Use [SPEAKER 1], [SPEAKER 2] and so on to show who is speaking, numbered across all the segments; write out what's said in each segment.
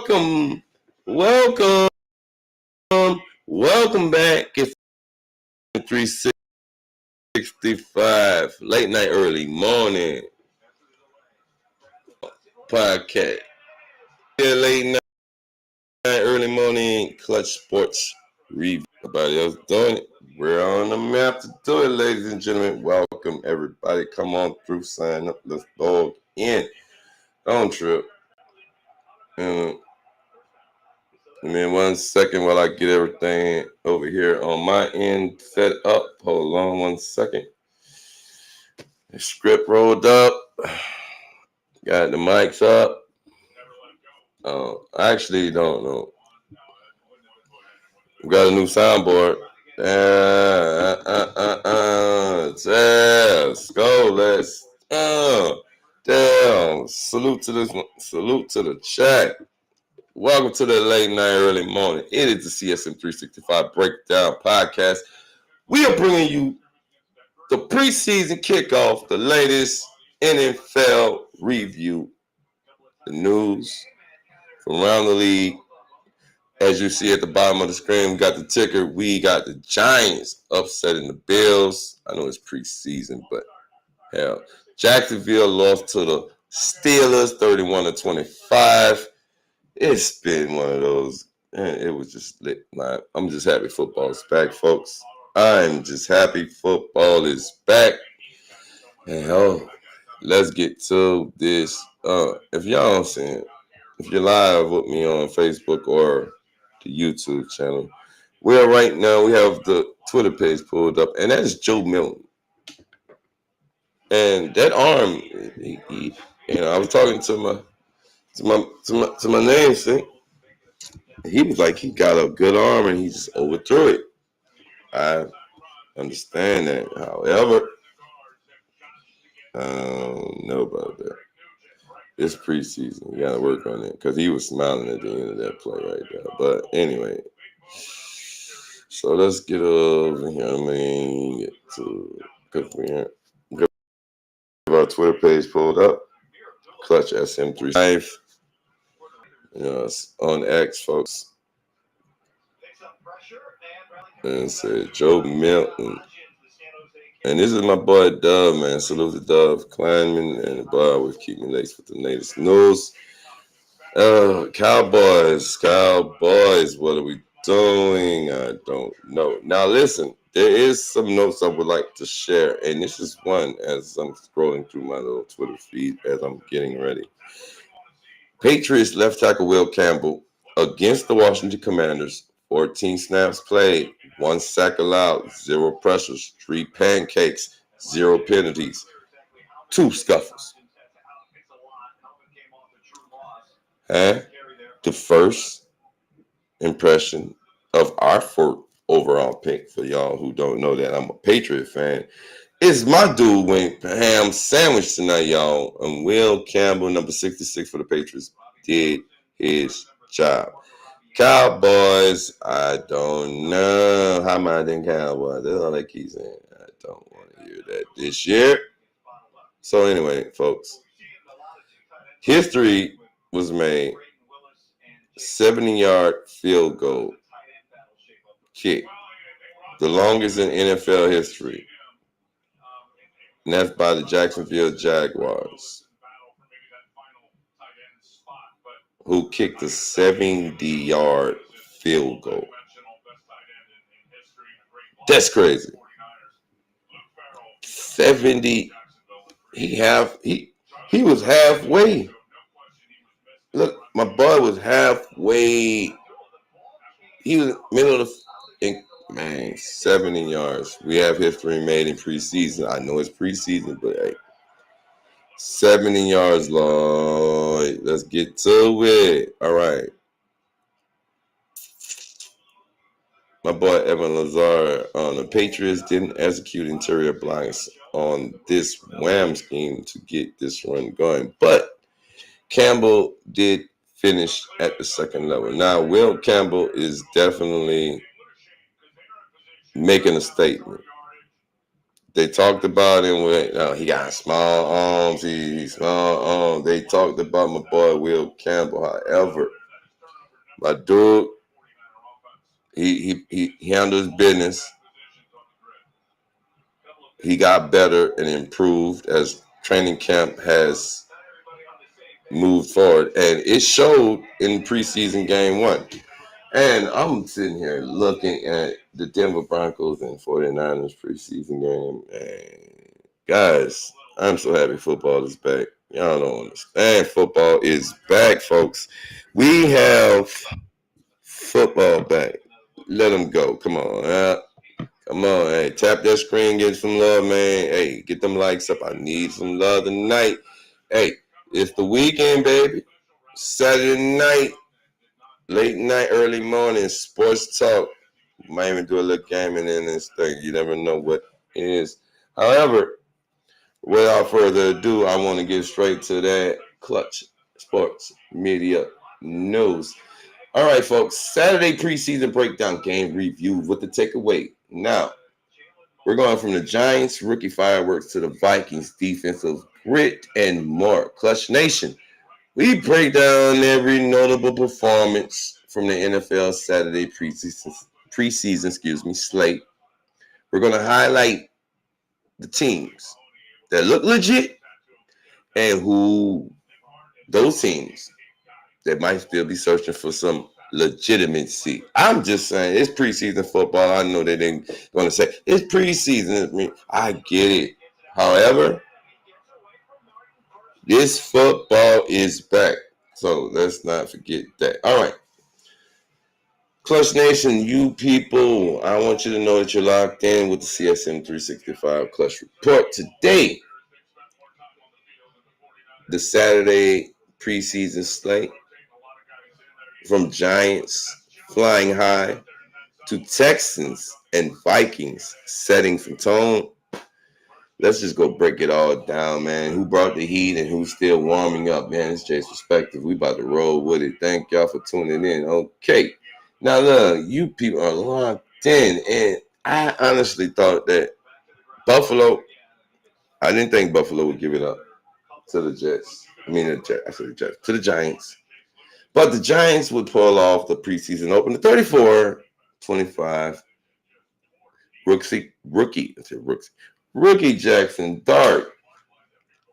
[SPEAKER 1] welcome back. It's 365 late night, early morning podcast. Yeah, late night, early morning clutch sports review. Everybody else doing it. We're on the map to do it, ladies and gentlemen. Welcome everybody. Come on through, sign up. Let's log in. Don't trip. Give me 1 second while I get everything over here on my end set up. Hold on 1 second. The script rolled up. Got the mics up. I actually don't know. We got a new soundboard. Let's go. Damn. Salute to this one. Salute to the chat. Welcome to the late night, early morning. It is the CSM365 Breakdown podcast. We are bringing you the preseason kickoff, the latest NFL review, the news from around the league. As you see at the bottom of the screen, we got the ticker. We got the Giants upsetting the Bills. I know it's preseason, but hell, Jacksonville lost to the Steelers 31-25. It's been one of those. It was just lit. I'm just happy football's back, folks. I'm just happy football is back. And let's get to this. If y'all don't see it, if you're live with me on Facebook or the YouTube channel, we have the Twitter page pulled up, and that is Joe Milton. And that arm, I was talking to my namesake. He was like, he got a good arm and he just overthrew it. I understand that. However, I don't know about that. It's preseason. You got to work on it because he was smiling at the end of that play right there. But anyway, so let's get over here. Because we have our Twitter page pulled up. Clutch SM365. It's on X, folks. And it said Joe Milton. And this is my boy Dove, man. Salute to Dove Kleinman and the boy always keep me laced with the latest news. Cowboys, what are we doing? I don't know. Now listen, there is some notes I would like to share, and this is one as I'm scrolling through my little Twitter feed as I'm getting ready. Patriots left tackle Will Campbell against the Washington Commanders. 14 snaps played, 1 sack allowed, 0 pressures, 3 pancakes, 0 penalties, 2 scuffles. The first impression of our 4th overall pick, for y'all who don't know that I'm a Patriot fan, is my dude went ham sandwich tonight, y'all. And Will Campbell, number 66 for the Patriots, did his job. Cowboys, I don't know. How am I in Cowboys? That's all they keep saying. I don't want to hear that this year. So anyway, folks, history was made. 70-yard field goal kick, the longest in NFL history. And that's by the Jacksonville Jaguars, who kicked a 70-yard field goal. That's crazy. 70. He was halfway. Look, my boy was halfway. He was middle of the 70 yards. We have history made in preseason. I know it's preseason, but hey, 70 yards long. Let's get to it. All right. My boy Evan Lazar on the Patriots didn't execute interior blocks on this wham scheme to get this run going, but Campbell did finish at the second level. Now, Will Campbell is definitely making a statement. They talked about him with he got small arms. He's small arms. They talked about my boy Will Campbell. However, My dude, he handled his business. He got better and improved as training camp has moved forward, and it showed in preseason game 1. And I'm sitting here looking at the Denver Broncos and 49ers preseason game. And guys, I'm so happy football is back. Y'all don't understand. Football is back, folks. We have football back. Let them go. Come on. Come on. Hey, tap that screen, get some love, man. Hey, get them likes up. I need some love tonight. Hey, it's the weekend, baby. Saturday night. Late night, early morning, sports talk. Might even do a little gaming in this thing. You never know what it is. However, without further ado, I want to get straight to that Clutch Sports Media News. All right, folks. Saturday preseason breakdown game review with the takeaway. Now, we're going from the Giants rookie fireworks to the Vikings defensive grit and more. Clutch Nation. We break down every notable performance from the NFL Saturday preseason slate. We're going to highlight the teams that look legit and who those teams that might still be searching for some legitimacy. I'm just saying, it's preseason football. I know they ain't going to say it's preseason. I mean, I get it. However, this football is back. So let's not forget that. All right. Clutch Nation, you people, I want you to know that you're locked in with the CSM365 Clutch Report. Today, the Saturday preseason slate, from Giants flying high to Texans and Vikings setting some tone. Let's just go break it all down, man. Who brought the heat and who's still warming up, man? It's Jay's Perspective. We about to roll with it. Thank y'all for tuning in. Okay. Now, look, you people are locked in, and I honestly thought that Buffalo, I didn't think Buffalo would give it up to the Jets. I said the Jets, to the Giants. But the Giants would pull off the preseason opener 34-25. Rookie Jackson Dart.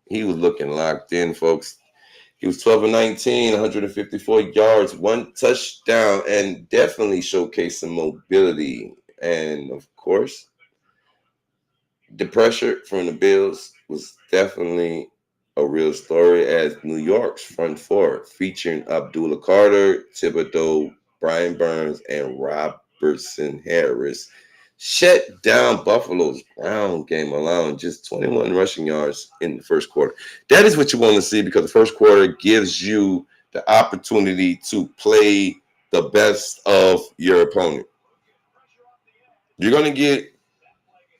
[SPEAKER 1] He was looking locked in, folks. He was 12-19, 154 yards, 1 touchdown, and definitely showcased some mobility. And, of course, the pressure from the Bills was definitely a real story, as New York's front four, featuring Abdullah Carter, Thibodeau, Brian Burns, and Robertson Harris, shut down Buffalo's ground game, allowing just 21 rushing yards in the first quarter. That is what you want to see, because the first quarter gives you the opportunity to play the best of your opponent. You're going to get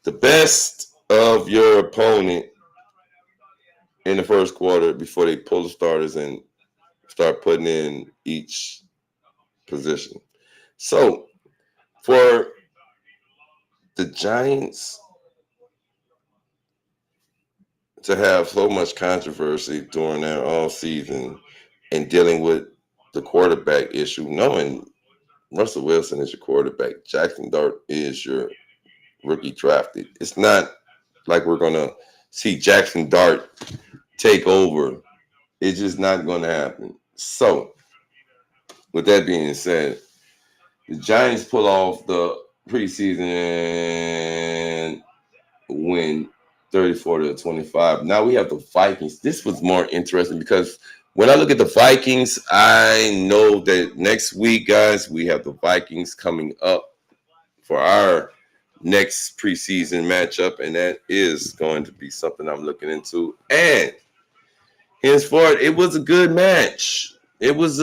[SPEAKER 1] the best of your opponent in the first quarter before they pull the starters and start putting in each position. So, for the Giants to have so much controversy during their all season and dealing with the quarterback issue, knowing Russell Wilson is your quarterback, Jackson Dart is your rookie drafted. It's not like we're going to see Jackson Dart take over. It's just not going to happen. So, with that being said, the Giants pull off the preseason win 34-25. Now we have the Vikings. This was more interesting because when I look at the Vikings, I know that next week, guys, we have the Vikings coming up for our next preseason matchup, and that is going to be something I'm looking into. And henceforth, it was a good match. It was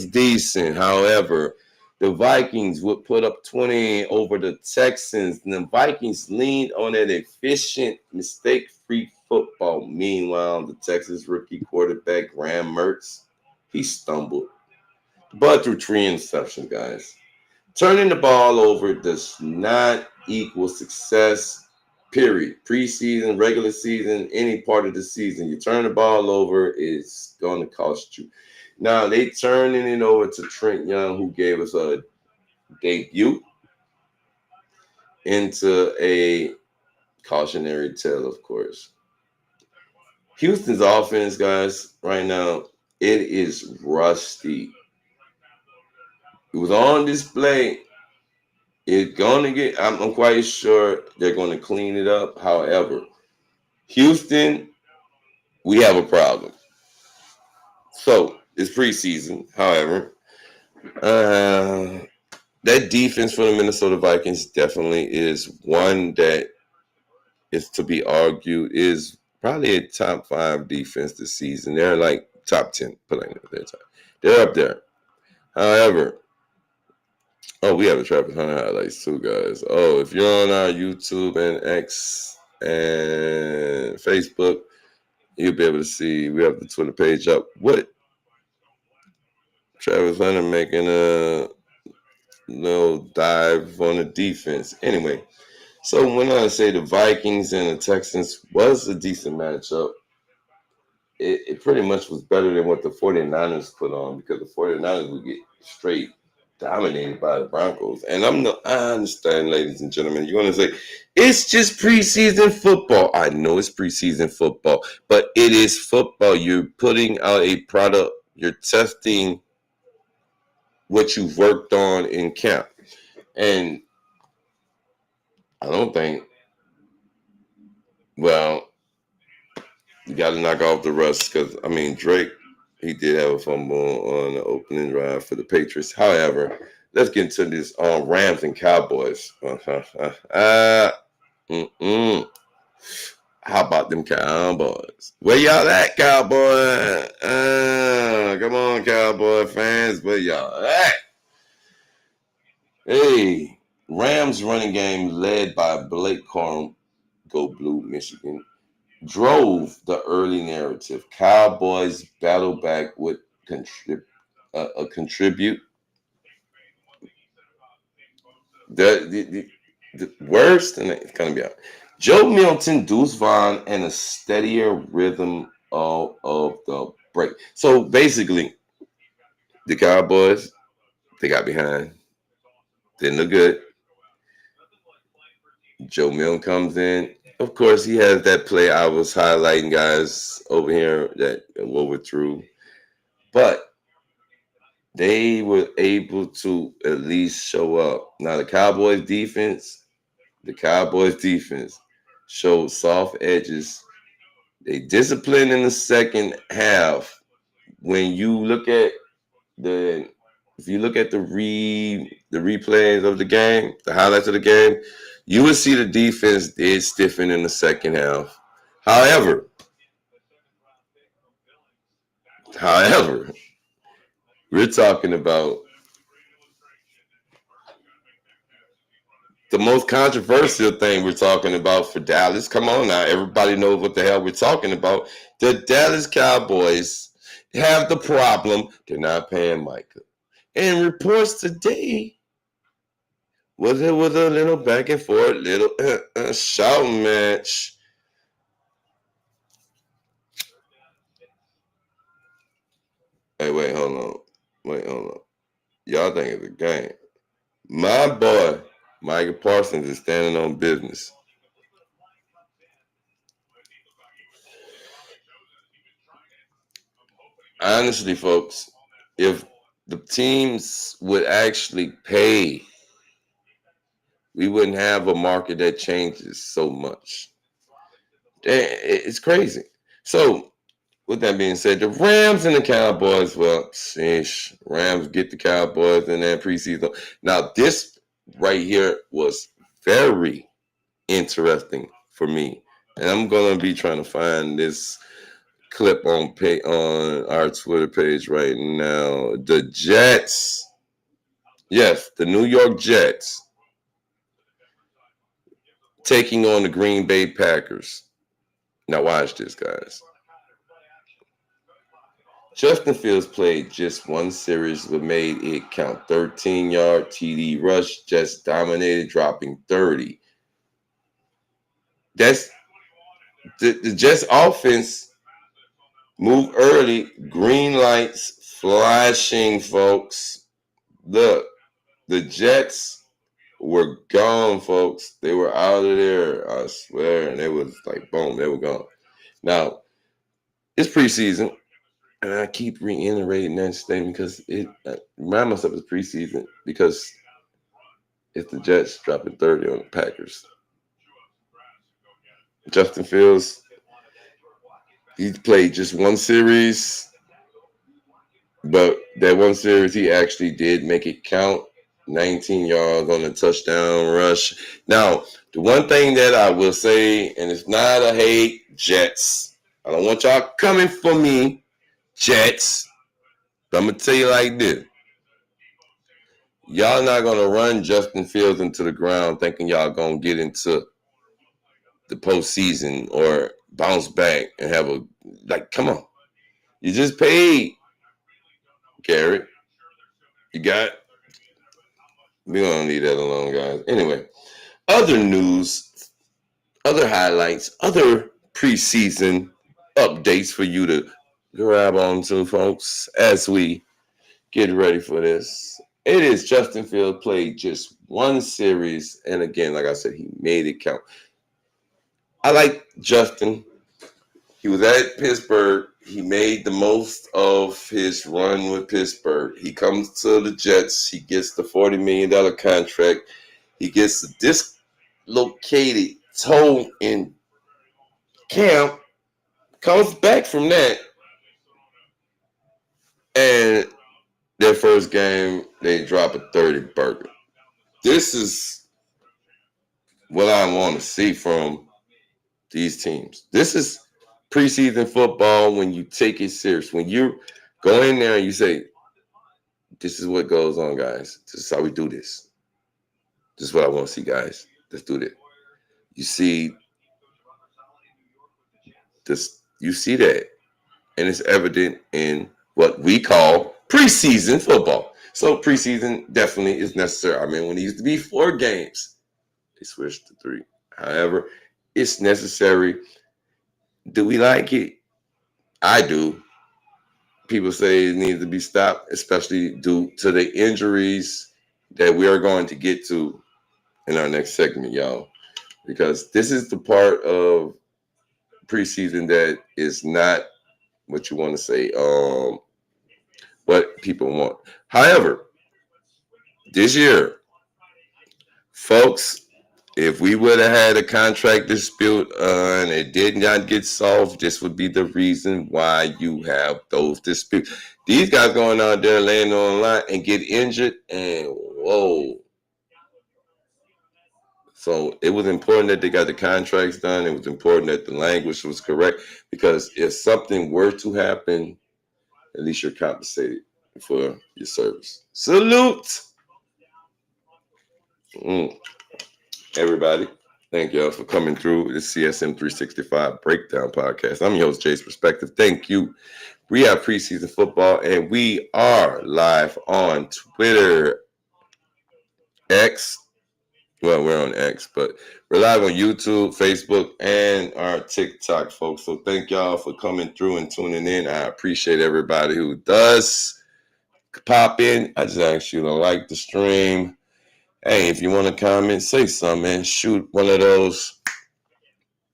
[SPEAKER 1] decent. However, the Vikings would put up 20 over the Texans, and the Vikings leaned on an efficient, mistake-free football. Meanwhile, the Texas rookie quarterback, Graham Mertz, he stumbled, but through 3 interceptions, guys. Turning the ball over does not equal success, period. Preseason, regular season, any part of the season. You turn the ball over, it's going to cost you. Now they turning it over to Trent Young, who gave us a debut into a cautionary tale, of course. Houston's offense, guys, right now, it is rusty. It was on display. It's gonna get. I'm quite sure they're gonna clean it up. However, Houston, we have a problem. So it's preseason. However, that defense for the Minnesota Vikings definitely is one that is to be argued is probably a top 5 defense this season. They're like top 10, they're up there. However, we have a Travis Hunter highlights too, guys. Oh, if you're on our YouTube and X and Facebook, you'll be able to see we have the Twitter page up. What Travis Hunter making a dive on the defense. Anyway, so when I say the Vikings and the Texans was a decent matchup, it pretty much was better than what the 49ers put on, because the 49ers would get straight dominated by the Broncos. And I understand, ladies and gentlemen, you're going to say, it's just preseason football. I know it's preseason football, but it is football. You're putting out a product. You're testing what you've worked on in camp. And I don't think, well, you got to knock off the rust, because, Drake, he did have a fumble on the opening drive for the Patriots. However, let's get into this Rams and Cowboys. How about them Cowboys? Where y'all at, Cowboy? Come on, Cowboy fans. Where y'all at? Hey, Rams running game led by Blake Corum, go Blue, Michigan, drove the early narrative. Cowboys battle back with contribute. The worst, and it's gonna be out. Joe Milton, Deuce Vaughn, and a steadier rhythm of the break. So basically, the Cowboys, they got behind. Didn't look good. Joe Milton comes in. Of course, he has that play I was highlighting, guys, over here that overthrew. But they were able to at least show up. Now, the Cowboys defense showed soft edges. They disciplined in the second half. When you look at if you look at the replays of the game, the highlights of the game, you would see the defense did stiffen in the second half. However, we're talking about the most controversial thing we're talking about for Dallas. Come on now, everybody knows what the hell we're talking about. The Dallas Cowboys have the problem. They're not paying Micah. And reports today was a little back and forth, little shouting match. Hey, hold on. Y'all think it's a game. My boy, Micah Parsons, is standing on business. Honestly, folks, if the teams would actually pay, we wouldn't have a market that changes so much. It's crazy. So, with that being said, the Rams and the Cowboys, well, sheesh, Rams get the Cowboys in that preseason. Now, this right here was very interesting for me. And I'm going to be trying to find this clip on our Twitter page right now. The Jets, yes, the New York Jets taking on the Green Bay Packers. Now watch this, guys. Justin Fields played just one series but made it count. 13-yard TD rush, Jets dominated, dropping 30. That's the Jets offense moved early, green lights, flashing, folks. Look, the Jets were gone, folks. They were out of there, I swear. And it was like, boom, they were gone. Now, it's preseason. And I keep reiterating that statement because it remind myself it's preseason because it's the Jets dropping 30 on the Packers. Justin Fields, he played just one series, but that one series he actually did make it count. 19 yards on the touchdown rush. Now, the one thing that I will say, and it's not a hate, Jets. I don't want y'all coming for me, Jets. But I'm going to tell you like this. Y'all not going to run Justin Fields into the ground thinking y'all going to get into the postseason or bounce back and have a, like, come on. You just paid, Garrett. You got, we don't leave that alone, guys. Anyway, other news, other highlights, other preseason updates for you to grab onto, folks, as we get ready for this. It is Justin Fields played just one series, and again, like I said, he made it count. I like Justin. He was at Pittsburgh. He made the most of his run with Pittsburgh. He comes to the Jets. He gets the $40 million contract. He gets a dislocated toe in camp. Comes back from that. And their first game, they drop a 30 burger. This is what I want to see from these teams. This is preseason football when you take it serious. When you go in there and you say, this is what goes on, guys. This is how we do this. This is what I want to see, guys. Let's do this. You see this, you see that. And it's evident in what we call preseason football. So preseason definitely is necessary. I mean, when it used to be 4 games, they switched to 3. However, it's necessary. Do we like it? I do. People say it needs to be stopped, especially due to the injuries that we are going to get to in our next segment, y'all. Because this is the part of preseason that is not what you want to say, what people want. However, this year, folks, if we would have had a contract dispute and it did not get solved, this would be the reason why you have those disputes. These guys going out there laying on the line and get injured, and whoa. So it was important that they got the contracts done. It was important that the language was correct, because if something were to happen, at least you're compensated for your service. Salute! Everybody, thank y'all for coming through the CSM365 Breakdown podcast. I'm your host, Jay's Perspective. Thank you. We have preseason football, and we are live on Twitter, X. Well, we're on X, but we're live on YouTube, Facebook, and our TikTok, folks. So thank y'all for coming through and tuning in. I appreciate everybody who does pop in. I just ask you to like the stream. Hey, if you want to comment, say something, man. Shoot one of those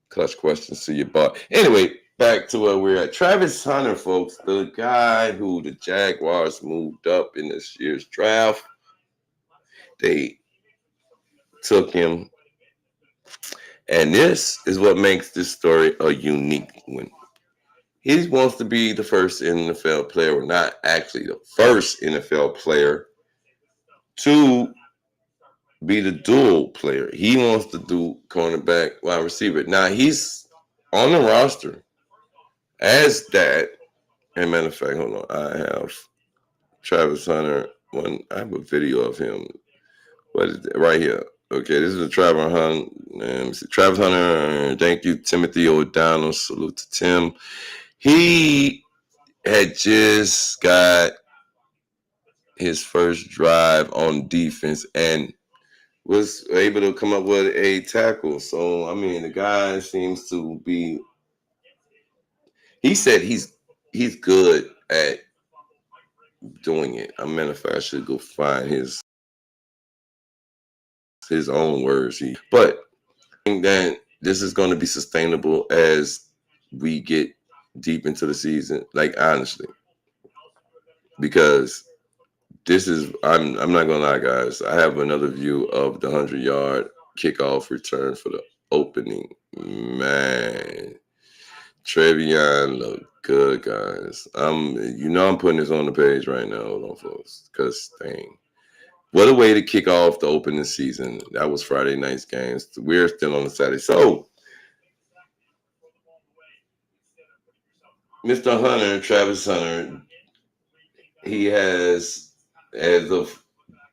[SPEAKER 1] clutch questions to your bar. Anyway, back to where we're at. Travis Hunter, folks, the guy who the Jaguars moved up in this year's draft. They took him. And this is what makes this story a unique one. He wants to be the first NFL player, or not actually the first NFL player, to be the dual player. He wants to do cornerback, wide receiver. Now, he's on the roster as that. And matter of fact, hold on. I have Travis Hunter. I have a video of him. What is it? Right here. Okay, this is a Travis Hunter. Travis Hunter, thank you, Timothy O'Donnell. Salute to Tim. He had just got his first drive on defense and was able to come up with a tackle. So, I mean, the guy seems to be – he said he's good at doing it. As a matter of fact, I should go find his own words. But I think that this is going to be sustainable as we get deep into the season. Like, honestly, because this is, I'm not gonna lie, guys. I have another view of the 100-yard kickoff return for the opening. Man, Trevion looked good, guys. I'm putting this on the page right now. Hold on, folks, because dang, what a way to kick off the opening season. That was Friday night's games. We're still on the Saturday. So, Mr. Hunter, Travis Hunter, he has, as of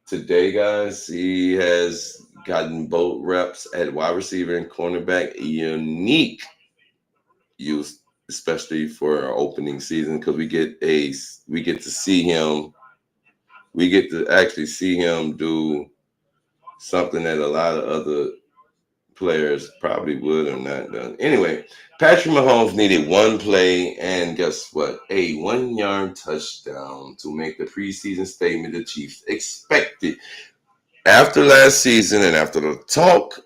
[SPEAKER 1] today, guys, he has gotten both reps at wide receiver and cornerback. Unique use, especially for our opening season, because we get to see him. We get to actually see him do something that a lot of other players probably would have not done. Anyway, Patrick Mahomes needed one play, and guess what? A 1-yard touchdown to make the preseason statement the Chiefs expected. After last season and after the talk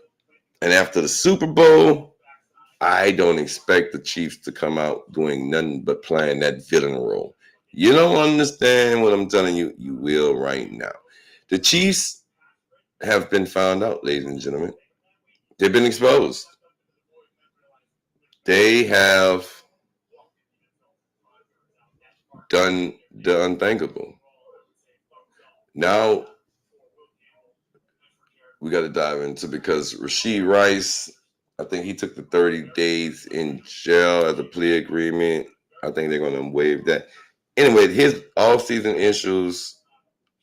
[SPEAKER 1] and after the Super Bowl, I don't expect the Chiefs to come out doing nothing but playing that villain role. You don't understand what I'm telling you? You will right now. The Chiefs have been found out, ladies and gentlemen. They've been exposed. They have done the unthinkable. Now we got to dive into, because Rashid Rice, I think he took the 30 days in jail as a plea agreement. I think they're going to waive that. Anyway, his off-season issues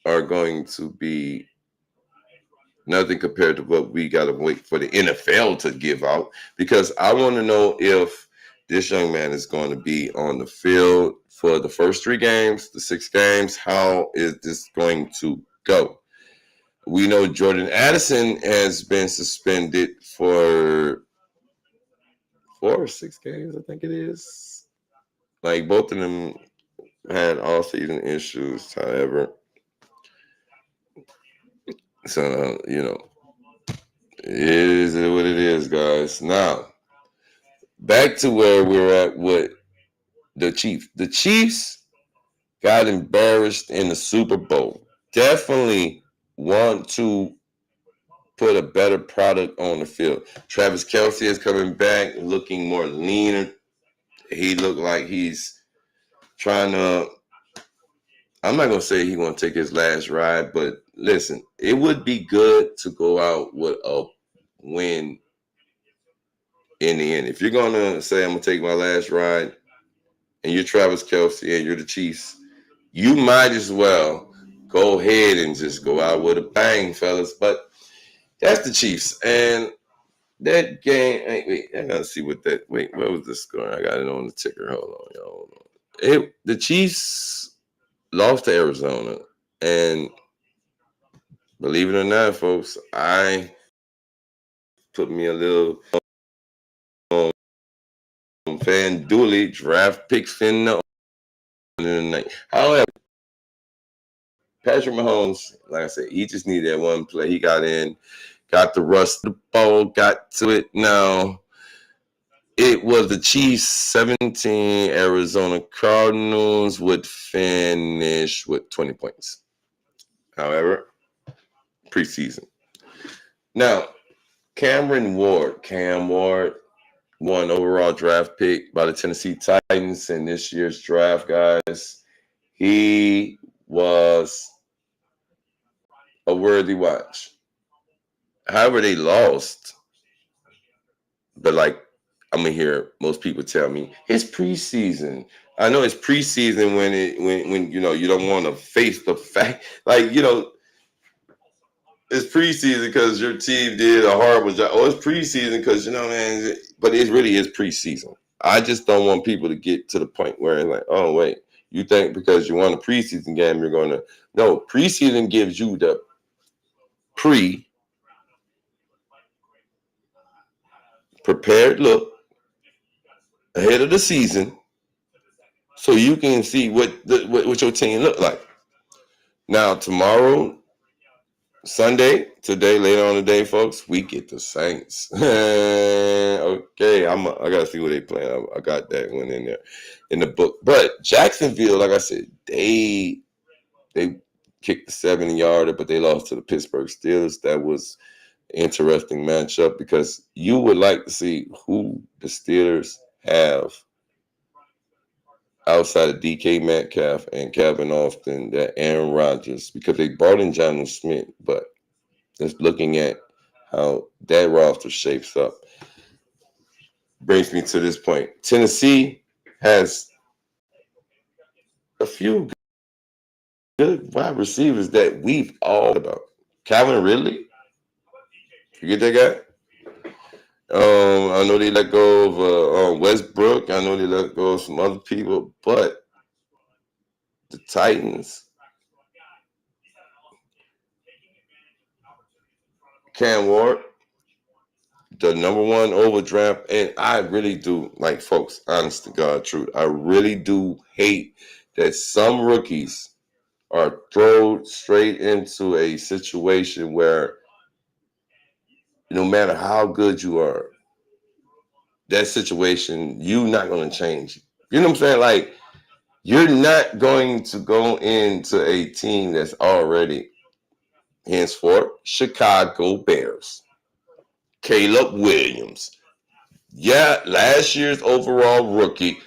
[SPEAKER 1] are going to be nothing compared to what we got to wait for the NFL to give out, because I want to know if this young man is going to be on the field for the first 3 games, the 6 games. How is this going to go? We know Jordan Addison has been suspended for 4 or 6 games, I think it is. Like, both of them had all-season issues, however. So, it is what it is, guys. Now, back to where we're at with the Chiefs. The Chiefs got embarrassed in the Super Bowl. Definitely want to put a better product on the field. Travis Kelce is coming back looking more leaner. He looked like he's trying to, I'm not going to say he's going to take his last ride, but listen, it would be good to go out with a win in the end. If you're going to say, I'm going to take my last ride, and you're Travis Kelce and you're the Chiefs, you might as well go ahead and just go out with a bang, fellas. But that's the Chiefs. And that game, wait, I gotta see what was the score? I got it on the ticker. Hold on, y'all. The Chiefs lost to Arizona. And believe it or not, folks, I put me a little FanDuel draft picks in the night. However, Patrick Mahomes, like I said, he just needed that one play. He got in, got the rust of the ball, got to it. Now, it was the Chiefs 17, Arizona Cardinals would finish with 20 points. However, preseason. Now, Cam Ward, won overall draft pick by the Tennessee Titans in this year's draft, guys. He was a worthy watch. However, they lost. But I'm gonna hear most people tell me it's preseason. I know it's preseason when you don't want to face the fact, it's preseason because your team did a horrible job. Oh, it's preseason because man, but it really is preseason. I just don't want people to get to the point where it's like, oh wait, you think because you won a preseason game you're gonna no, preseason gives you the prepared look ahead of the season, so you can see what your team look like. Now, tomorrow, Sunday, today, later on today, folks, we get the Saints. Okay, I gotta see what they playing. I got that one in there in the book. But Jacksonville, like I said, they kicked the 70-yarder, but they lost to the Pittsburgh Steelers. That was an interesting matchup because you would like to see who the Steelers have outside of DK Metcalf and Calvin Austin, that Aaron Rodgers, because they brought in Jonnu Smith, but just looking at how that roster shapes up brings me to this point. Tennessee has a few good wide receivers that we've all about. Calvin Ridley, you get that guy? I know they let go of Westbrook. I know they let go of some other people, but the Titans, Cam Ward, the number one overdraft, and I really do, like, folks, honest to God, truth, I really do hate that some rookies are thrown straight into a situation where no matter how good you are, that situation, you're not going to change. You know what I'm saying? Like, you're not going to go into a team that's already, henceforth, Chicago Bears. Caleb Williams. Yeah, last year's overall rookie.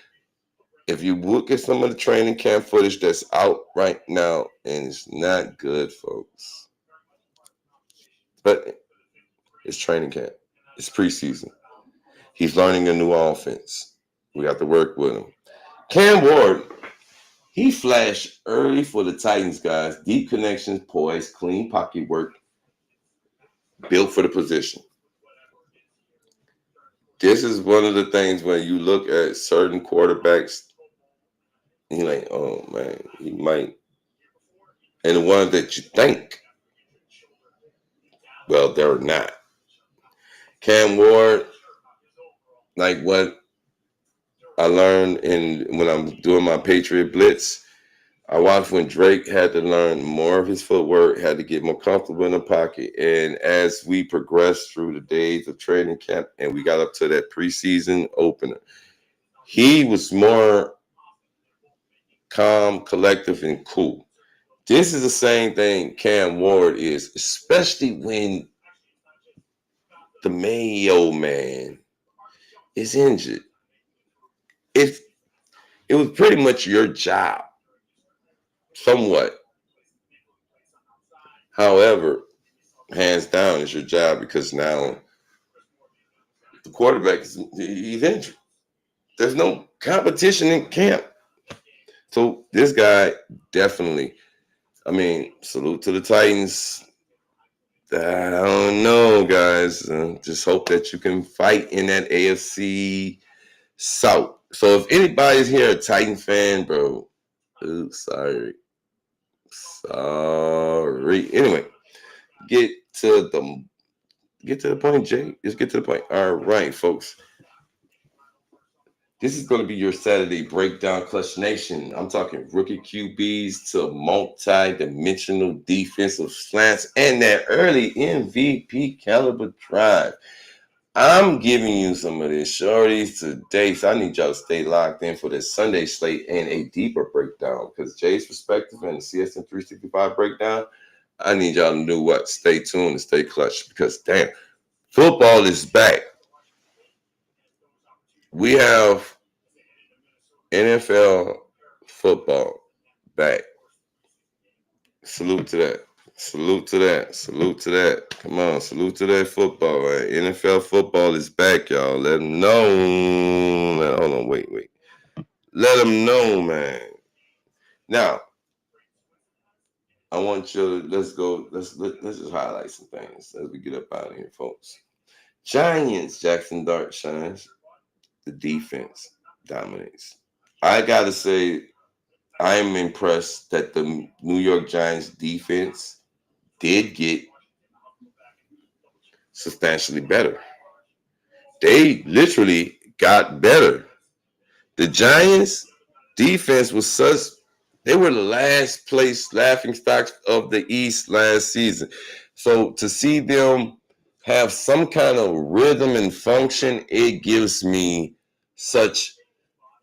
[SPEAKER 1] If you look at some of the training camp footage that's out right now, and it's not good, folks. But it's training camp. It's preseason. He's learning a new offense. We have to work with him. Cam Ward, he flashed early for the Titans, guys. Deep connections, poise, clean pocket work, built for the position. This is one of the things when you look at certain quarterbacks, you're like, oh, man, he might. And the ones that you think, well, they're not. Cam Ward, like what I learned when I'm doing my Patriot Blitz, I watched when Drake had to learn more of his footwork, had to get more comfortable in the pocket. And as we progressed through the days of training camp and we got up to that preseason opener, he was more calm, collective, and cool. This is the same thing Cam Ward is, especially when the Mayo man is injured. It was pretty much your job, somewhat. However, hands down, it's your job because now the quarterback he's injured. There's no competition in camp. So this guy definitely, I mean, salute to the Titans. I don't know, guys. Just hope that you can fight in that AFC South. So if anybody's here a Titan fan, bro, oops, sorry. Anyway, get to the point, Jay. Let's get to the point. All right, folks. This is going to be your Saturday breakdown, Clutch Nation. I'm talking rookie QBs to multi-dimensional defensive slants and that early MVP caliber drive. I'm giving you some of these shorties today, so I need y'all to stay locked in for this Sunday slate and a deeper breakdown because Jay's perspective and the CSM365 breakdown, I need y'all to do what? Stay tuned and stay clutch because, damn, football is back. We have NFL football back. Salute to that. Salute to that. Salute to that. Come on, salute to that football. Right? NFL football is back, y'all. Let them know. Hold on, wait. Let them know, man. Now, I want you to let's just highlight some things as we get up out of here, folks. Giants, Jackson Dart shines. The defense dominates. I gotta say, I'm impressed that the New York Giants defense did get substantially better. They literally got better. The Giants defense was They were the last place laughing stocks of the East last season. So to see them have some kind of rhythm and function, it gives me such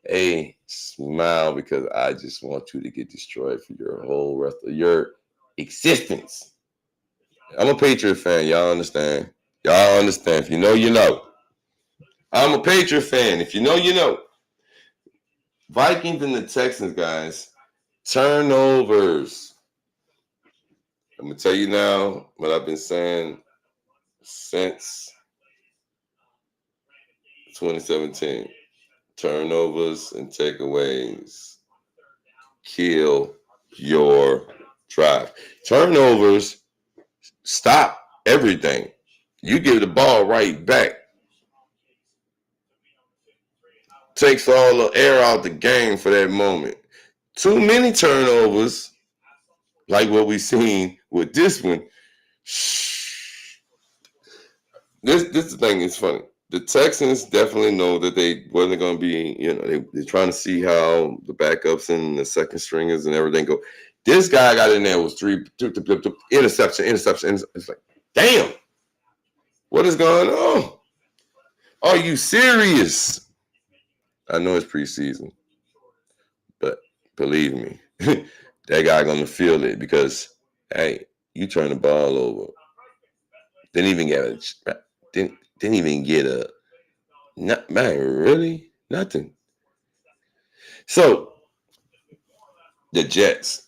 [SPEAKER 1] a smile because I just want you to get destroyed for your whole rest of your existence. I'm a Patriot fan. Y'all understand? Y'all understand. If you know, you know. I'm a Patriot fan. If you know, you know. Vikings and the Texans, guys. Turnovers. I'm going to tell you now what I've been saying since 2017. Turnovers and takeaways kill your drive. Turnovers stop everything. You give the ball right back. Takes all the air out the game for that moment. Too many turnovers, like what we've seen with this one. This thing is funny. The Texans definitely know that they wasn't going to be, they're trying to see how the backups and the second stringers and everything go. This guy got in there was interception. It's like, damn, what is going on? Are you serious? I know it's preseason, but believe me, that guy gonna feel it because, hey, you turn the ball over. Didn't even get a not man, really? Nothing. So the Jets.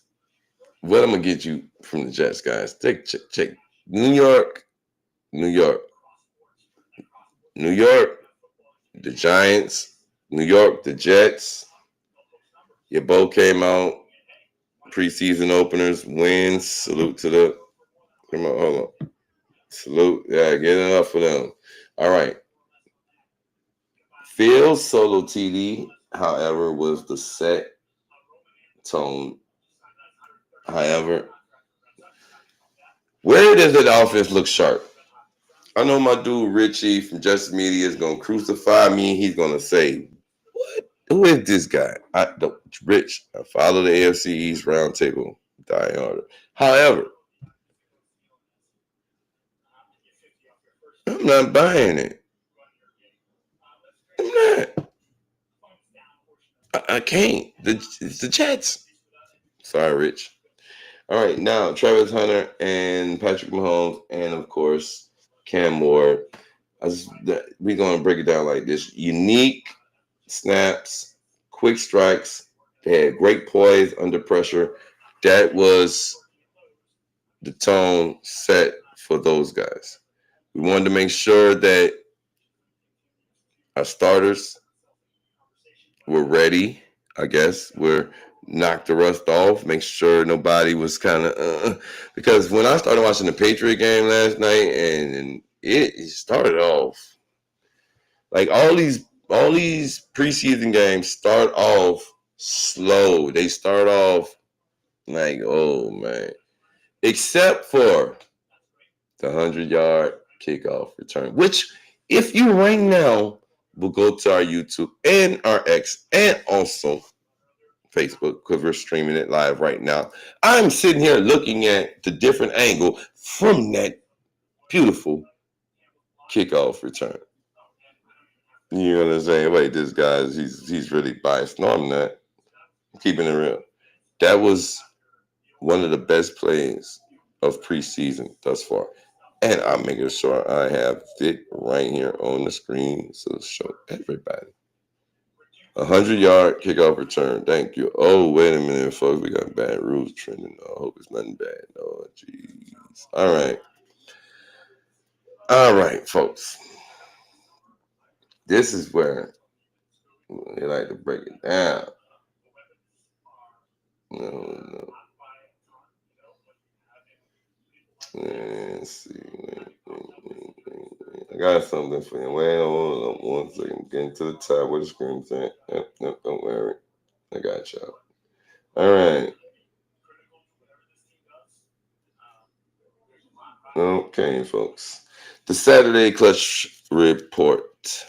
[SPEAKER 1] What I'm gonna get you from the Jets, guys? Check. New York, New York, New York, the Giants, New York, the Jets. You both came out preseason openers, wins. Salute to the. Come on, hold on. Salute. Yeah, get it up for them. All right. Phil's solo TD, however, was the set tone. However, where does that offense look sharp? I know my dude Richie from Justice Media is gonna crucify me. He's gonna say, "What? Who is this guy?" Rich. I follow the AFC East Roundtable. Die harder. However, I'm not buying it. I'm not. I can't. It's the Jets. Sorry, Rich. All right, now Travis Hunter and Patrick Mahomes, and of course Cam Ward. We're gonna break it down like this: unique snaps, quick strikes. They had great poise under pressure. That was the tone set for those guys. We wanted to make sure that our starters were ready. I guess we're knocked the rust off, make sure nobody was kind of because when I started watching the Patriot game last night and it started off like all these preseason games start off slow. They start off like, oh man. Except for the 100-yard kickoff return, which if you right now will go to our YouTube and our X and also Facebook because we're streaming it live right now. I'm sitting here looking at the different angle from that beautiful kickoff return. You know what I'm saying? Wait, this guy, he's really biased. No, I'm not. I'm keeping it real. That was one of the best plays of preseason thus far. And I'm making sure I have it right here on the screen so to show everybody. 100-yard kickoff return. Thank you. Oh, wait a minute, folks. We got bad rules trending. I hope it's nothing bad. Oh, jeez. All right. All right, folks. This is where they like to break it down. No. Let's see. I got something for you. Wait, hold on 1 second. Getting to the top where the screen's at. Nope, don't worry. I got y'all. All right. Okay, folks. The Saturday Clutch Report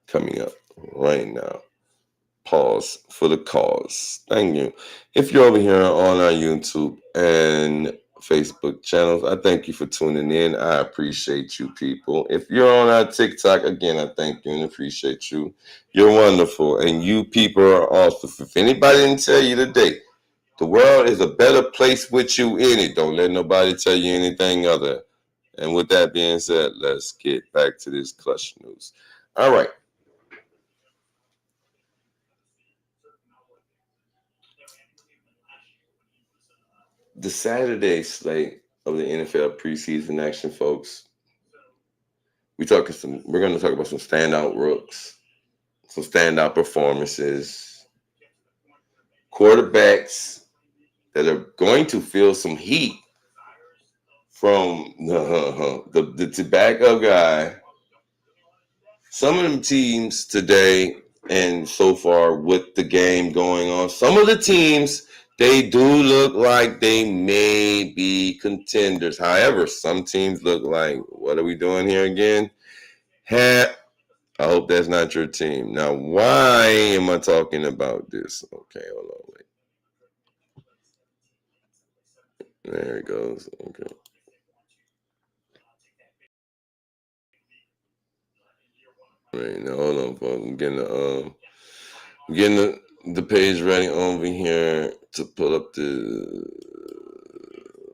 [SPEAKER 1] coming up right now. pause for the cause. Thank you. If you're over here on our YouTube and Facebook channels, I thank you for tuning in. I appreciate you, people. If you're on our TikTok, again, I thank you and appreciate you. You're wonderful, and you people are awesome. If anybody didn't tell you today, the world is a better place with you in it. Don't let nobody tell you anything other. And with that being said, let's get back to this clutch news. All right. The Saturday slate of the NFL preseason action, folks. We're going to talk about some standout rooks, some standout performances, quarterbacks that are going to feel some heat from the backup guy. Some of them teams today and so far with the game going on, some of the teams, they do look like they may be contenders. However, some teams look like, what are we doing here again? I hope that's not your team. Now, why am I talking about this? Okay, hold on, wait. There it goes. Okay. Right, now hold on, folks. I'm getting the page ready over here to pull up the.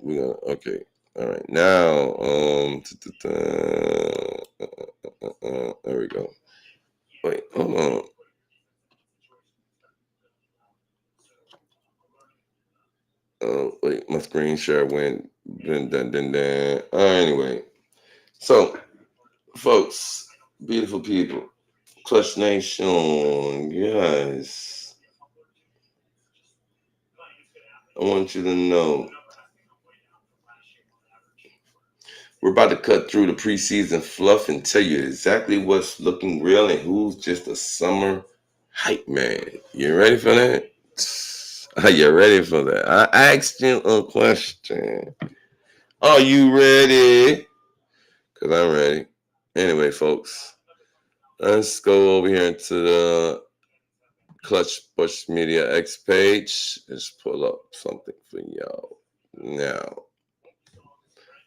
[SPEAKER 1] We gonna okay. All right, now there we go. Wait, hold on. Wait, my screen share went. Anyway, so folks, beautiful people, Clutch Nation, guys, I want you to know we're about to cut through the preseason fluff and tell you exactly what's looking real and who's just a summer hype man. You ready for that? Are you ready for that? I asked you a question. Are you ready? Because I'm ready. Anyway, folks, let's go over here to the Clutch Bush Media X page. Let's pull up something for y'all. Now,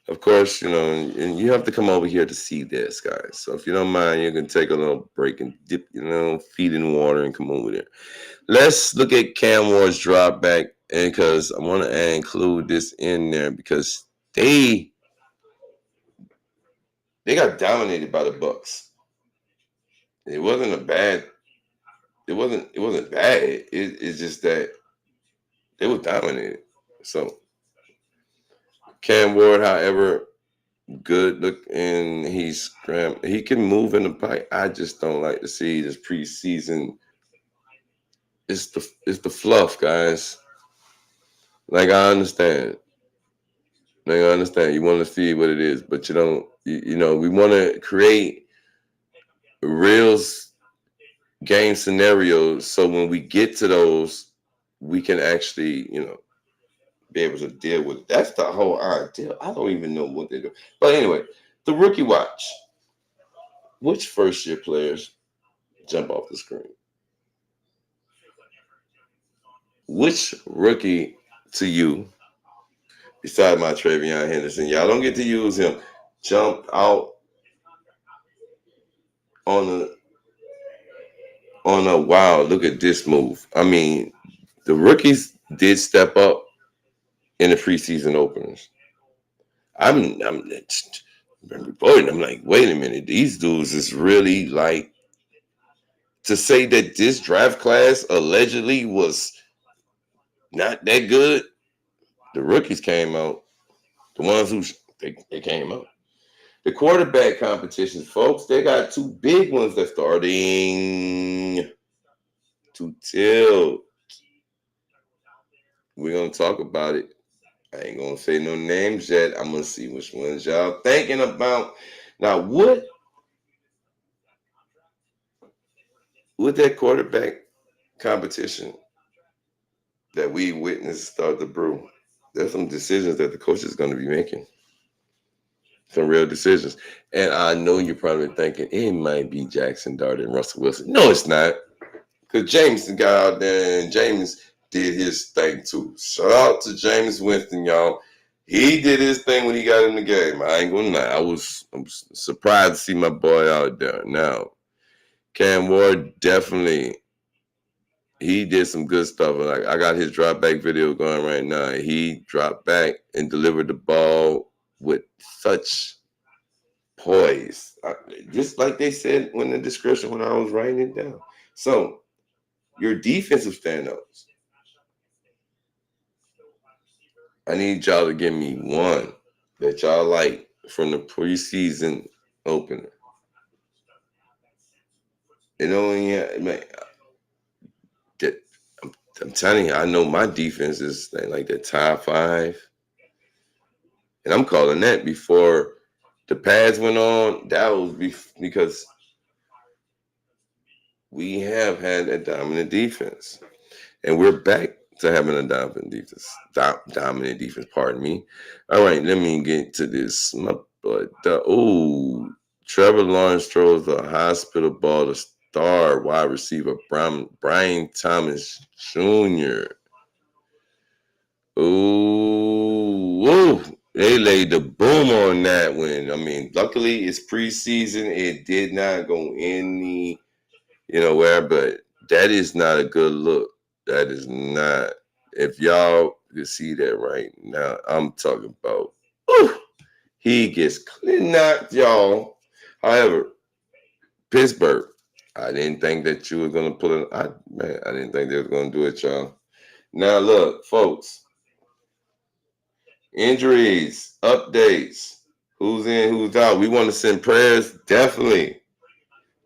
[SPEAKER 1] of course, and you have to come over here to see this, guys. So if you don't mind, you can take a little break and dip, feet in water and come over there. Let's look at Cam Ward's drop back, and because I want to include this in there because they got dominated by the Bucks. It wasn't a bad. It wasn't bad. It's just that they were dominated. So Cam Ward, however, good look, and he can move in the pipe. I just don't like to see this preseason. It's the fluff, guys. Like I understand. You want to see what it is, but you don't. We want to create real game scenarios so when we get to those, we can actually, be able to deal with it. That's the whole idea. I don't even know what they do. But anyway, the rookie watch. Which first year players jump off the screen? Which rookie to you, besides my Travion Henderson, y'all don't get to use him, jump out on a wow, look at this move. I mean, the rookies did step up in the preseason openers. I'm reporting. I'm like, wait a minute, these dudes is really like, to say that this draft class allegedly was not that good. The rookies came out. The ones who they came out. The quarterback competitions, folks, they got two big ones that's starting to tilt. We're gonna talk about it. I ain't gonna say no names yet. I'm gonna see which ones y'all thinking about. Now, what with that quarterback competition that we witnessed start to brew, there's some decisions that the coach is going to be making. Some real decisions. And I know you're probably thinking it might be Jackson Dart and Russell Wilson. No, it's not. Because Jameson got out there and James did his thing too. Shout out to James Winston, y'all. He did his thing when he got in the game. I ain't gonna lie. I'm surprised to see my boy out there. Now, Cam Ward definitely, he did some good stuff. Like, I got his drop back video going right now. He dropped back and delivered the ball with such poise. Just like they said in the description when I was writing it down. So, your defensive standouts. I need y'all to give me one that y'all like from the preseason opener. It only, man, I'm telling you, I know my defense is like the top 5. And I'm calling that before the pads went on. That was because we have had a dominant defense. And we're back to having a dominant defense. Dominant defense, pardon me. All right, let me get to this. Trevor Lawrence throws the hospital ball to star wide receiver Brian Thomas Jr. Ooh, they laid the boom on that one. I mean, luckily it's preseason. It did not go any, where, but that is not a good look. That is not. If y'all can see that right now, I'm talking about, he gets clean knocked, y'all. However, Pittsburgh, I didn't think that you were going to pull it. I didn't think they were going to do it, y'all. Now, look, folks. Injuries, updates, who's in, who's out. We want to send prayers definitely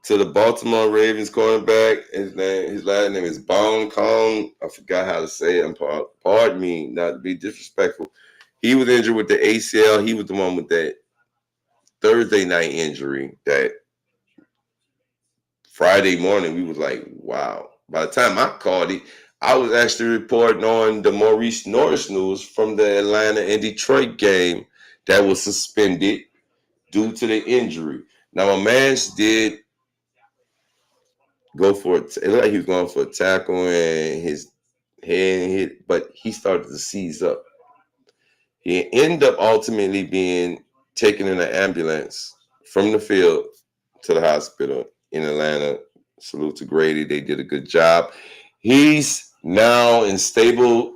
[SPEAKER 1] to the Baltimore Ravens cornerback. His last name is Bone Kong. I forgot how to say it. Pardon me, not to be disrespectful. He was injured with the ACL. He was the one with that Thursday night injury that Friday morning we was like, wow. By the time I called it, I was actually reporting on the Maurice Norris news from the Atlanta and Detroit game that was suspended due to the injury. Now, my man did go for it. It looked like he was going for a tackle and his head hit, but he started to seize up. He ended up ultimately being taken in an ambulance from the field to the hospital in Atlanta. Salute to Grady. They did a good job. He's now in stable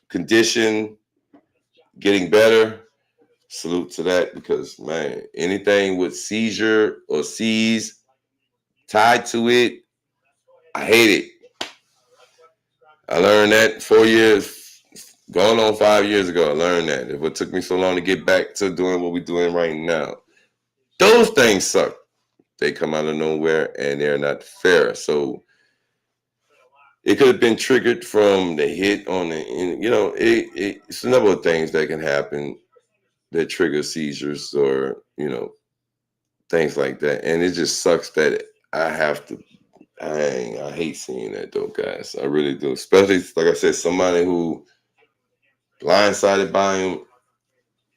[SPEAKER 1] condition, getting better. Salute to that because, man, anything with seizure or seize tied to it, I hate it. I learned that 4 years, going on 5 years ago. I learned that. It took me so long to get back to doing what we're doing right now. Those things suck. They come out of nowhere and they're not fair. So it could have been triggered from the hit on the, it's a number of things that can happen that trigger seizures or, things like that. And it just sucks that I have to, I hate seeing that though, guys. I really do. Especially, like I said, somebody who blindsided by him,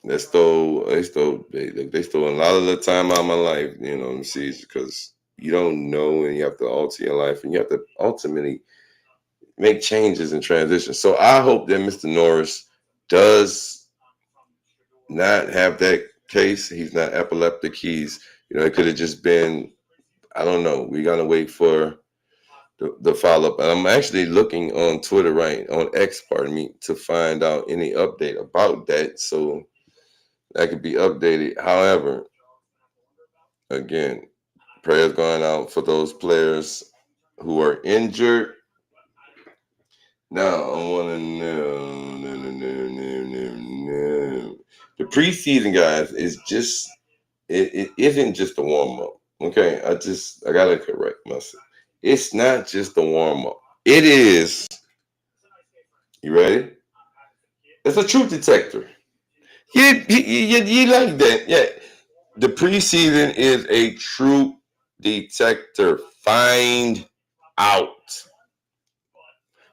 [SPEAKER 1] they stole a lot of the time out of my life, in seizures because you don't know and you have to alter your life and you have to ultimately make changes and transitions. So I hope that Mr. Norris does not have that case. He's not epileptic. It could have just been, I don't know. We got to wait for the follow-up. And I'm actually looking on Twitter, on X, pardon me, to find out any update about that. So that could be updated. However, again, prayers going out for those players who are injured. Now, I want to know. The preseason, guys, is just, it isn't just a warm-up. Okay, I got to correct myself. It's not just a warm-up. It is, you ready? It's a truth detector. You like that. Yeah. The preseason is a truth detector. Find out.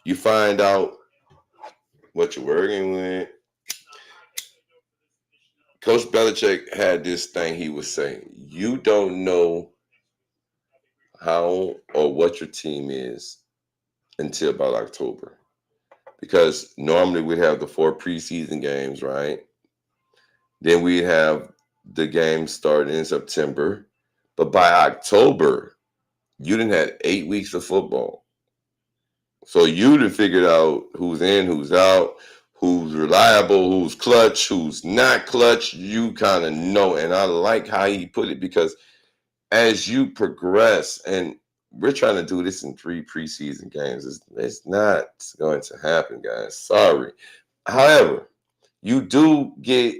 [SPEAKER 1] You find out what you're working with. Coach Belichick had this thing he was saying. You don't know how or what your team is until about October. Because normally we have the 4 preseason games, right? Then we have the games starting in September. But by October, you didn't have 8 weeks of football. So you done figured out who's in, who's out, who's reliable, who's clutch, who's not clutch. You kind of know. And I like how he put it, because as you progress, and we're trying to do this in 3 preseason games, it's not going to happen, guys. Sorry. However, you do get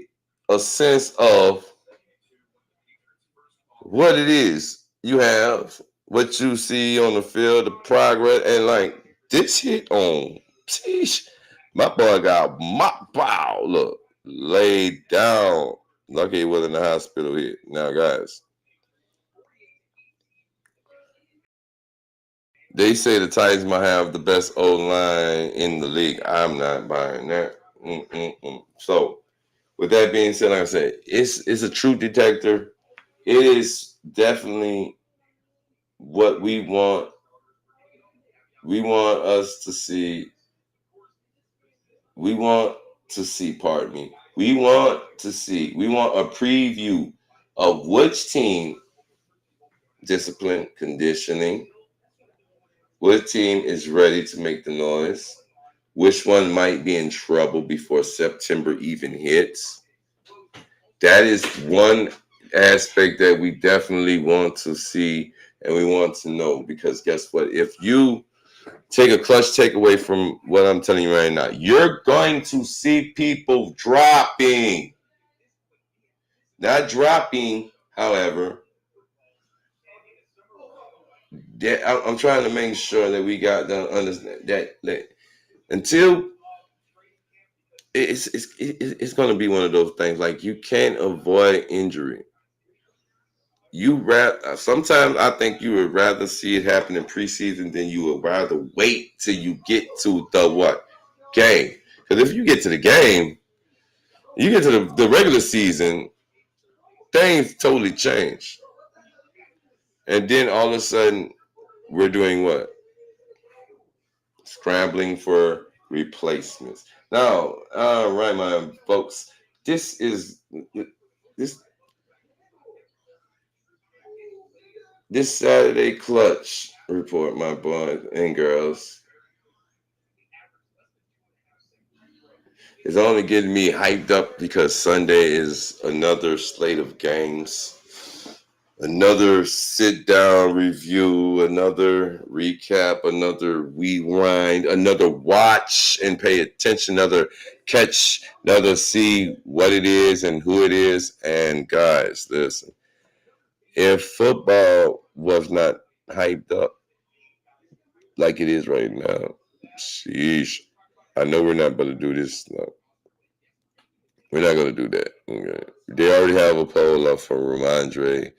[SPEAKER 1] a sense of what it is you have, what you see on the field, the progress, and like this hit on, sheesh, my boy got mopped. Wow, look, laid down. Lucky he wasn't in the hospital hit. Now, guys, they say the Titans might have the best O line in the league. I'm not buying that. So, with that being said, like I said, it's a truth detector. It is definitely what we want. We want us to see. We want to see. Pardon me. We want to see. We want a preview of which team, discipline, conditioning, what team is ready to make the noise, which one might be in trouble before September even hits. That is one aspect that we definitely want to see and we want to know, because guess what? If you take a clutch takeaway from what I'm telling you right now, you're going to see people dropping. Not dropping, however. I'm trying to make sure that we got to understand that until it's going to be one of those things, like you can't avoid injury. Sometimes I think you would rather see it happen in preseason than you would rather wait till you get to the what game. Because if you get to the game, you get to the regular season, things totally change. And then all of a sudden, we're doing what? Scrambling for replacements. Now, all right, my folks, this is this this Saturday clutch report, my boys and girls, is only getting me hyped up because Sunday is another slate of games. Another sit down review, another recap, another rewind, another watch and pay attention, another catch, another see what it is and who it is. And guys, listen, if football was not hyped up like it is right now, sheesh, I know we're not going to do this. No, we're not going to do that. Okay. They already have a poll up for Ramondre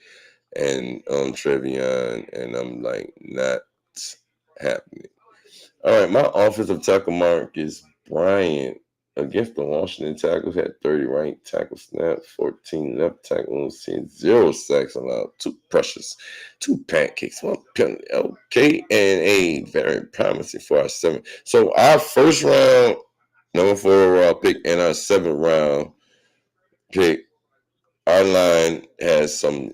[SPEAKER 1] and Trevion, and I'm like, not happening. All right, my offensive tackle mark is Bryant against the Washington Tackles, had 30 right tackle snaps, 14 left tackles, 0 sacks allowed, 2 pressures, 2 pancakes, 1 penalty. Okay, and a very promising for our 7. So our first round, number 4 overall pick, and our 7th round pick, our line has some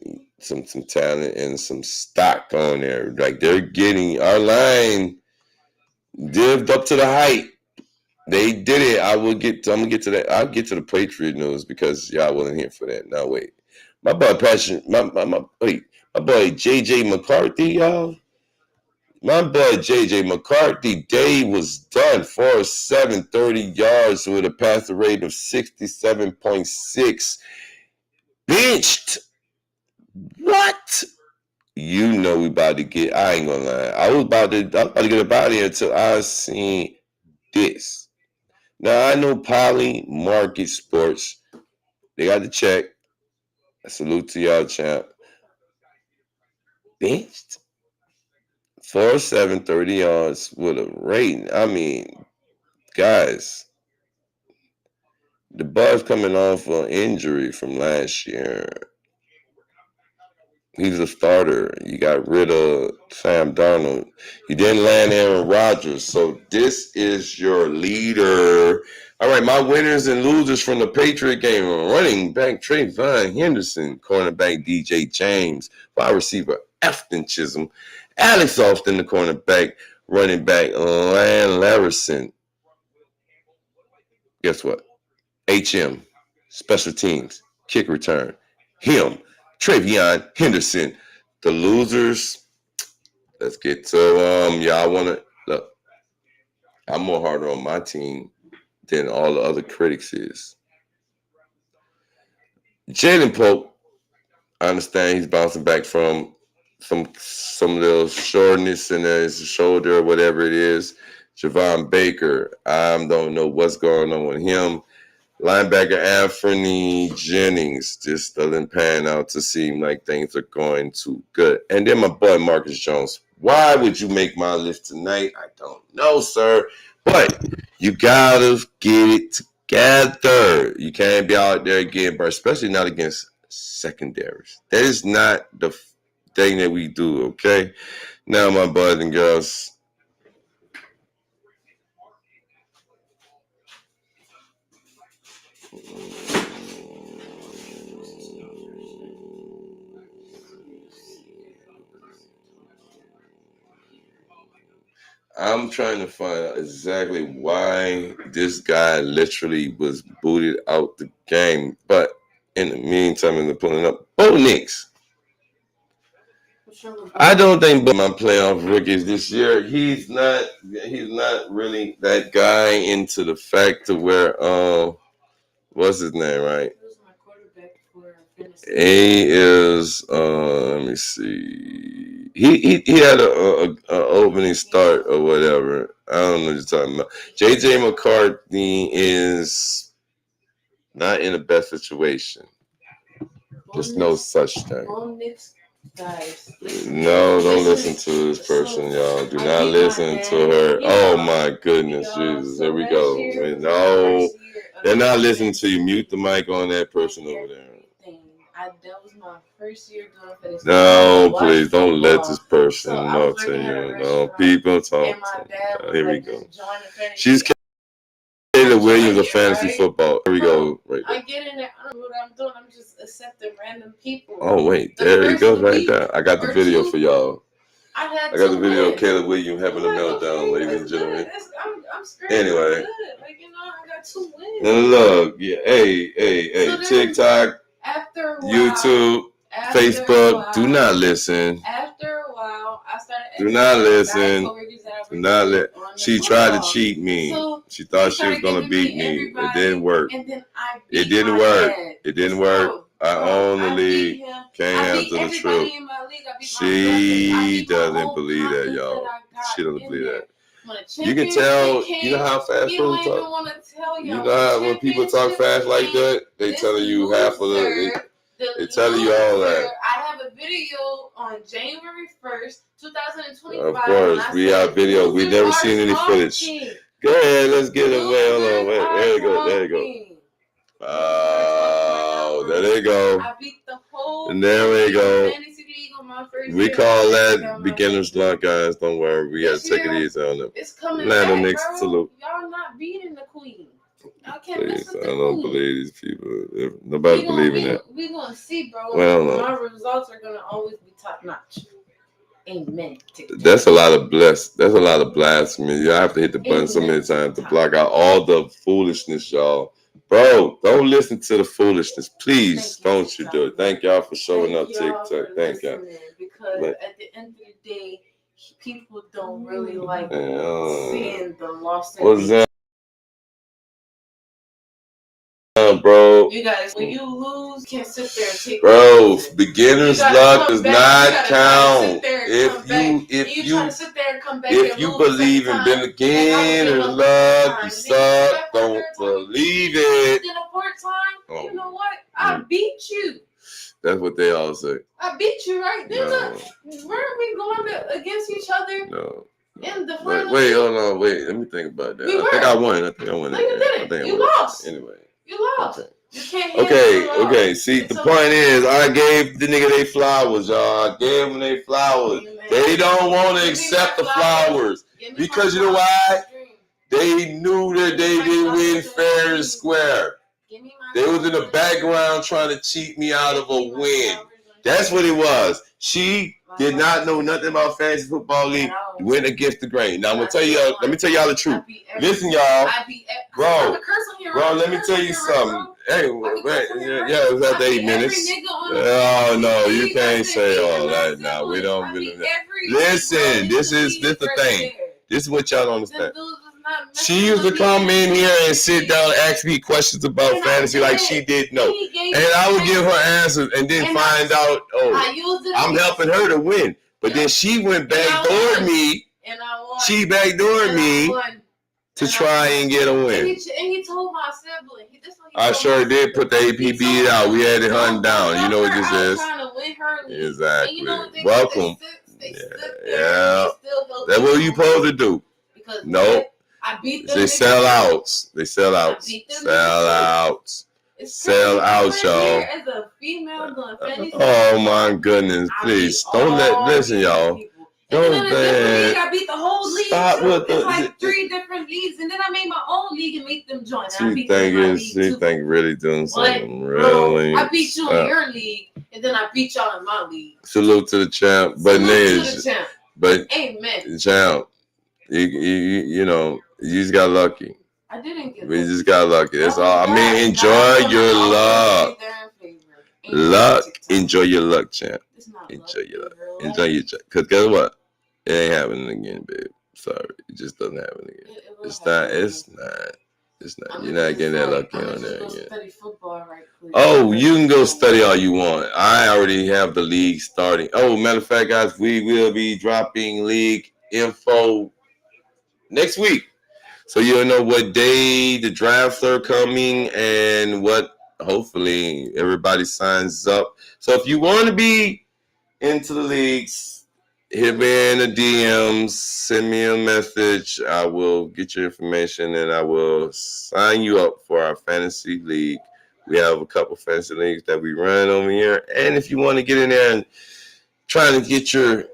[SPEAKER 1] talent and some stock on there. Like, they're getting our line lived up to the hype. They did it. I'm gonna get to that. I'll get to the Patriot news because y'all wasn't here for that. Now wait. My boy my boy JJ McCarthy, y'all. My boy JJ McCarthy, day was done for 730 yards with a passer rate of 67.6. Benched. What? You know we about to get. I ain't gonna lie. I was about to get up out of here until I seen this. Now I know Poly Market Sports. They got the check. Salute to y'all, champ. Benched for 730 yards with a rating. I mean, guys, the Bucks coming off an injury from last year. He's a starter. You got rid of Sam Darnold. You didn't land Aaron Rodgers. So this is your leader. All right, my winners and losers from the Patriot game: running back Trayvon Henderson, cornerback DJ James, wide receiver Afton Chisholm, Alex Austin, the cornerback, running back Lan Larison. Guess what? HM, special teams, kick return. Him, Travion Henderson. The losers. Let's get to y'all wanna look. I'm more harder on my team than all the other critics is. Jalen Pope, I understand he's bouncing back from some little shortness in his shoulder or whatever it is. Javon Baker, I don't know what's going on with him. Linebacker Anthony Jennings just doesn't pan out to seem like things are going too good. And then my boy Marcus Jones. Why would you make my list tonight? I don't know, sir. But you gotta get it together. You can't be out there again, but especially not against secondaries. That is not the thing that we do, okay? Now, my boys and girls, I'm trying to find out exactly why this guy literally was booted out the game. But in the meantime, I'm pulling up Bo Nix. I don't think my playoff rookies this year. He's not really that guy into the fact of where what's his name, right? He is let me see. He had a opening start or whatever. I don't know what you're talking about. JJ McCartney is not in the best situation. There's no such thing. No, don't listen to this person, y'all. Do not listen to her. Oh my goodness, Jesus. Here we go. No, they're not listening to you. Mute the mic on that person over there.
[SPEAKER 2] That was my first year doing for this.
[SPEAKER 1] No, please don't let this person talk to you. No, people talk to you. Here we go. She's Caleb Williams of fantasy football. Here we go. Right there.
[SPEAKER 2] I get in there. I don't know what I'm doing. I'm just accepting random people.
[SPEAKER 1] Oh, wait. There he goes right there. I got the video for y'all. I got the video of Caleb Williams having a meltdown, ladies and gentlemen.
[SPEAKER 2] I'm straight.
[SPEAKER 1] Anyway.
[SPEAKER 2] Like, I got 2 wins.
[SPEAKER 1] Now look, yeah, hey, so TikTok,
[SPEAKER 2] after a while,
[SPEAKER 1] YouTube, Facebook, do not listen.
[SPEAKER 2] After a while, I started.
[SPEAKER 1] Do not listen. Do not let. She tried to cheat me. So she thought she was gonna beat me. It didn't work.
[SPEAKER 2] And then
[SPEAKER 1] it didn't work. It didn't work. I own the league. Can't handle the truth. She doesn't believe that, y'all. She doesn't believe that. You can tell. You know how fast people talk. You know how when people talk fast like that, they telling you half of the. They telling you all that.
[SPEAKER 2] I have a video on January 1st, 2025.
[SPEAKER 1] Of course, we have video. We never seen any footage. Go ahead, let's get it. Wait, hold on. Wait, there you go. Oh, there they go.
[SPEAKER 2] I beat the whole.
[SPEAKER 1] And there we go. We call that
[SPEAKER 2] year.
[SPEAKER 1] beginner's luck, guys. Don't worry. We got to take it easy on them.
[SPEAKER 2] It's coming
[SPEAKER 1] back,
[SPEAKER 2] next
[SPEAKER 1] bro. Salute.
[SPEAKER 2] Y'all not beating the queen.
[SPEAKER 1] Please, I don't believe these people. Nobody believe in that.
[SPEAKER 2] We're going to see, bro.
[SPEAKER 1] Well, no.
[SPEAKER 2] My results are going to always be top notch. Amen.
[SPEAKER 1] That's a lot of blasphemy. You have to hit the button so many times to block out all the foolishness, y'all. Bro, don't listen to the foolishness. Please don't you do it. Thank y'all for showing up, TikTok. Thank y'all.
[SPEAKER 2] Because at the end of the day, people don't really like seeing the loss.
[SPEAKER 1] What's that? Bro,
[SPEAKER 2] you guys, when you lose, you can't sit there and take.
[SPEAKER 1] Bro, beginner's luck does not count. If you believe in beginner's luck, you suck. Don't believe it.
[SPEAKER 2] You know what? I beat you.
[SPEAKER 1] That's what they all say.
[SPEAKER 2] I beat you, right? Weren't we going against each other?
[SPEAKER 1] No.
[SPEAKER 2] In the final
[SPEAKER 1] wait, hold on, wait. Let me think about that. I think I won.
[SPEAKER 2] No, you didn't. You lost.
[SPEAKER 1] Anyway.
[SPEAKER 2] You lost.
[SPEAKER 1] Okay. Okay. See, the point is, I gave the nigga they flowers, y'all. I gave them they flowers. They don't want to accept the flowers because you know why? They knew that they didn't win fair and square. They was in the background trying to cheat me out of a win. That's what it was. She did not know nothing about fantasy football league. Went against the grain. Now I'm gonna tell you. Let me tell y'all the truth. Listen, y'all, bro. Let me tell you something. Hey, yeah, it was after 8 minutes. Oh no, you can't say all that. Now we don't. Listen, this is the thing. This is what y'all don't understand. She used to come in here and sit down and ask me questions about fantasy like she did know. And I would give her answers and then find out, I'm helping her to win. But then she went backdoored me. She backdoored me to try and get a win. And he told my sibling. I sure did put the APB out. We had it hunted down. You know what this is? Exactly. Welcome. Yeah. That's what you supposed to do. Nope. They sell outs. Sell outs, y'all. Oh my goodness! Please don't listen, y'all. Don't let.
[SPEAKER 2] I beat the whole league. Stop with like 3 different leagues, and then I made my own league and make them join.
[SPEAKER 1] She think really doing something really.
[SPEAKER 2] I beat you in your league, and then I beat y'all in my league.
[SPEAKER 1] Salute to the champ, but
[SPEAKER 2] amen.
[SPEAKER 1] Champ, you know. You just got lucky.
[SPEAKER 2] I didn't get
[SPEAKER 1] lucky. We just got lucky. That's all. I mean, enjoy your luck. Enjoy your luck, champ. Enjoy your luck. Enjoy your luck. Because guess what? It ain't happening again, babe. Sorry. It just doesn't happen again. It's not. You're not getting that lucky on there again. Oh, you can go study all you want. I already have the league starting. Oh, matter of fact, guys, we will be dropping league info next week. So you'll know what day the drafts are coming and what hopefully everybody signs up. So if you want to be into the leagues, hit me in the DMs, send me a message. I will get your information and I will sign you up for our fantasy league. We have a couple fantasy leagues that we run over here. And if you want to get in there and try to get your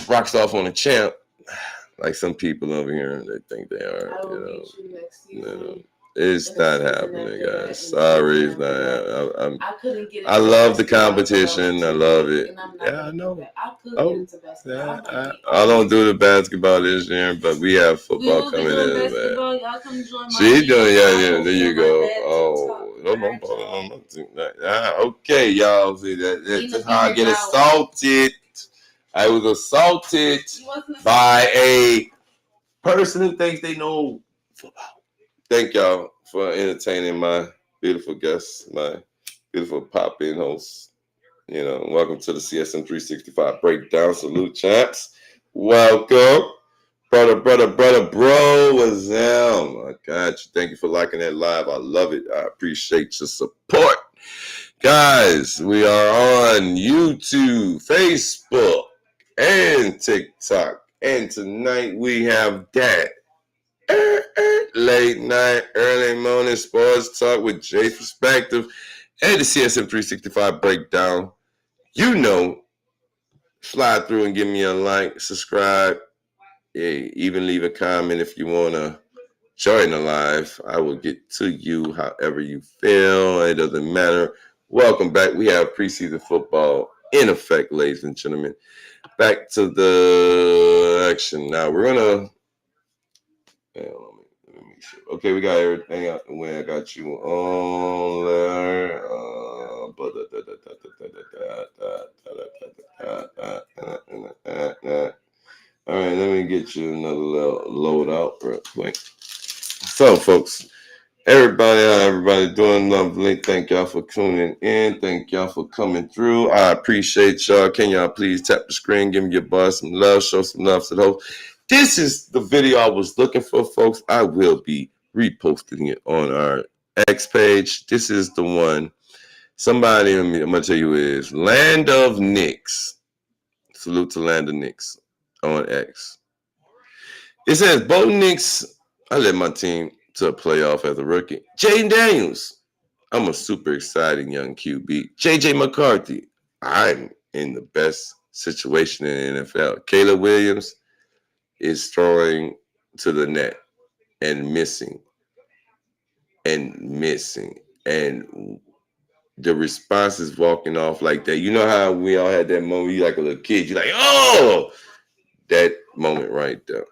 [SPEAKER 1] rocks off on a champ, like some people over here, they think they are. It's not happening, guys. Sorry, it's not happening. I love the competition. I love it. Yeah, I know. I don't do the basketball this year, but we have football coming in, man. She doing, yeah. There you go. Okay, y'all. See that's how I get assaulted. I was assaulted by a person who thinks they know football. Thank y'all for entertaining my beautiful guests, my beautiful pop-in hosts. You know, welcome to the CSM365 Breakdown. Salute, champs. Welcome. Brother, bro, what's up? I got you. Thank you for liking that live. I love it. I appreciate your support. Guys, we are on YouTube, Facebook, and TikTok. And tonight we have that late night, early morning sports talk with Jay's Perspective and the CSM365 Breakdown. You know, slide through and give me a like, subscribe, even leave a comment if you want to join the live. I will get to you however you feel. It doesn't matter. Welcome back. We have preseason football in effect, ladies and gentlemen. Back to the action. Now we're gonna. Let me make sure. Okay, we got everything out the way. I got you on there. All right, let me get you another little load out real quick. So, folks. Everybody doing lovely. Thank y'all for tuning in. Thank y'all for coming through. I appreciate y'all. Can y'all please tap the screen, give me your buzz, some love, show some love to those. This is the video I was looking for, folks. I will be reposting it on our X page. This is the one. Somebody, I'm going to tell you who it is. Land of Knicks. Salute to Land of Knicks on X. It says, Bo Knicks, I led my team to a playoff as a rookie. Jaden Daniels I'm a super exciting young QB. JJ McCarthy. I'm in the best situation in the NFL. Caleb Williams is throwing to the net and missing and missing. And the response is walking off like that. You know how we all had that moment, you like a little kid, you're like, oh, that moment right there.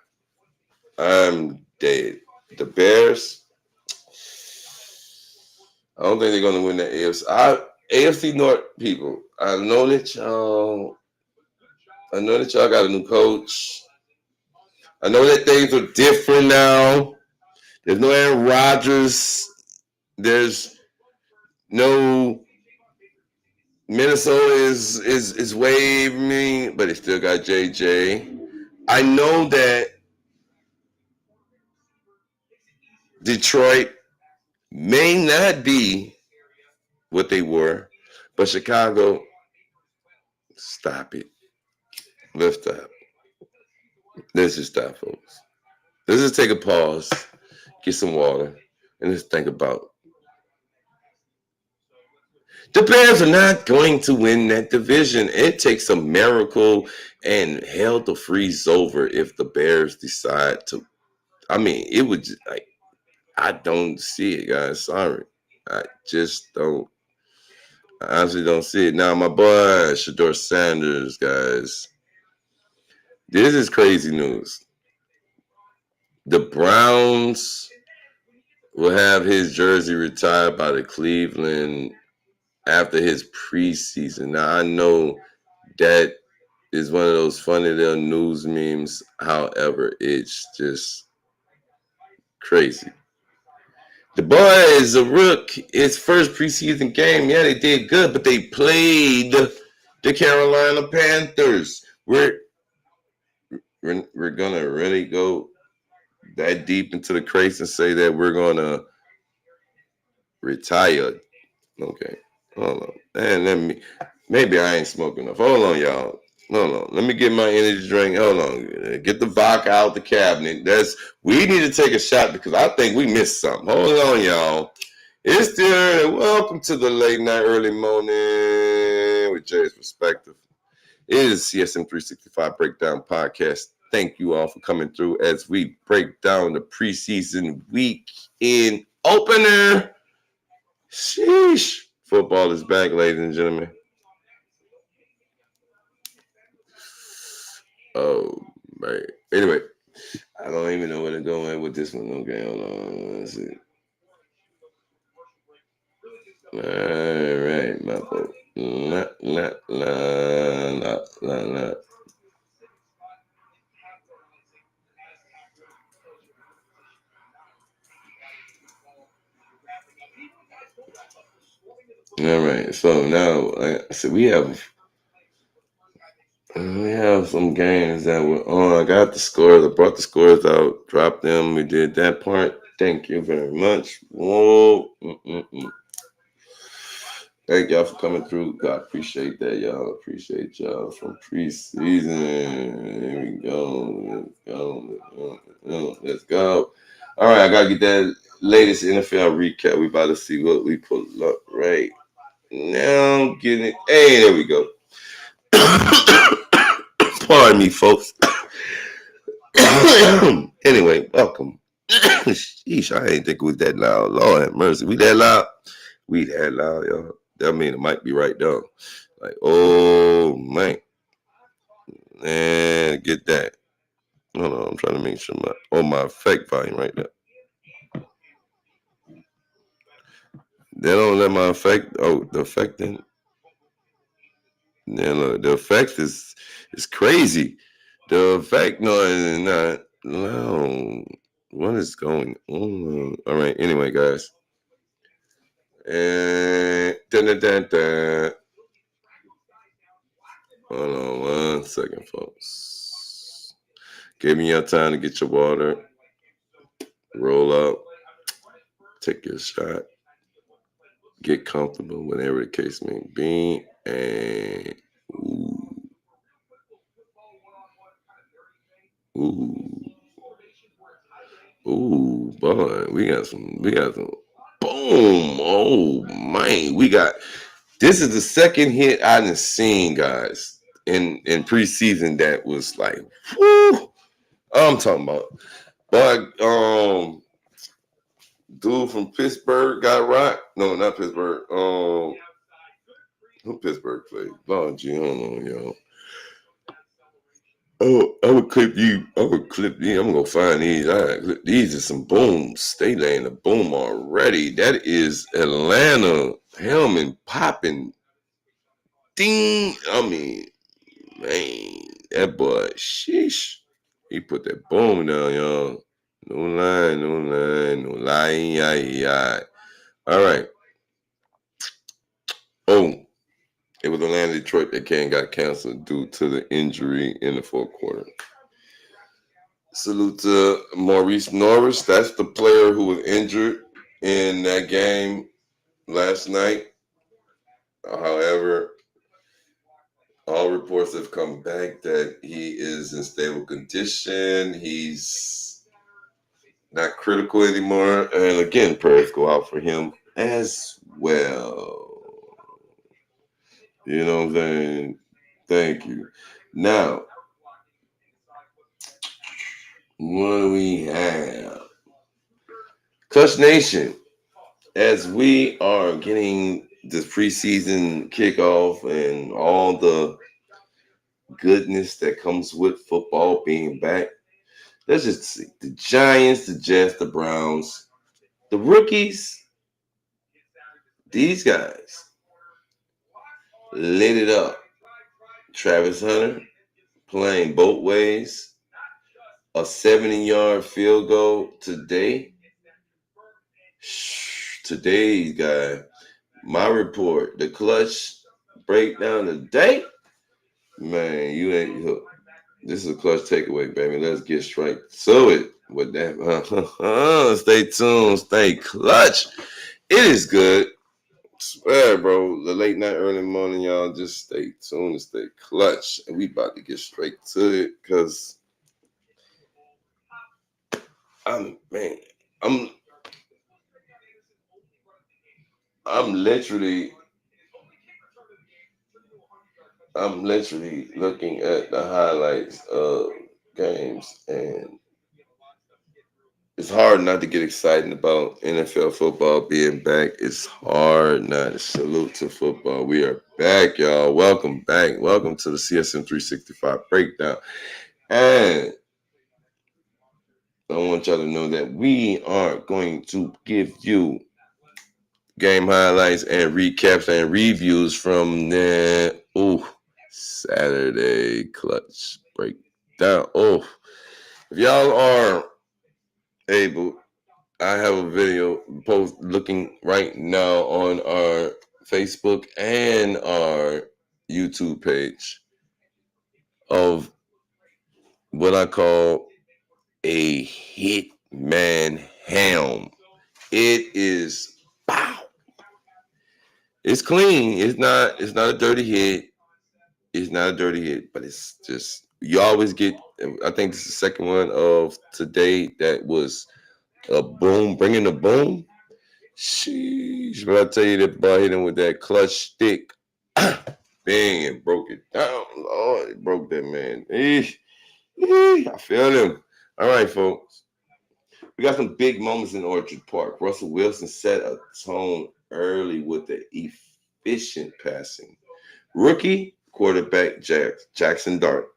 [SPEAKER 1] I'm dead. The Bears, I don't think they're gonna win the AFC North people. I know that y'all got a new coach. I know that things are different now. There's no Aaron Rodgers. There's no Minnesota is waving, but it still got JJ. I know that Detroit may not be what they were, but Chicago, stop it. Let's stop. Let's just stop, folks. Let's just take a pause, get some water, and let's think about the Bears are not going to win that division. It takes a miracle and hell to freeze over if the Bears decide to. I mean, it would just, like, I don't see it, guys. Sorry. I just don't. I honestly don't see it. Now, my boy, Shador Sanders, guys. This is crazy news. The Browns will have his jersey retired by the Cleveland after his preseason. Now, I know that is one of those funny little news memes. However, it's just crazy. The boy is a rook. His first preseason game, yeah, they did good, but they played the Carolina Panthers. We're gonna really go that deep into the crates and say that we're gonna retire. Okay, hold on. And maybe I ain't smoking enough. Hold on, y'all. Hold on. Let me get my energy drink. Hold on. Get the vodka out the cabinet. We need to take a shot because I think we missed something. Hold on, y'all. It's still early. Welcome to the late night, early morning with Jay's Perspective. It is CSM365 Breakdown Podcast. Thank you all for coming through as we break down the preseason weekend opener. Sheesh. Football is back, ladies and gentlemen. Oh, man. Anyway, I don't even know where to go in with this one. Okay, hold on. Let's see. All right, my boy. La. All right, so now, like I said, we have some games that were on. I got the scores. I brought the scores out, dropped them. We did that part. Thank you very much. Whoa. Thank y'all for coming through. God, appreciate that, y'all. Appreciate y'all from preseason. Here we go. Let's go. All right, I gotta get that latest NFL recap. We about to see what we pull up right now. Getting it. Hey, there we go. Pardon me, folks. Anyway, welcome. Sheesh, I ain't think it was that loud. Lord have mercy. We that loud? We that loud, y'all. That mean it might be right down. Like, oh man. And get that. Hold on, I'm trying to make sure my effect volume right there. They don't let my effect. Oh, the effect in. Yeah, look, the effect is crazy. The effect noise is not. No, what is going on? All right. Anyway, guys. And hold on 1 second, folks. Give me your time to get your water. Roll up. Take your shot. Get comfortable, whatever the case may be. And ooh, boy, we got some. Boom. Oh, man. This is the second hit I done seen, guys, in preseason that was like, whoo. I'm talking about. But, dude from Pittsburgh got rocked. No, not Pittsburgh. Who Pittsburgh played? Lord, gee, hold on, yo. Oh, I would clip you. I would clip you. I'm gonna find these. These are some booms. They laying a boom already. That is Atlanta. Helmet popping. Ding. I mean, man, that boy. Sheesh. He put that boom down, y'all. No line, no line, no lie. Yeah. All right. Oh, it was Atlanta, Detroit that got canceled due to the injury in the fourth quarter. Salute to Maurice Norris. That's the player who was injured in that game last night. However, all reports have come back that he is in stable condition. He's not critical anymore. And again, prayers go out for him as well. You know what I'm saying? Thank you. Now, what do we have? Clutch Nation. As we are getting the preseason kickoff and all the goodness that comes with football being back, let's just see the Giants, the Jets, the Browns, the rookies, these guys lit it up. Travis Hunter playing both ways, a 70-yard field goal today. Today's guy, my report, the clutch breakdown today. Man, you ain't hooked. This is a clutch takeaway, baby. Let's get straight to it with that. Stay tuned. Stay clutch. It is good. Swear, bro. The late night, early morning, y'all. Just stay tuned and stay clutch. And we about to get straight to it because I'm literally looking at the highlights of games, and it's hard not to get excited about NFL football being back. It's hard not to salute to football. We are back, y'all. Welcome back. Welcome to the CSM365 Breakdown. And I want y'all to know that we are going to give you game highlights and recaps and reviews from the Saturday Clutch Breakdown. If y'all are able, I have a video post looking right now on our Facebook and our YouTube page of what I call a hitman helm. It is pow. It's clean. It's not a dirty hit. It's not a dirty hit, but it's just you always get. I think this is the second one of today that was a boom, bringing the boom. Sheesh, but I tell you, that boy hit him with that clutch stick. Bang, and broke it down. Lord, it broke that man. I feel him. All right, folks. We got some big moments in Orchard Park. Russell Wilson set a tone early with the efficient passing. Rookie quarterback Jackson Dart.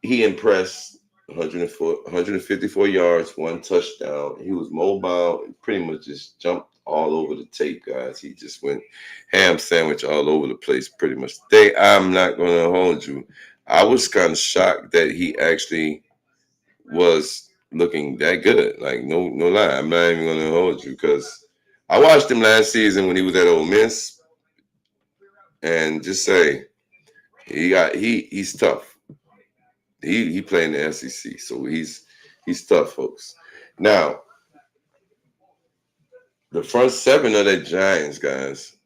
[SPEAKER 1] He impressed. 154 yards, one touchdown. He was mobile and pretty much just jumped all over the tape, guys. He just went ham sandwich all over the place pretty much. Today, I'm not going to hold you. I was kind of shocked that he actually was looking that good. Like, no lie. I'm not even going to hold you because I watched him last season when he was at Ole Miss, and just say he's tough. He played in the SEC, so he's tough, folks. Now, the front seven of the Giants, guys,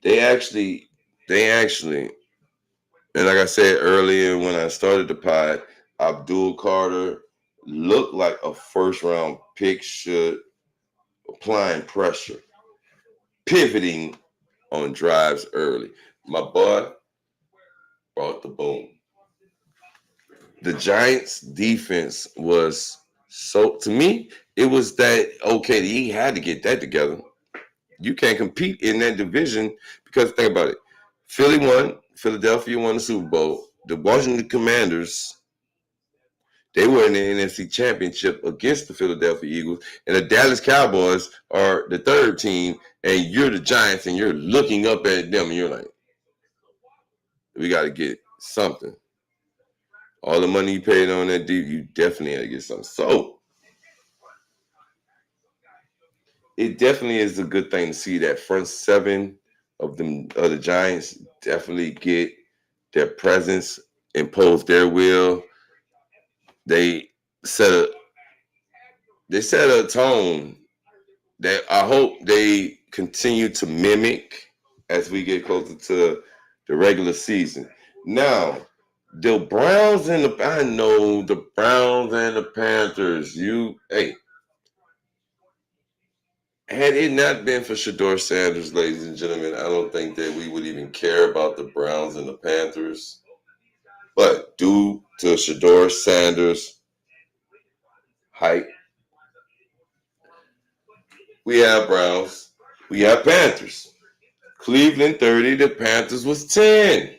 [SPEAKER 1] they actually, and like I said earlier when I started the pod, Abdul Carter looked like a first round pick should, applying pressure, pivoting on drives early. My boy brought the boom. The Giants' defense was so, to me, it was that, okay, he had to get that together. You can't compete in that division because think about it. Philly won. Philadelphia won the Super Bowl. The Washington Commanders, they were in the NFC Championship against the Philadelphia Eagles. And the Dallas Cowboys are the third team. And you're the Giants and you're looking up at them and you're like, we got to get something. All the money you paid on that deep, you definitely had to get something. So it definitely is a good thing to see that front seven of the Giants definitely get their presence, impose their will. They set a tone that I hope they continue to mimic as we get closer to the regular season. Now, the Browns and the Browns and the Panthers. Had it not been for Shedeur Sanders, ladies and gentlemen, I don't think that we would even care about the Browns and the Panthers. But due to Shedeur Sanders' height, we have Browns, we have Panthers. Cleveland 30, the Panthers was 10.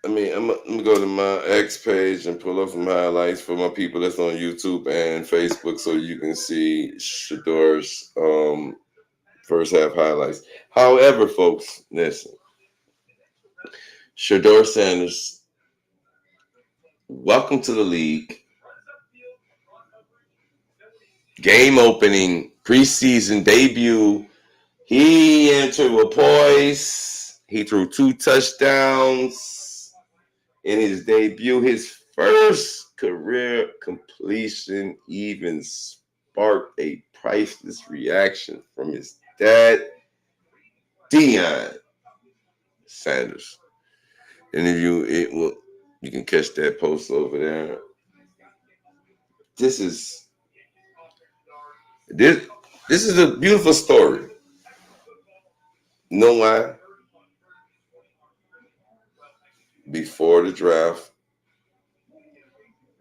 [SPEAKER 1] I'm gonna go to my X page and pull up some highlights for my people that's on YouTube and Facebook so you can see Shedeur's first half highlights. However, folks, listen. Shedeur Sanders, welcome to the league. Game opening, preseason debut. He entered with poise. He threw 2 touchdowns in his debut. His first career completion even sparked a priceless reaction from his dad, Deion Sanders. And if you can catch that post over there. This is a beautiful story. You know why? Before the draft,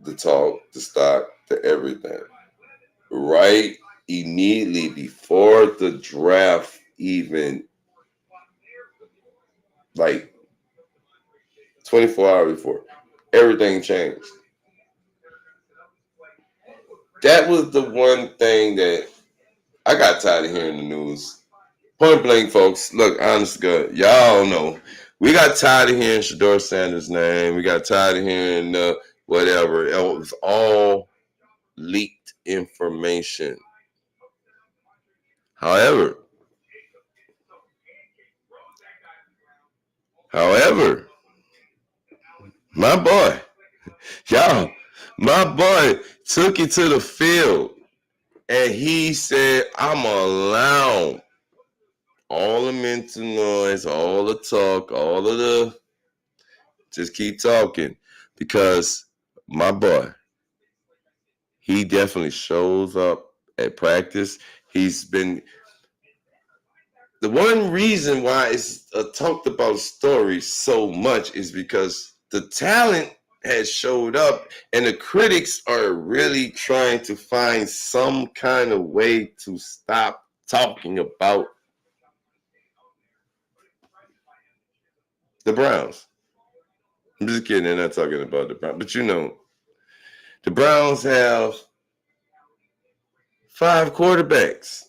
[SPEAKER 1] the talk, the stock, the everything. Right immediately before the draft, even like 24 hours before, everything changed. That was the one thing that I got tired of hearing the news. Point blank, folks. Look, honest to God, y'all know. We got tired of hearing Shedeur Sanders' name. We got tired of hearing whatever. It was all leaked information. However, my boy, my boy took it to the field and he said, I'm allowed all the mental noise, all the talk, just keep talking because my boy, he definitely shows up at practice. He's been the one reason why it's a talked about story so much is because the talent has showed up and the critics are really trying to find some kind of way to stop talking about the Browns. I'm just kidding, they're not talking about the Browns. But the Browns have 5 quarterbacks.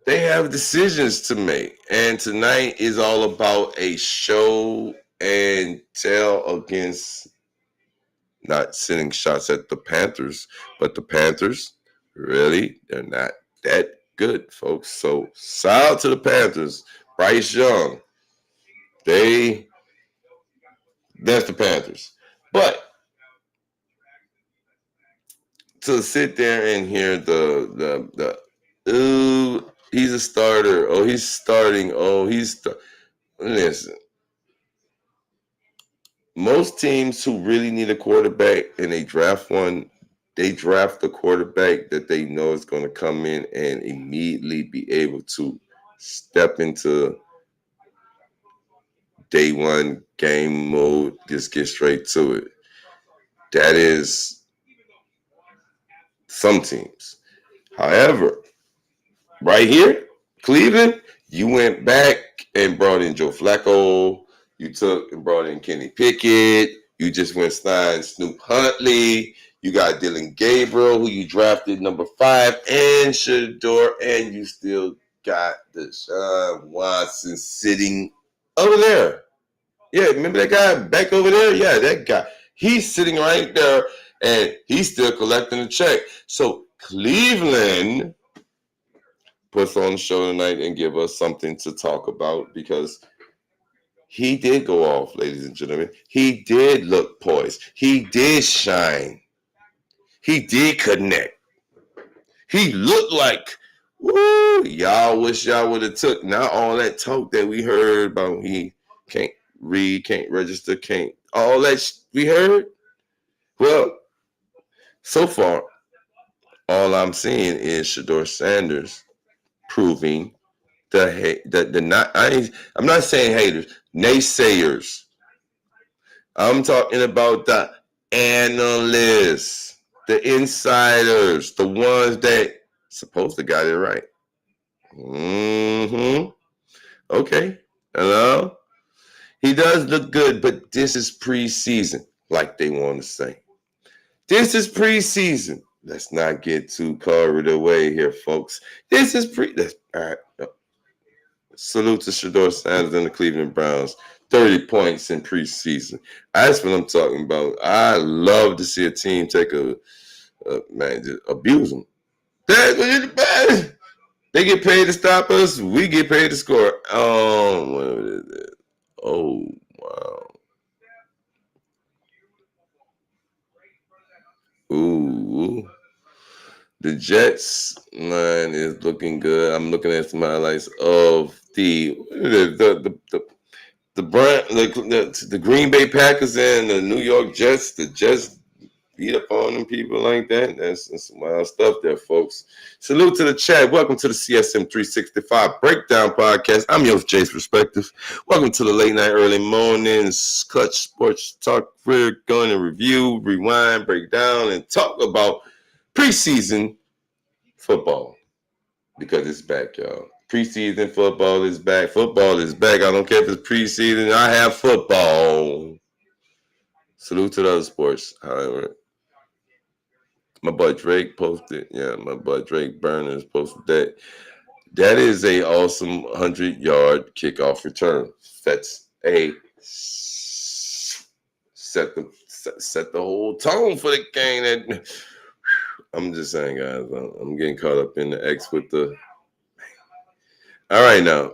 [SPEAKER 1] They have decisions to make. And tonight is all about a show and tell against not sending shots at the Panthers, but the Panthers, really, they're not that good, folks. So, shout out to the Panthers. Bryce Young, that's the Panthers. But to sit there and hear ooh, he's a starter. Oh, he's starting. Oh, listen. most teams who really need a quarterback and they draft one, they draft the quarterback that they know is going to come in and immediately be able to step into day one game mode, just get straight to it. That is some teams. However, right here, Cleveland, you went back and brought in Joe Flacco. You took and brought in Kenny Pickett. You just went signed Snoop Huntley. You got Dylan Gabriel, who you drafted number 5, and Shador, and you still got Deshaun Watson sitting over there. Yeah, remember that guy back over there? Yeah, that guy. He's sitting right there, and he's still collecting a check. So Cleveland puts on the show tonight and give us something to talk about because he did go off, ladies and gentlemen. He did look poised. He did shine. He did connect. He looked like, woo, y'all wish y'all would have took not all that talk that we heard about he can't read, can't register, can't, all that we heard. Well, so far, all I'm seeing is Shador Sanders proving the not I'm not saying haters, naysayers. I'm talking about the analysts, the insiders, the ones that supposed to got it right. Okay. Hello? He does look good, but this is preseason, like they want to say. This is preseason. Let's not get too carried away here, folks. This is all right. Salute to Shador Sanders and the Cleveland Browns. 30 points in preseason. That's what I'm talking about. I love to see a team take man, just abuse them. They get paid to stop us. We get paid to score. What is it? Oh, wow. Ooh. The Jets line is looking good. I'm looking at some highlights of the Green Bay Packers and the New York Jets. The Jets beat up on them people like that. That's some wild stuff there, folks. Salute to the chat. Welcome to the CSM365 Breakdown Podcast. I'm your Jace Perspective. Welcome to the late night, early mornings Clutch Sports Talk. We're going to review, rewind, break down, and talk about preseason football because it's back, y'all. Preseason football is back. Football is back. I don't care if it's preseason. I have football. Salute to the other sports, however. My boy Drake posted. Yeah, my boy Drake Burners posted that. That is a awesome 100-yard kickoff return. That's a set the whole tone for the game. I'm just saying, guys. I'm getting caught up in the X with the. All right, now.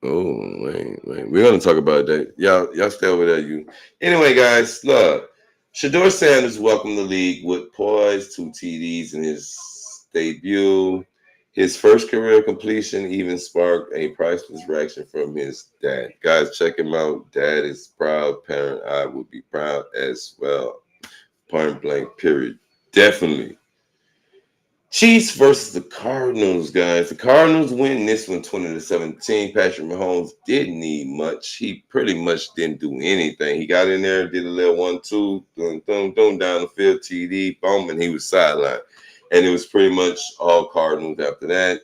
[SPEAKER 1] Oh, wait. We're gonna talk about that. Y'all stay over there. You. Anyway, guys, look. Shador Sanders welcomed the league with poise, 2 TDs in his debut. His first career completion even sparked a priceless reaction from his dad. Guys, check him out. Dad is proud parent. I would be proud as well. Point blank, period. Definitely. Chiefs versus the Cardinals, guys. The Cardinals win this one 20-17. Patrick Mahomes didn't need much. He pretty much didn't do anything. He got in there, did a little 1-2, down the field, TD, boom, and he was sidelined. And it was pretty much all Cardinals after that.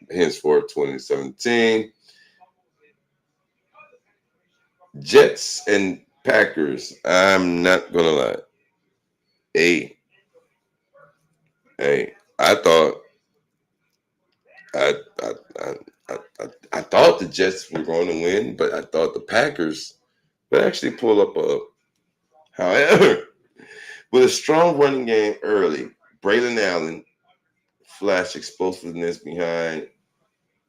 [SPEAKER 1] Henceforth, 2017. Jets and Packers. I'm not gonna lie. Hey, I thought I thought the Jets were going to win, but I thought the Packers would actually pull up a. However, with a strong running game early, Braylon Allen flashed explosiveness behind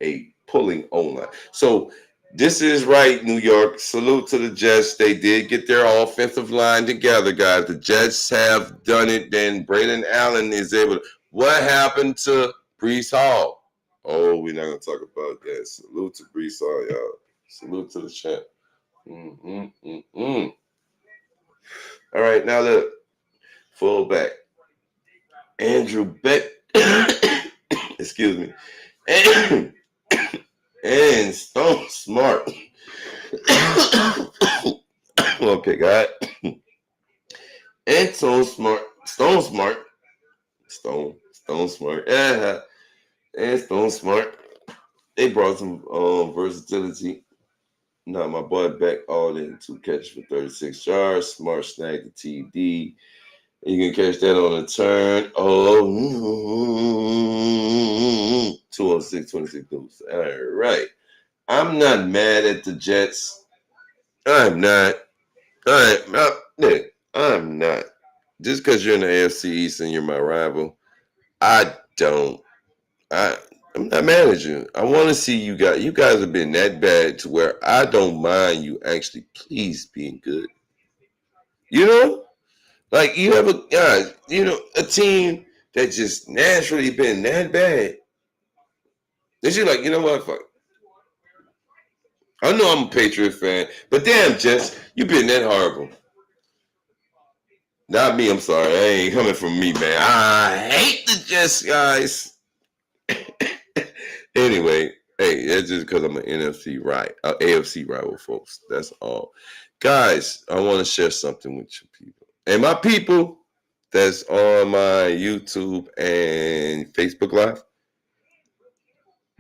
[SPEAKER 1] a pulling O-line. So this is right, New York. Salute to the Jets. They did get their offensive line together, guys. The Jets have done it. Then Braylon Allen is able to. What happened to Breece Hall? Oh, we're not going to talk about that. Salute to Breece Hall, y'all. Salute to the chat. All right, now look, fullback Andrew Beck. Excuse me. And Stone Smart. Okay, got it. And Stone Smart. Stone Smart. Stone Smart. And Stone Smart. They brought some versatility. Now my boy Beck all in 2 catches for 36 yards. Smart snagged the TD. You can catch that on a turn. 206, 26 deuce. All right. I'm not mad at the Jets. I'm not. I'm not. Just because you're in the AFC East and you're my rival, I'm not mad at you. I want to see you guys. You guys have been that bad to where I don't mind you actually please being good. You know? Like you have a team that just naturally been that bad. And you're like, you know what? Fuck. I know I'm a Patriot fan, but damn, Jets, you been that horrible. Not me, I'm sorry. I ain't coming from me, man. I hate the Jets, guys. Anyway, hey, that's just because I'm an AFC rival, folks. That's all. Guys, I want to share something with you people. And my people that's on my YouTube and Facebook Live,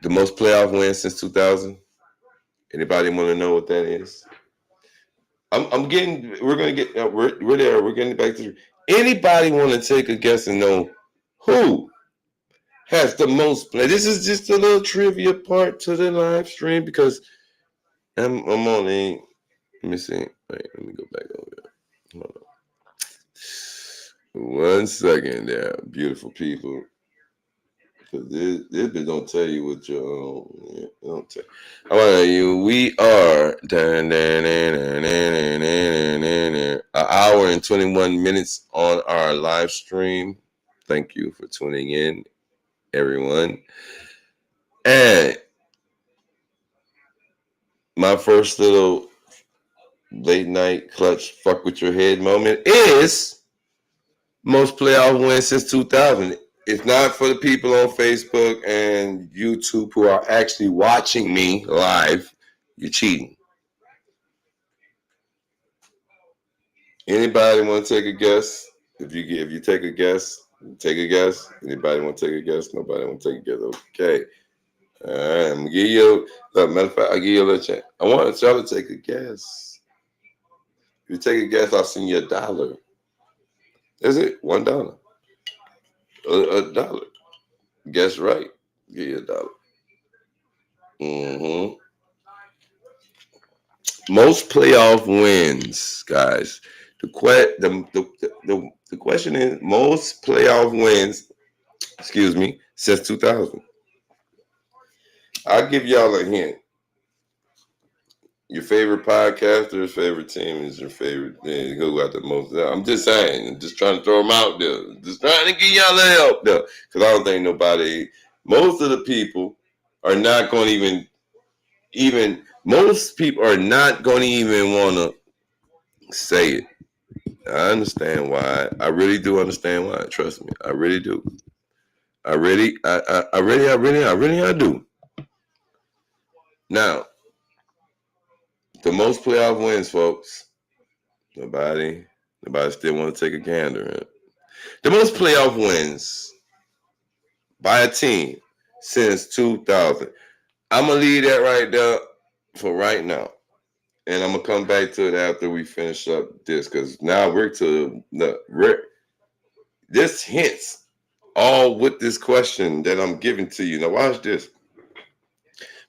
[SPEAKER 1] the most playoff wins since 2000. Anybody want to know what that is? We're there. We're getting back to anybody want to take a guess and know who has the most play? This is just a little trivia part to the live stream because I'm on a. Let me see. Wait, let me go back over there. Hold on. 1 second there, beautiful people. This bitch don't tell you what your own. Don't tell. I want to tell you, we are an hour and 21 minutes on our live stream. Thank you for tuning in, everyone. And my first little late night clutch fuck with your head moment is most playoff wins since 2000. If not for the people on Facebook and YouTube who are actually watching me live, you're cheating. Anybody want to take a guess? If you take a guess, take a guess. Anybody want to take a guess? Nobody want to take a guess. Okay. All right. I'm gonna give you. Matter of fact, I'll give you a little chance. I want y'all to take a guess. If you take a guess, I'll send you $1. Is it $1? $1. Guess right. Give you $1. Mm-hmm. Most playoff wins, guys. The question is most playoff wins. Excuse me, since 2000. I'll give y'all a hint. Your favorite podcaster's favorite team is your favorite. Yeah, who got the most? I'm just saying. I'm just trying to throw them out there. Just trying to get y'all a help there. Because I don't think nobody. Most of the people are not going to even. Most people are not going to even want to say it. I understand why. I really do understand why. Trust me. I really do. I really do. Now, the most playoff wins, folks. Nobody still want to take a gander in. The most playoff wins by a team since 2000. I'm going to leave that right there for right now. And I'm going to come back to it after we finish up this. Because now we're to this hints all with this question that I'm giving to you. Now watch this.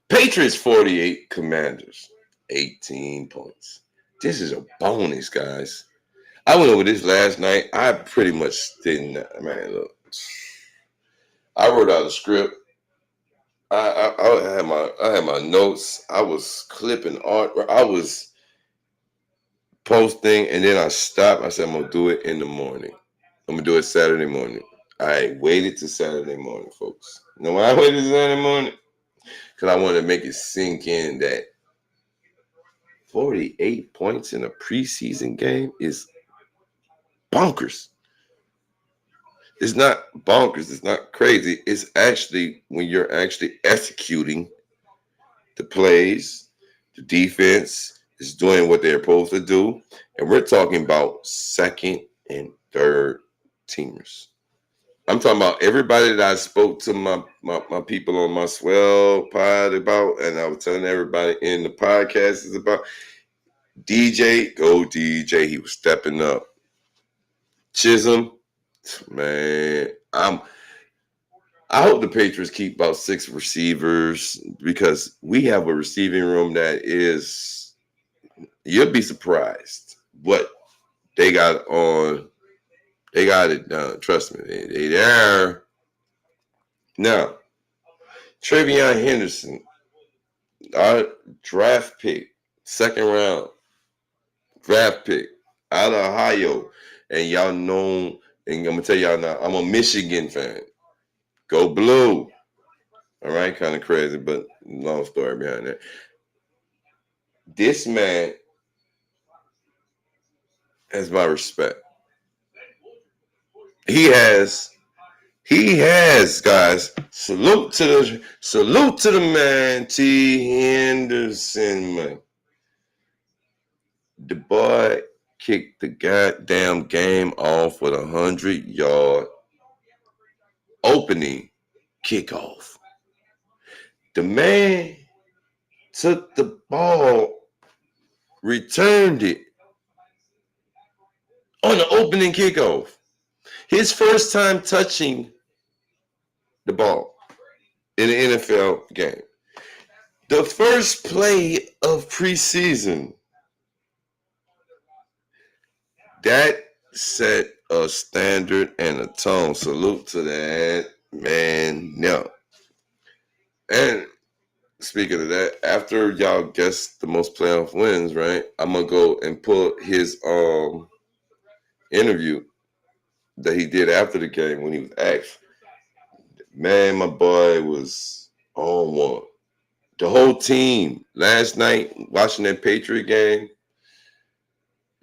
[SPEAKER 1] Patriots 48, Commanders 18 points. This is a bonus, guys. I went over this last night. I pretty much didn't. Man, look. I wrote out a script. I had my notes. I was clipping art. I was posting, and then I stopped. I said, I'm gonna do it in the morning. I'm gonna do it Saturday morning. I waited to Saturday morning, folks. You know why I waited to Saturday morning? Because I wanted to make it sink in that 48 points in a preseason game is bonkers. It's not bonkers. It's not crazy. It's actually when you're actually executing the plays, the defense is doing what they're supposed to do. And we're talking about second and third teamers. I'm talking about everybody that I spoke to my people on my Swell pod about, and I was telling everybody in the podcast is about DJ, go DJ. He was stepping up. Chisholm, man, I hope the Patriots keep about 6 receivers because we have a receiving room that is, you'll be surprised what they got on. They got it done. Trust me, they there. Now, Travion Henderson, our draft pick, second round draft pick out of Ohio. And y'all know, and I'm going to tell y'all now, I'm a Michigan fan. Go Blue. All right, kind of crazy, but long story behind that. This man has my respect. He has, guys. Salute to the man, T. Henderson, man. The boy kicked the goddamn game off with 100-yard opening kickoff. The man took the ball, returned it on the opening kickoff. His first time touching the ball in an NFL game. The first play of preseason. That set a standard and a tone. Salute to that, man. No. And speaking of that, after y'all guess the most playoff wins, right? I'm gonna go and pull his interview that he did after the game when he was asked. Man, my boy was on one. The whole team last night watching that Patriot game,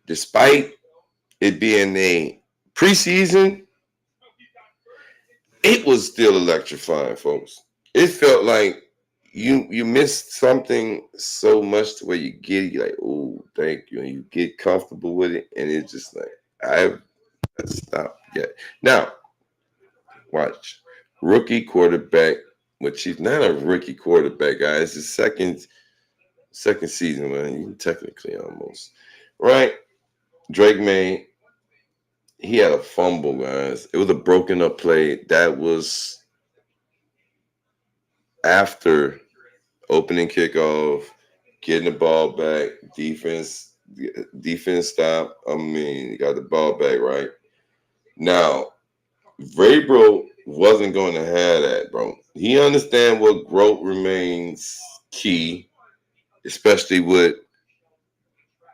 [SPEAKER 1] despite it being a preseason, it was still electrifying, folks. It felt like you missed something so much to where you get it, you're like, oh, thank you, and you get comfortable with it, and it's just like I've stopped yet. Now, watch rookie quarterback, which he's not a rookie quarterback, guys. It's his second season, man. Technically, almost right. Drake May, he had a fumble, guys. It was a broken up play that was after opening kickoff, getting the ball back, defense stop. I mean, you got the ball back, right? Now, Vrabel wasn't going to have that, bro. He understand what growth remains key, especially with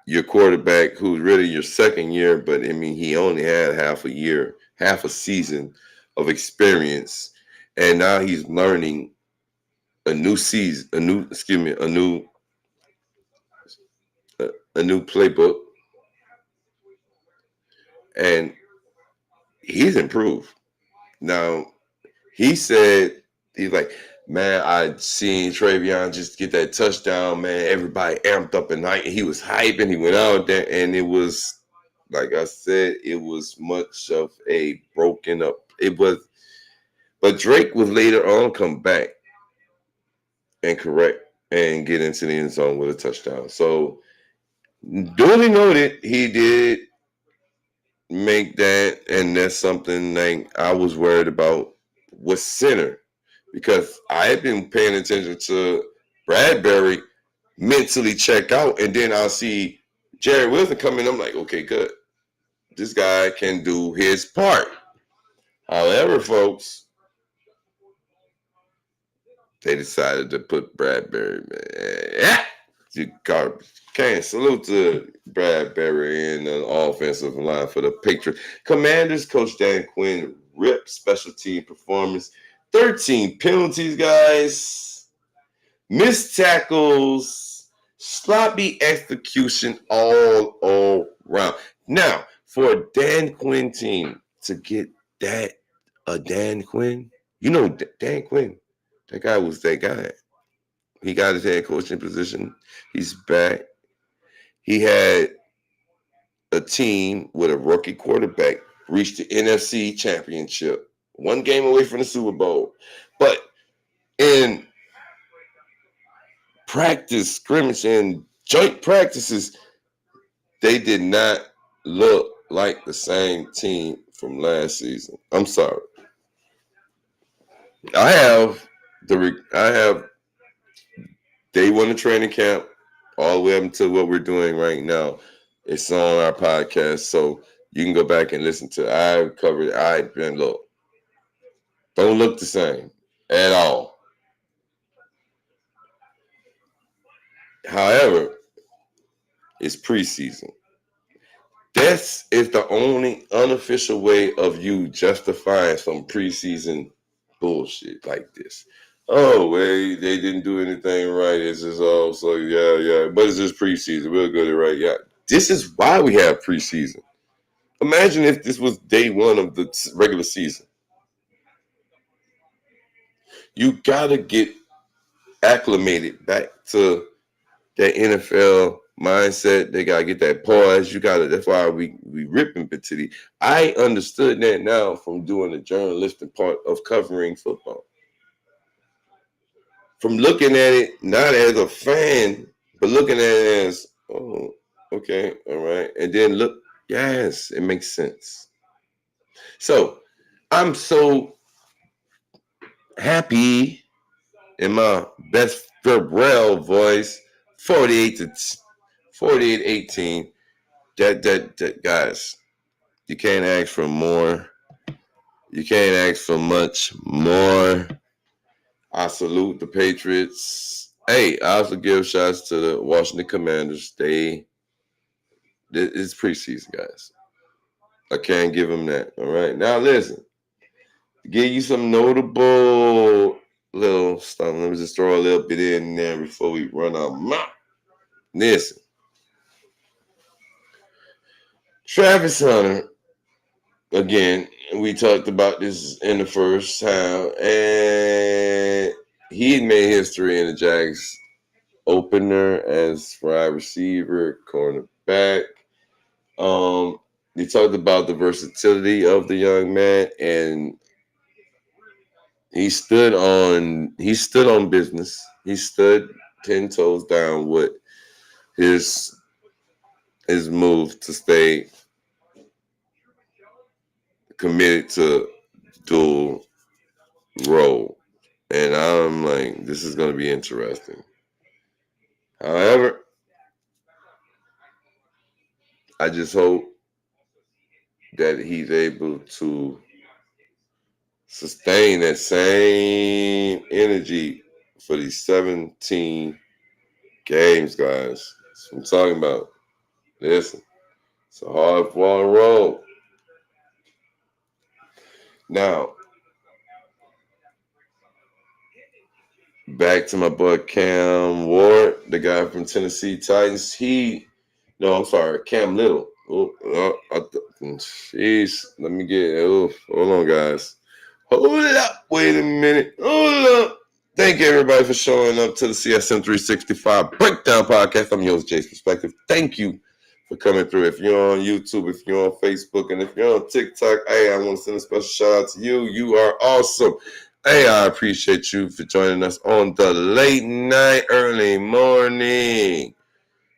[SPEAKER 1] your quarterback who's really your second year, but I mean, he only had half a season of experience, and now he's learning a new playbook, and he's improved. Now, he said, he's like, man, I seen Travion just get that touchdown, man. Everybody amped up and he was hyping. He went out there, and it was, like I said, it was much of a broken up. It was, but Drake would later on come back and correct and get into the end zone with a touchdown. So, duly noted, he did make that, and that's something like I was worried about with center because I had been paying attention to Bradbury mentally check out, and then I'll see Jerry Wilson come in. I'm like, okay, good. This guy can do his part. However, folks, they decided to put Bradbury, man. You garbage can. Salute to Bradbury and the offensive line for the Patriots. Commanders, Coach Dan Quinn, ripped special team performance. 13 penalties, guys. Missed tackles. Sloppy execution all around. Now, for a Dan Quinn team to get that, a Dan Quinn, Dan Quinn, that guy was that guy. He got his head coaching position. He's back. He had a team with a rookie quarterback reach the NFC Championship, one game away from the Super Bowl. But in practice, scrimmage, and joint practices, they did not look like the same team from last season. I'm sorry. I have day one of training camp all the way up until what we're doing right now. It's on our podcast, so you can go back and listen to it. I've covered. I've been don't look the same at all. However, it's preseason. This is the only unofficial way of you justifying some preseason bullshit like this. Oh, wait, they didn't do anything right. It's just so yeah. But it's just preseason. We'll get it right. Yeah. This is why we have preseason. Imagine if this was day one of the regular season. You gotta get acclimated back to that NFL mindset. They gotta get that pause. That's why we ripping Petiti. I understood that now from doing the journalistic part of covering football. From looking at it not as a fan, but looking at it as, oh, okay, all right. And then look, yes, it makes sense. So I'm so happy in my best Gabriel voice, 48-18. That guys, you can't ask for more. You can't ask for much more. I salute the Patriots. Hey, I also give shots to the Washington Commanders. It's preseason, guys. I can't give them that. All right. Now listen. Give you some notable little stuff. Let me just throw a little bit in there before we run our mouth. Listen. Travis Hunter, again, we talked about this in the first time, and he made history in the Jags opener as wide receiver, cornerback. He talked about the versatility of the young man, and he stood on business. He stood 10 toes down with his move to stay committed to dual role. And I'm like, this is going to be interesting. However, I just hope that he's able to sustain that same energy for these 17 games, guys. That's what I'm talking about. Listen, it's a hard-fought road. Now, back to my boy Cam Ward, the guy from Tennessee Titans. Cam Little. Jeez, let me hold on, guys. Hold up, wait a minute. Hold up. Thank you, everybody, for showing up to the CSM365 Breakdown Podcast. I'm your host, Jay's Perspective. Thank you for coming through. If you're on YouTube, if you're on Facebook, and if you're on TikTok, hey, I want to send a special shout out to you. You are awesome. Hey, I appreciate you for joining us on the late night, early morning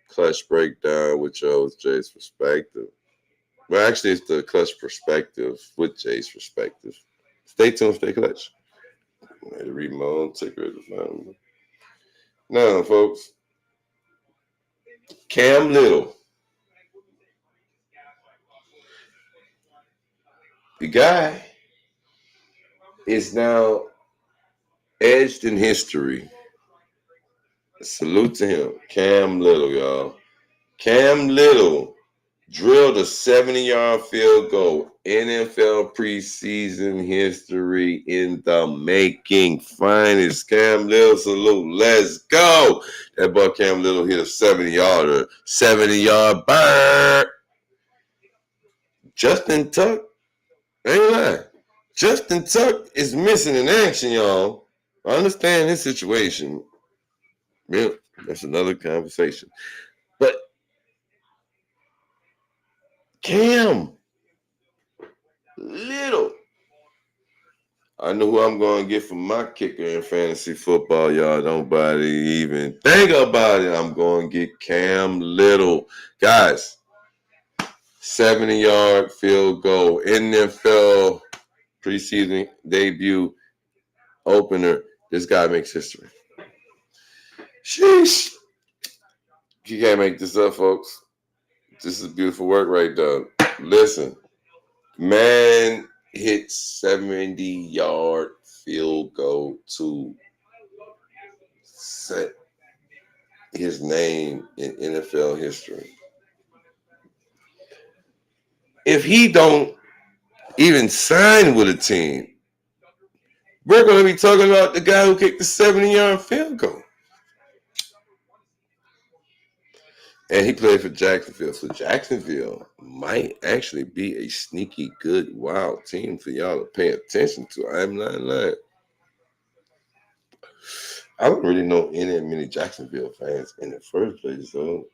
[SPEAKER 1] Clutch Breakdown with your host, Jay's Perspective. Well, actually, it's the Clutch Perspective with Jay's Perspective. Stay tuned, stay clutch. I had to read my own ticker. Now, folks, Cam Little. The guy is now edged in history. Salute to him. Cam Little, y'all. Cam Little drilled a 70-yard field goal. NFL preseason history in the making. Finest. Cam Little salute. Let's go. That boy Cam Little hit a 70-yarder. 70-yard bird. Justin Tuck. Ain't lying. Justin Tuck is missing in action, y'all. I understand his situation. Yeah, that's another conversation. But Cam Little, I know who I'm going to get for my kicker in fantasy football, y'all. Nobody even think about it. I'm going to get Cam Little. Guys, 70-yard field goal, NFL preseason debut opener. This guy makes history. Sheesh. You can't make this up, folks. This is beautiful work right there. Listen, man hit 70-yard field goal to set his name in NFL history. If he don't even sign with a team, we're going to be talking about the guy who kicked the 70-yard field goal. And he played for Jacksonville. So Jacksonville might actually be a sneaky, good, wild team for y'all to pay attention to. I'm not lying. I don't really know any many Jacksonville fans in the first place, though.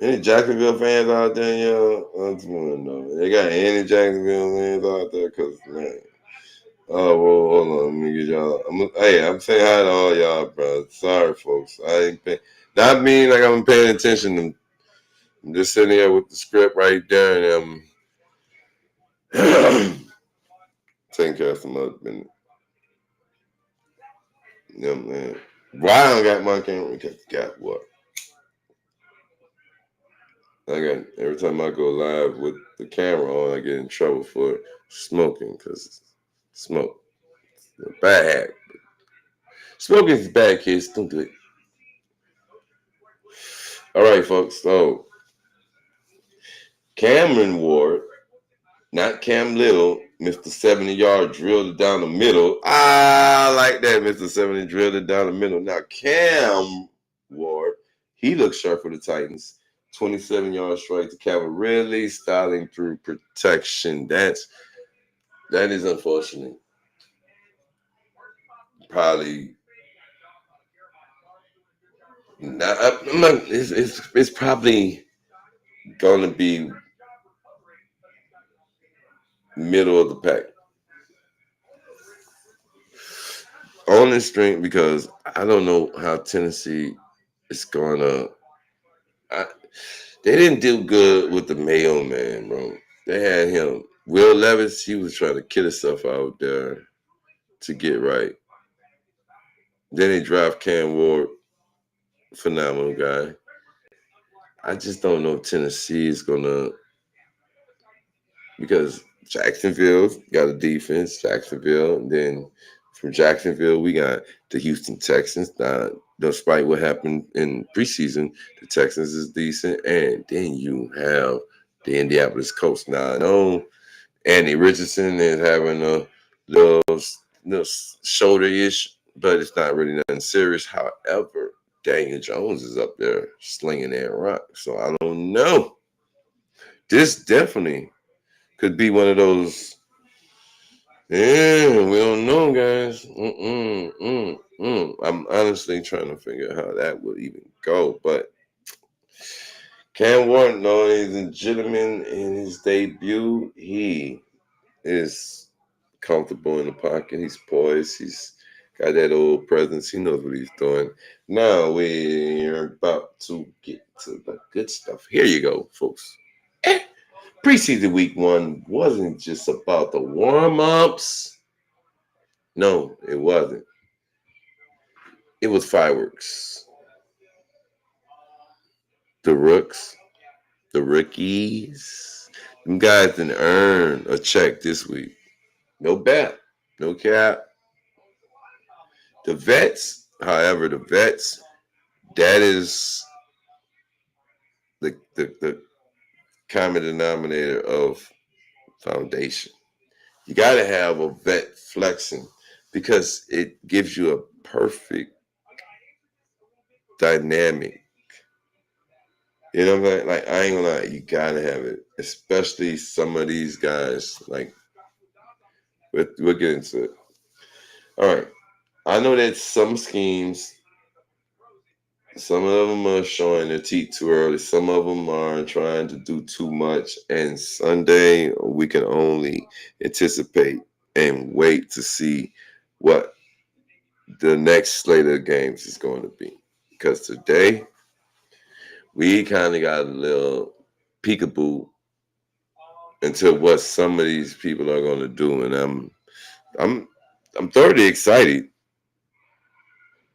[SPEAKER 1] Any Jacksonville fans out there, y'all? I just want to know. They got any Jacksonville fans out there? Because, man. Oh, well, hold on. Let me get y'all. I'm saying hi to all y'all, bro. Sorry, folks. I ain't paying. Not mean like I'm paying attention. I'm just sitting here with the script right there, and I'm taking care of some other business. Yeah, man. Why I don't got my camera? Because got what? I got every time I go live with the camera on, I get in trouble for smoking because smoke. It's a bad habit. Smoking is bad, kids. Don't do it. All right, folks. So Cameron Ward, not Cam Little, Mr. 70-yard drilled it down the middle. I like that, Mr. 70 drilled it down the middle. Now Cam Ward, he looks sharp for the Titans. 27-yard strike to Cavalry, styling through protection. That is unfortunate. Probably not. I'm not. It's probably gonna be middle of the pack on this string because I don't know how Tennessee is gonna. They didn't do good with the Mayo man, bro. They had him. Will Levis, he was trying to kill himself out there to get right. Then they draft Cam Ward, phenomenal guy. I just don't know if Tennessee is gonna because Jacksonville's got a defense. Jacksonville, and then from Jacksonville we got the Houston Texans. Now, despite what happened in preseason, the Texans is decent, and then you have the Indianapolis Colts. Now I know Andy Richardson is having a little shoulder issue, but it's not really nothing serious. However, Daniel Jones is up there slinging that rock, so I don't know. This definitely could be one of those. Yeah, we don't know, guys. I'm honestly trying to figure out how that would even go, but Cam Ward, ladies and gentlemen, in his debut, he is comfortable in the pocket. He's poised. He's got that old presence. He knows what he's doing. Now we're about to get to the good stuff. Here you go, folks. Preseason week 1 wasn't just about the warm-ups. No, it wasn't. It was fireworks. The rookies, them guys didn't earn a check this week. No bet, no cap. The vets, however, that is the common denominator of foundation. You got to have a vet flexing because it gives you a perfect dynamic. You know what I'm saying? Like, I ain't gonna lie, you got to have it. Especially some of these guys. Like, we'll get into it. All right. I know that some schemes, some of them are showing their teeth too early. Some of them are trying to do too much. And Sunday, we can only anticipate and wait to see what the next slate of games is going to be. Because today, we kind of got a little peekaboo into what some of these people are going to do. And I'm thoroughly excited.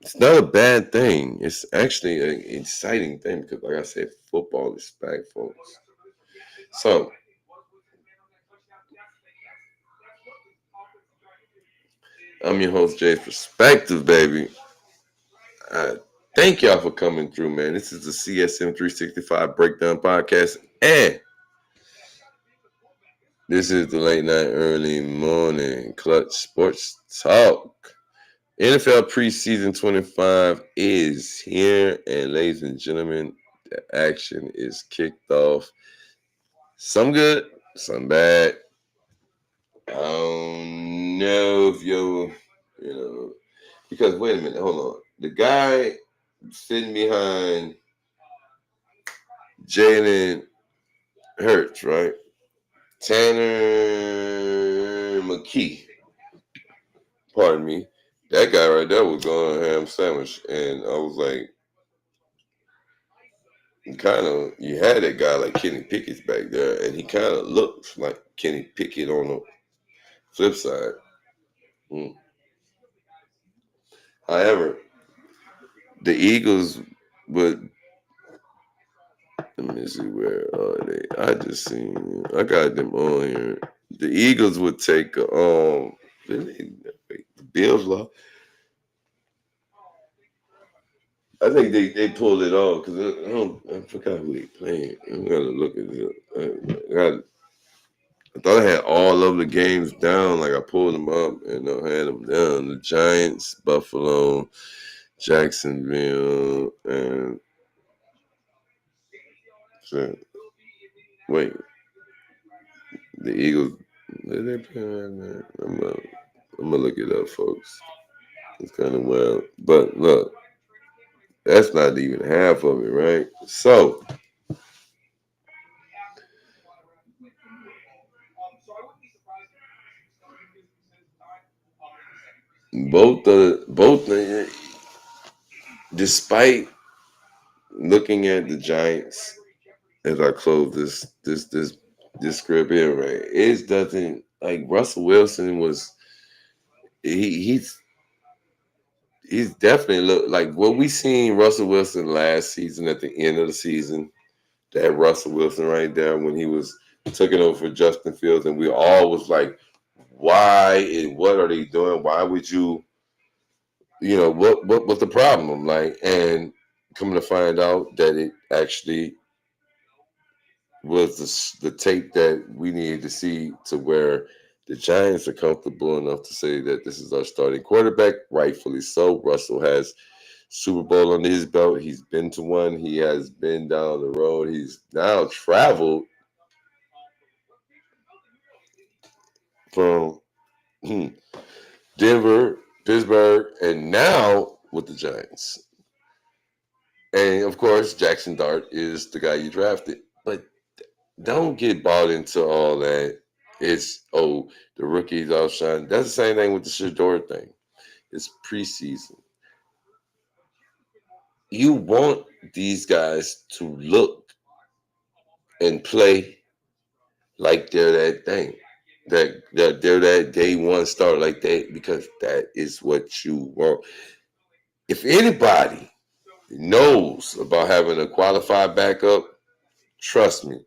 [SPEAKER 1] It's not a bad thing. It's actually an exciting thing because, like I said, football is back, folks. So, I'm your host, Jay's Perspective, baby. Thank y'all for coming through, man. This is the CSM365 Breakdown Podcast, and this is the late night, early morning Clutch Sports Talk. NFL Preseason 25 is here, and ladies and gentlemen, the action is kicked off. Some good, some bad. I don't know if because wait a minute, hold on. The guy sitting behind Jalen Hurts, right? Tanner McKee. Pardon me. That guy right there was going ham sandwich. And I was like, you had that guy like Kenny Pickett's back there, and he kind of looked like Kenny Pickett on the flip side. However, the Eagles would. Let me see where are they. I got them on here. The Eagles would take the Bills law. I think they pulled it off because I forgot who they playing. I gotta look at it. I thought I had all of the games down. Like I pulled them up and I had them down. The Giants, Buffalo, Jacksonville, and wait, the Eagles. Did they play right there? I'm gonna look it up, folks. It's kind of wild, but look, that's not even half of it, right? So both, despite looking at the Giants as I close this script here, right? It doesn't like Russell Wilson was he's definitely look like what we seen Russell Wilson last season at the end of the season. That Russell Wilson right there when he was taking over for Justin Fields, and we all was like, why and what are they doing? Why would you what's the problem? Like, and coming to find out that it actually was the tape that we needed to see to where the Giants are comfortable enough to say that this is our starting quarterback, rightfully so. Russell has Super Bowl under his belt. He's been to one. He has been down the road. He's now traveled from Denver, Pittsburgh, and now with the Giants. And of course, Jackson Dart is the guy you drafted. But don't get bought into all that. It's the rookies outshine. That's the same thing with the Shador thing. It's preseason. You want these guys to look and play like they're that thing. That they're that day one start like that because that is what you want. If anybody knows about having a qualified backup, trust me.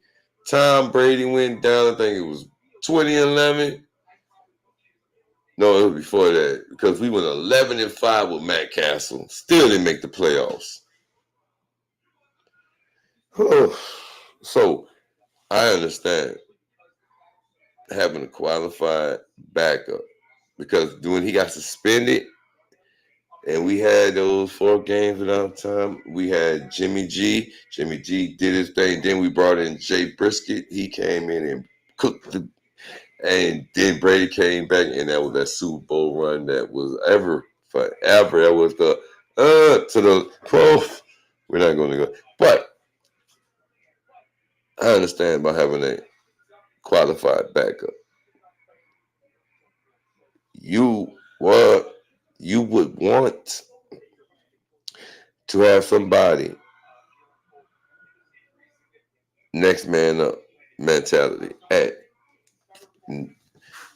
[SPEAKER 1] Tom Brady went down, I think it was 2011. No, it was before that because we went 11-5 with Matt Castle. Still didn't make the playoffs. So I understand having a qualified backup because when he got suspended and we had those 4 games without time, we had Jimmy G. Jimmy G did his thing. Then we brought in Jay Brisket. He came in and cooked the. And then Brady came back, and that was that Super Bowl run that was forever. That was the to the pro. We're not going to go, but I understand about having a qualified backup. You would want to have somebody next man up mentality at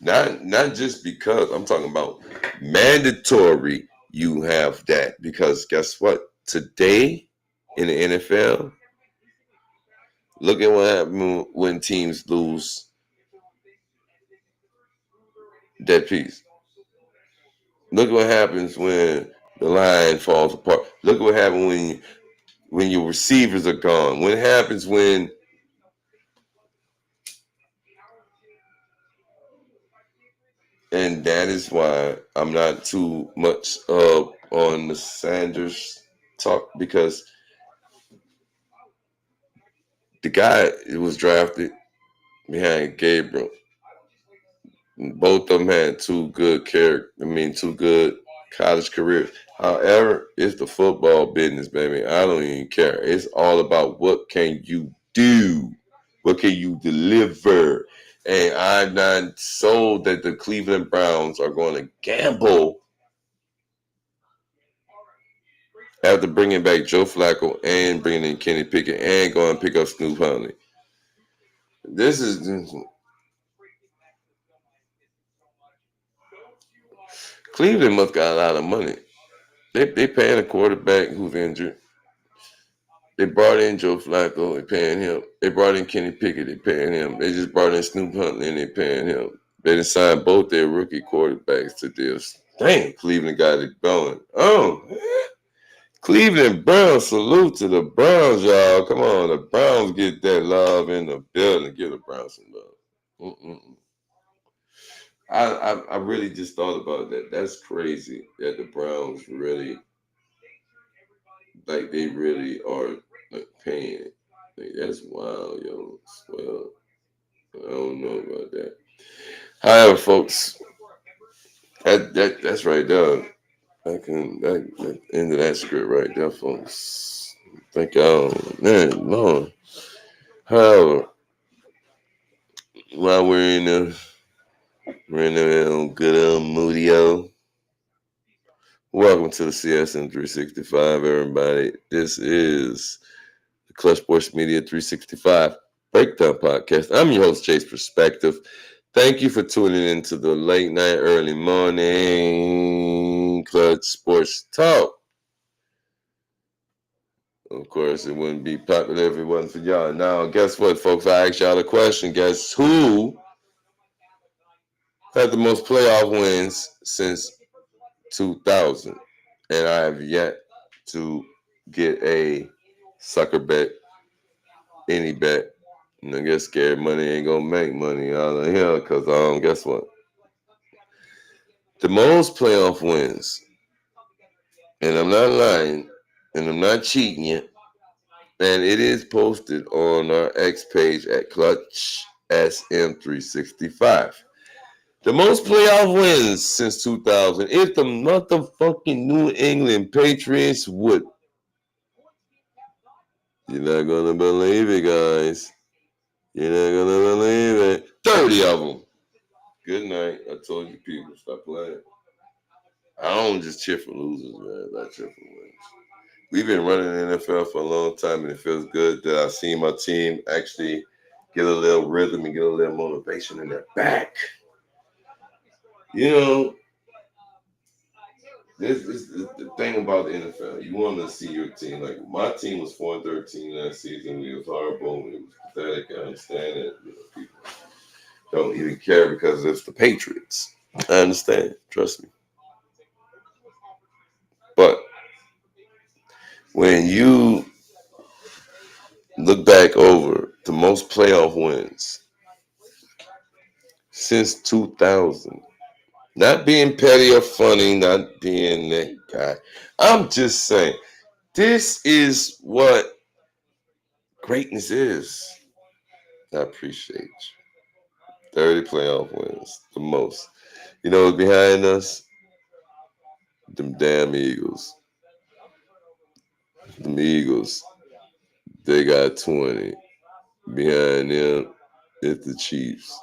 [SPEAKER 1] not just because I'm talking about mandatory. You have that because guess what? Today in the NFL, look at what happened when teams lose that piece. Look at what happens when the line falls apart. Look at what happens when your receivers are gone. What happens when and that is why I'm not too much on the Sanders talk because the guy was drafted behind Gabriel. Both of them had two good college careers. However, it's the football business, baby. I don't even care. It's all about what can you do? What can you deliver? And I'm not sold that the Cleveland Browns are going to gamble after bringing back Joe Flacco and bringing in Kenny Pickett and going to pick up Snoop Huntley. This is Cleveland must got a lot of money. They paying a quarterback who's injured. They brought in Joe Flacco, they paying him. They brought in Kenny Pickett, they paying him. They just brought in Snoop Huntley and they paying him. They done signed both their rookie quarterbacks to deals. Damn, Cleveland got it going. Oh, Cleveland Browns, salute to the Browns, y'all. Come on, the Browns get that love in the building. Give the Browns some love. I really just thought about that. That's crazy that the Browns really, like, they really are like paying it. Like, that's wild, yo. Well, I don't know about that. However, folks, that's right there. That end of that script right there, folks. Thank y'all, man, Lord. However, while we're in the good old Moodio. Welcome to the CSM365, everybody. This is the Clutch Sports Media 365 Breakdown Podcast. I'm your host, Chase Perspective. Thank you for tuning in to the late night, early morning Clutch Sports Talk. Of course, it wouldn't be popular if it wasn't for y'all. Now, guess what, folks? I asked y'all a question. Guess who had the most playoff wins since 2000? And I have yet to get a sucker bet, any bet. And I guess scared money ain't gonna make money out of here because guess what? The most playoff wins, and I'm not lying, and I'm not cheating you, and it is posted on our X page at Clutch SM365. The most playoff wins since 2000 is the motherfucking New England Patriots with. You're not gonna believe it, guys. You're not gonna believe it. 30 of them. Good night. I told you people, stop playing. I don't just cheer for losers, man. I cheer for wins. We've been running the NFL for a long time, and it feels good that I see my team actually get a little rhythm and get a little motivation in their back. You know, this is the thing about the NFL. You want to see your team. Like, my team was 4-13 last season. It was horrible. It was pathetic. I understand it. People don't even care because it's the Patriots. I understand. Trust me. But when you look back over the most playoff wins since 2000. Not being petty or funny, not being that guy. I'm just saying, this is what greatness is. I appreciate you. 30 playoff wins, the most. You know what's behind us? Them damn Eagles. Them Eagles, they got 20. Behind them is the Chiefs.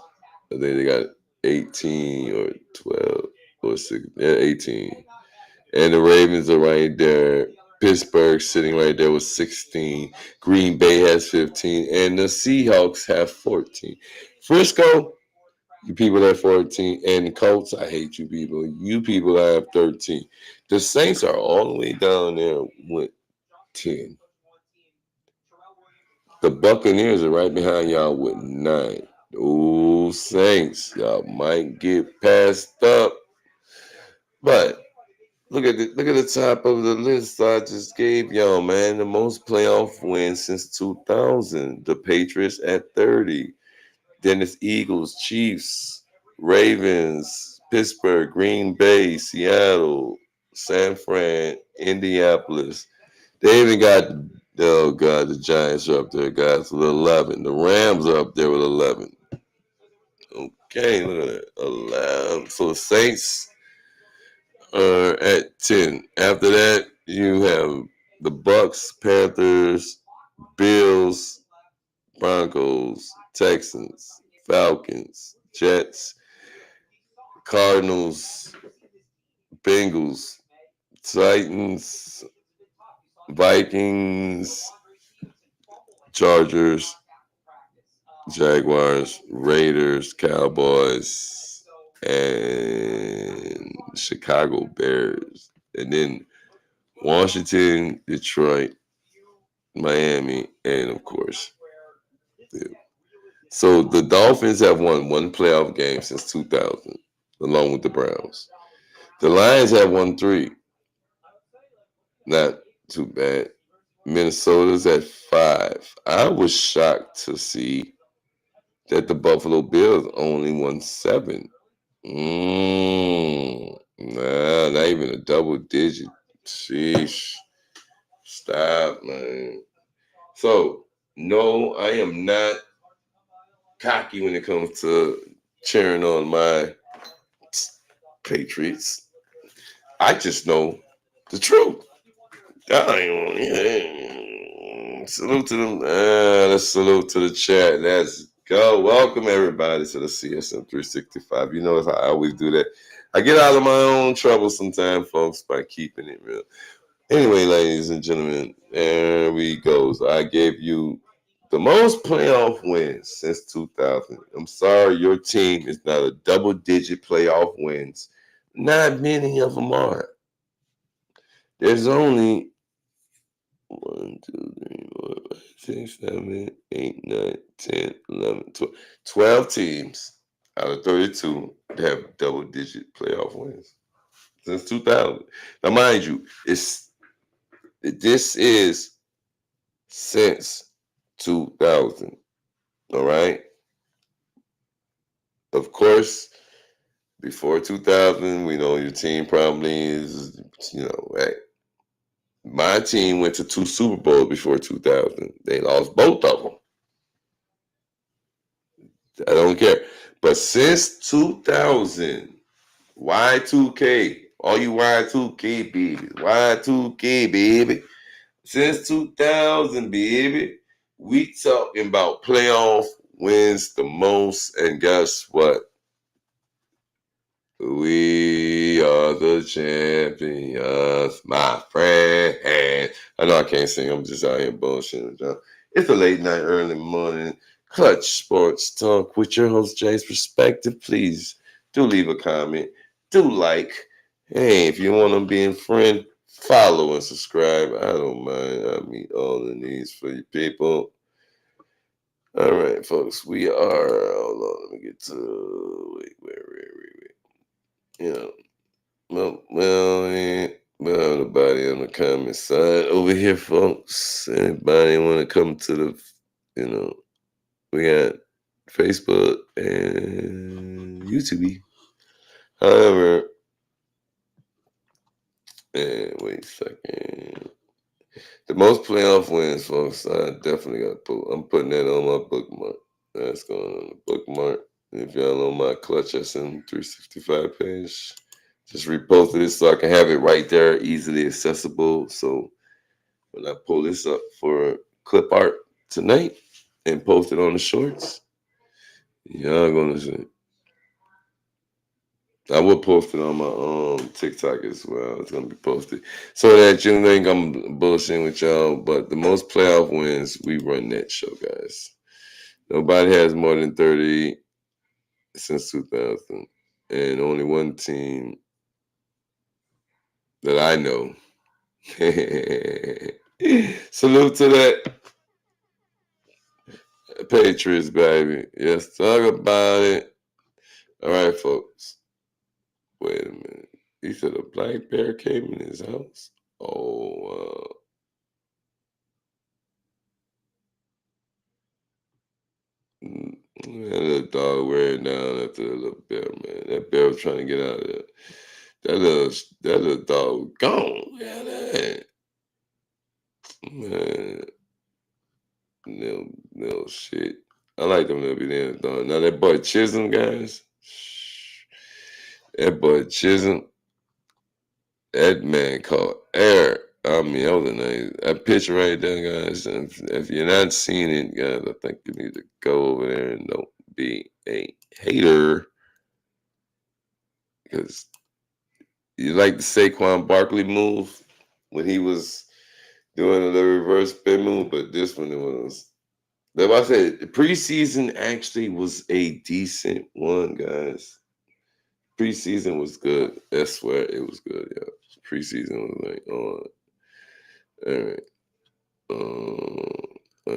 [SPEAKER 1] I think they got 18 or 12 or 6. Yeah, 18. And the Ravens are right there. Pittsburgh sitting right there with 16. Green Bay has 15. And the Seahawks have 14. Frisco, you people have 14. And the Colts, I hate you people. You people have 13. The Saints are all the way down there with 10. The Buccaneers are right behind y'all with 9. Oh, Saints, y'all might get passed up. But look at the top of the list I just gave y'all, man. The most playoff wins since 2000. The Patriots at 30. Then it's Eagles, Chiefs, Ravens, Pittsburgh, Green Bay, Seattle, San Fran, Indianapolis. They even got, oh God, the Giants are up there, guys, with 11. The Rams are up there with 11. Okay, look at that. 11. So the Saints are at 10. After that, you have the Bucks, Panthers, Bills, Broncos, Texans, Falcons, Jets, Cardinals, Bengals, Titans, Vikings, Chargers, Jaguars, Raiders, Cowboys, and Chicago Bears. And then Washington, Detroit, Miami, and of course, yeah. So the Dolphins have won one playoff game since 2000, along with the Browns. The Lions have won 3. Not too bad. Minnesota's at 5. I was shocked to see that the Buffalo Bills only won 7. Not even a double digit. Sheesh. Stop, man. So, no, I am not cocky when it comes to cheering on my Patriots. I just know the truth. Salute to them. Let's salute to the chat. Let's go. Welcome everybody to the CSM365. You know, I always do that. I get out of my own trouble sometimes, folks, by keeping it real. Anyway, ladies and gentlemen, there we go. So I gave you the most playoff wins since 2000. I'm sorry, your team is not a double-digit playoff wins. Not many of them are. There's only 1, 2, 3, 4, 5, 6, 7, 8, 9, 10, 11, 12. 12 teams out of 32 that have double-digit playoff wins since 2000. Now, mind you, this is since 2000. All right. Of course, before 2000, we know your team probably is, right. My team went to 2 Super Bowls before 2000. They lost both of them. I don't care. But since 2000, Y2K, all you Y2K babies, Y2K baby. Since 2000, baby, we talking about playoff wins the most. And guess what? We are the champions, my friend. I know I can't sing. I'm just out here bullshitting. It's a late night, early morning Clutch Sports Talk with your host, Jay's Perspective. Please do leave a comment. Do like. Hey, if you want to be a friend, follow and subscribe. I don't mind. I meet all the needs for you people. All right, folks. We are. Hold on. Let me get to. Wait. You know. Well, nobody in the comment sign over here, folks. Anybody want to come to the, we got Facebook and YouTube. However, wait a second. The most playoff wins, folks. I definitely got to put. I'm putting that on my bookmark. That's going on the bookmark. If y'all on my Clutch SM365 page, just reposted it so I can have it right there, easily accessible. So when I pull this up for clip art tonight and post it on the shorts, y'all gonna see. I will post it on my TikTok as well. It's gonna be posted so that you think I'm bullshitting with y'all. But the most playoff wins, we run that show, guys. Nobody has more than 30 since 2000, and only one team that I know. Salute to that Patriots, baby. Yes, talk about it. All right, folks. Wait a minute. He said a black bear came in his house. Oh, that little dog wearing down after the little bear, man. That bear was trying to get out of there. That little dog gone. Yeah, that man. No shit. I like them little bit dog. Now that boy Chisholm, guys. That boy Chisholm. That man called air. I mean, that was a nice. That picture right there, guys. If you're not seeing it, guys, I think you need to go over there and don't be a hater. Because you like the Saquon Barkley move when he was doing the reverse spin move, but this one it was. Like I said, the preseason actually was a decent one, guys. Preseason was good. I swear it was good, yeah. Preseason was like, oh, all right.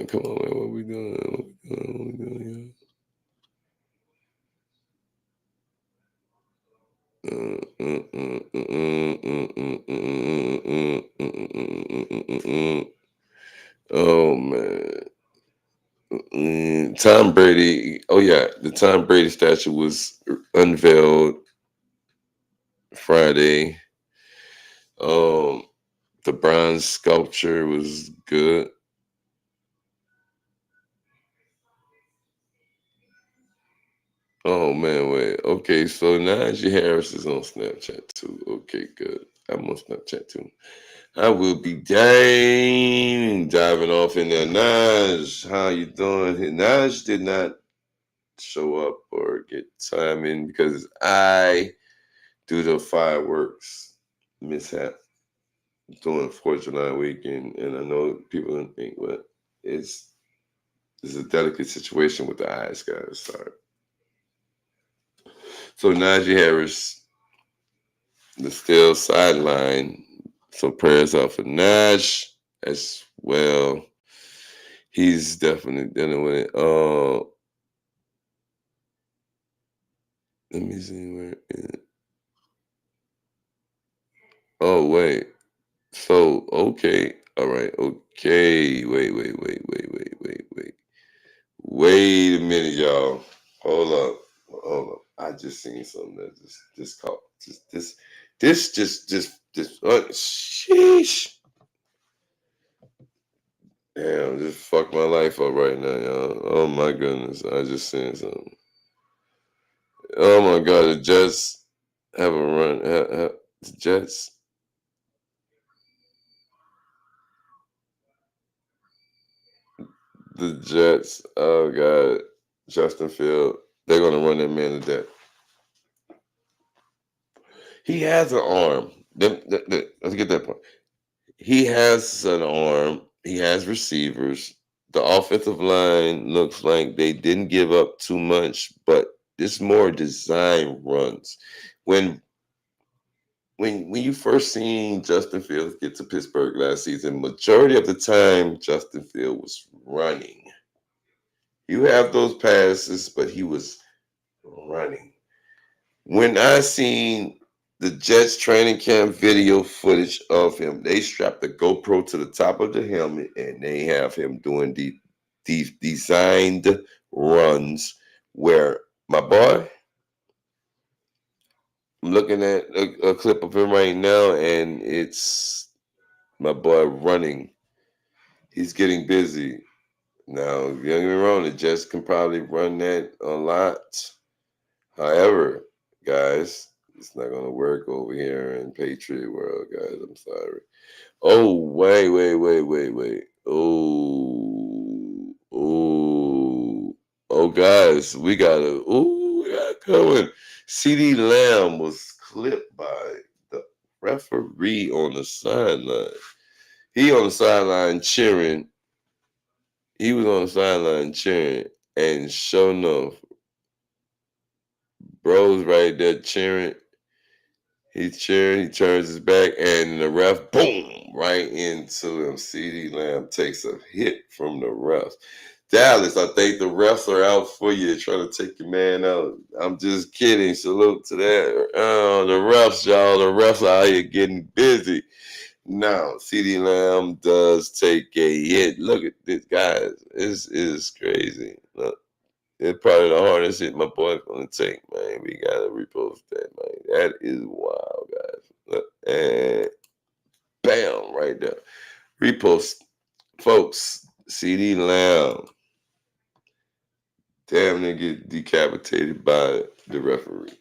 [SPEAKER 1] Come on, man. What we doing? What we doing? Oh man. Tom Brady. Oh yeah, the Tom Brady statue was unveiled Friday. The bronze sculpture was good. Oh man, wait. Okay, so Najee Harris is on Snapchat too. Okay, good. I'm on Snapchat too. I will be diving off in there. Naj, how you doing? Naj did not show up or get time in because I do the fireworks mishap during 4th of July weekend, and I know people don't think, but it's a delicate situation with the eyes, guys. Sorry. So Najee Harris, the still sideline. So prayers out for Nash as well. He's definitely dealing with it. Let me see where. Oh wait. So okay. All right. Okay. Wait a minute, y'all. Hold up. Hold up. I just seen something that just caught this sheesh. Damn, just fuck my life up right now, y'all. Oh my goodness. I just seen something. Oh my god, the Jets have a run. The Jets. The Jets. Oh god. Justin Field. They're gonna run that man to death. He has an arm. Let's get that point. He has an arm. He has receivers. The offensive line looks like they didn't give up too much, but it's more design runs. When when you first seen Justin Fields get to Pittsburgh last season, majority of the time Justin Field was running. You have those passes, but he was running. When I seen the Jets training camp video footage of him. They strapped the GoPro to the top of the helmet and they have him doing these designed runs where my boy, I'm looking at a clip of him right now and it's my boy running. He's getting busy. Now, don't get me wrong, the Jets can probably run that a lot. However, guys, it's not going to work over here in Patriot World, guys. I'm sorry. Oh, wait. Oh, guys, we got coming. CD Lamb was clipped by the referee on the sideline. He on the sideline cheering. He was on the sideline cheering, and sure enough, bro's right there cheering. He's cheering, he turns his back, and the ref, boom, right into him. CD Lamb takes a hit from the refs. Dallas, I think the refs are out for you, trying to take your man out. I'm just kidding. Salute to that. The refs, y'all. The refs are out here getting busy. Now, CD Lamb does take a hit. Look at this, guys. This is crazy. Look. It's probably the hardest hit my boy's gonna take, man. We gotta repost that, man. That is wild, guys. Look, and bam, right there. Repost, folks. CD Lamb, damn near get decapitated by the referee.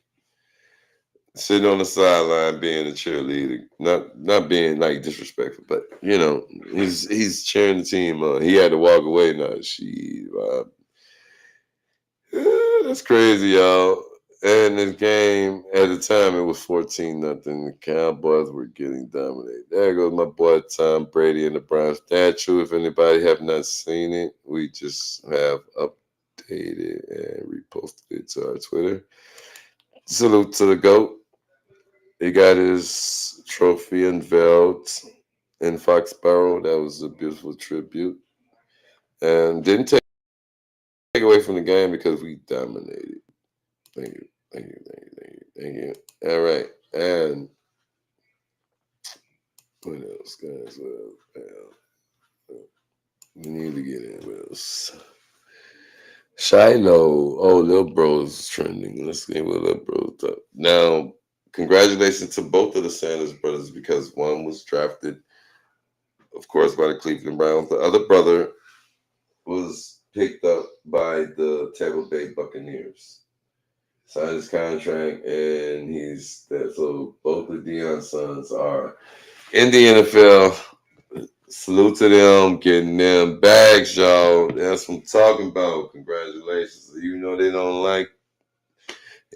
[SPEAKER 1] Sitting on the sideline, being a cheerleader, not being like disrespectful, but you know, he's cheering the team on. He had to walk away. Now, that's crazy, y'all. And this game, at the time, it was 14-0. The Cowboys were getting dominated. There goes my boy Tom Brady and the Brown statue. If anybody have not seen it, we just have updated and reposted it to our Twitter. Salute to the GOAT. He got his trophy unveiled in Foxborough. That was a beautiful tribute. And didn't take away from the game because we dominated. Thank you. All right. And what else, guys? We need to get in. What else? Shiloh. Oh, Lil Bro's trending. Let's get with Lil Bro up. Now, congratulations to both of the Sanders brothers because one was drafted, of course, by the Cleveland Browns. The other brother was picked up by the Tampa Bay Buccaneers. Signed his contract, and he's that. So both of Deion's sons are in the NFL. Salute to them, getting them bags, y'all. That's what I'm talking about. Congratulations. Even though they don't like,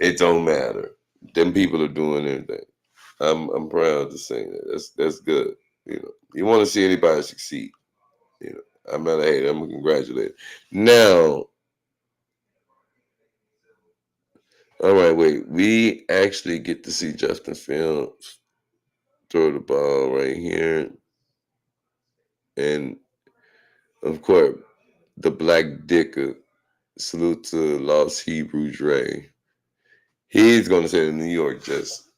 [SPEAKER 1] it don't matter. Them people are doing everything. I'm proud to say that. That's good. You know, you want to see anybody succeed. You know, I'm not a hater. I'm gonna congratulate. Now, all right, wait. We actually get to see Justin Fields throw the ball right here. And of course, the Black Dicker, salute to Lost Hebrew Dre. He's going to say the New York Jets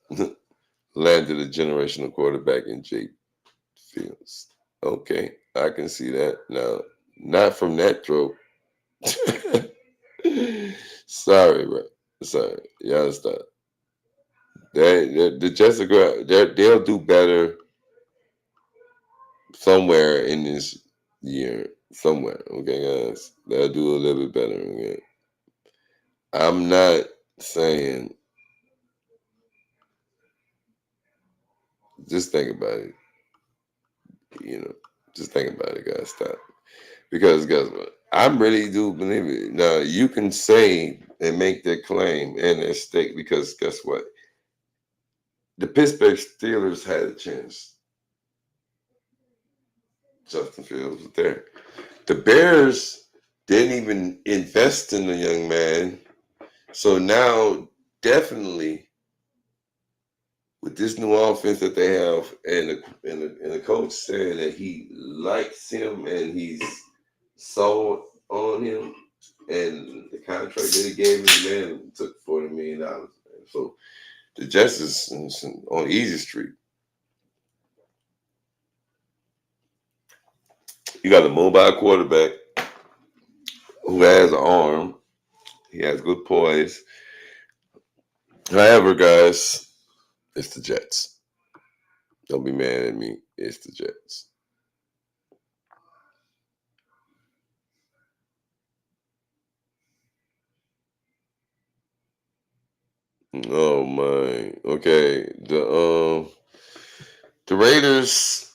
[SPEAKER 1] landed a generational quarterback in Jake Fields. Okay, I can see that. Now, not from that throat. Sorry, bro. Sorry. Y'all stop. The Jets are they'll do better somewhere in this year. Somewhere. Okay, guys. They'll do a little bit better. Okay. I'm not saying, just think about it. You know, just think about it, guys. Stop. Because guess what? I really do believe it. Now, you can say and make that claim and that stake because guess what? The Pittsburgh Steelers had a chance. Justin Fields was there. The Bears didn't even invest in the young man. So now, definitely, with this new offense that they have, and the coach saying that he likes him and he's sold on him, and the contract that he gave him, man, took $40 million. So The Jets is on easy street. You got a mobile quarterback who has an arm. He has good poise. However, guys, it's the Jets. Don't be mad at me. It's the Jets. Oh my. Okay. The Raiders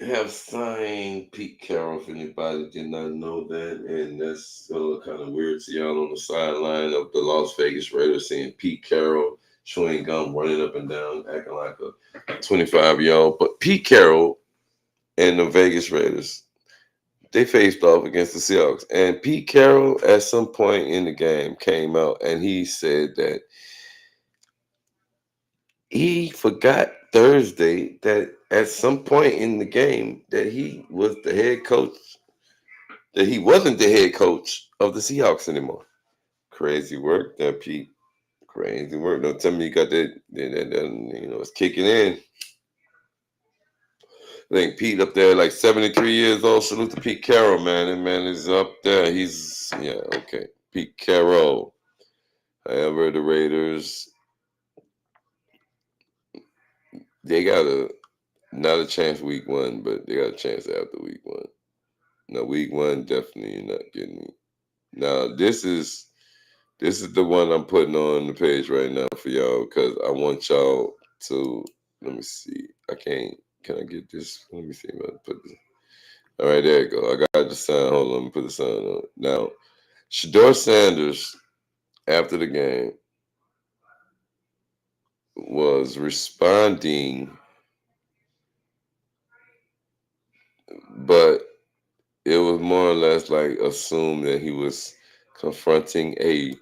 [SPEAKER 1] have signed Pete Carroll. If anybody did not know that, and that's still kind of weird to y'all on the sideline of the Las Vegas Raiders, seeing Pete Carroll chewing gum, running up and down, acting like a 25-year-old. But Pete Carroll and the Vegas Raiders, they faced off against the Seahawks, and Pete Carroll at some point in the game came out and he said that he forgot Thursday that at some point in the game that he was the head coach, that he wasn't the head coach of the Seahawks anymore. Crazy work there, Pete. Crazy work. Don't tell me you got that it's kicking in. I think Pete up there like 73 years old. Salute to Pete Carroll, man. That man is up there. Okay. Pete Carroll. However, the Raiders, they got not a chance week one, but they got a chance after week one. No, week one, definitely you're not getting me. Now, this is the one I'm putting on the page right now for y'all because I want y'all to, let me see. Can I get this? Let me see if I can put this. All right, there you go. I got the sign. Hold on, let me put the sign on. Now, Shedeur Sanders, after the game, was responding, but it was more or less like assumed that he was confronting a.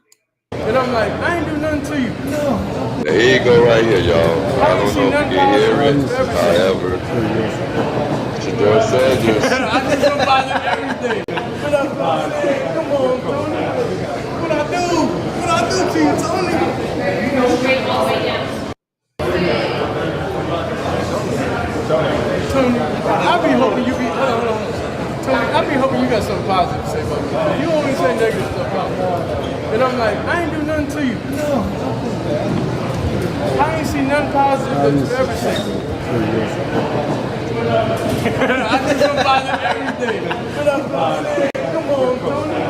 [SPEAKER 3] And I'm like, I ain't do nothing to you. No.
[SPEAKER 1] Now, here you go right here, y'all. I don't know if you can hear it. However, Shedeur Sanders.
[SPEAKER 3] I did somebody everything. What up, Tony? Come on, Tony. What I do to you, Tony? Tony, I be hoping you be. Hold on. Tony, I be hoping you got something positive to say about me. You always say negative stuff about me. And I'm like, I ain't do nothing to you. No. I ain't seen nothing positive that you ever said. I did somebody everything. What up, Tony? Come on, Tony.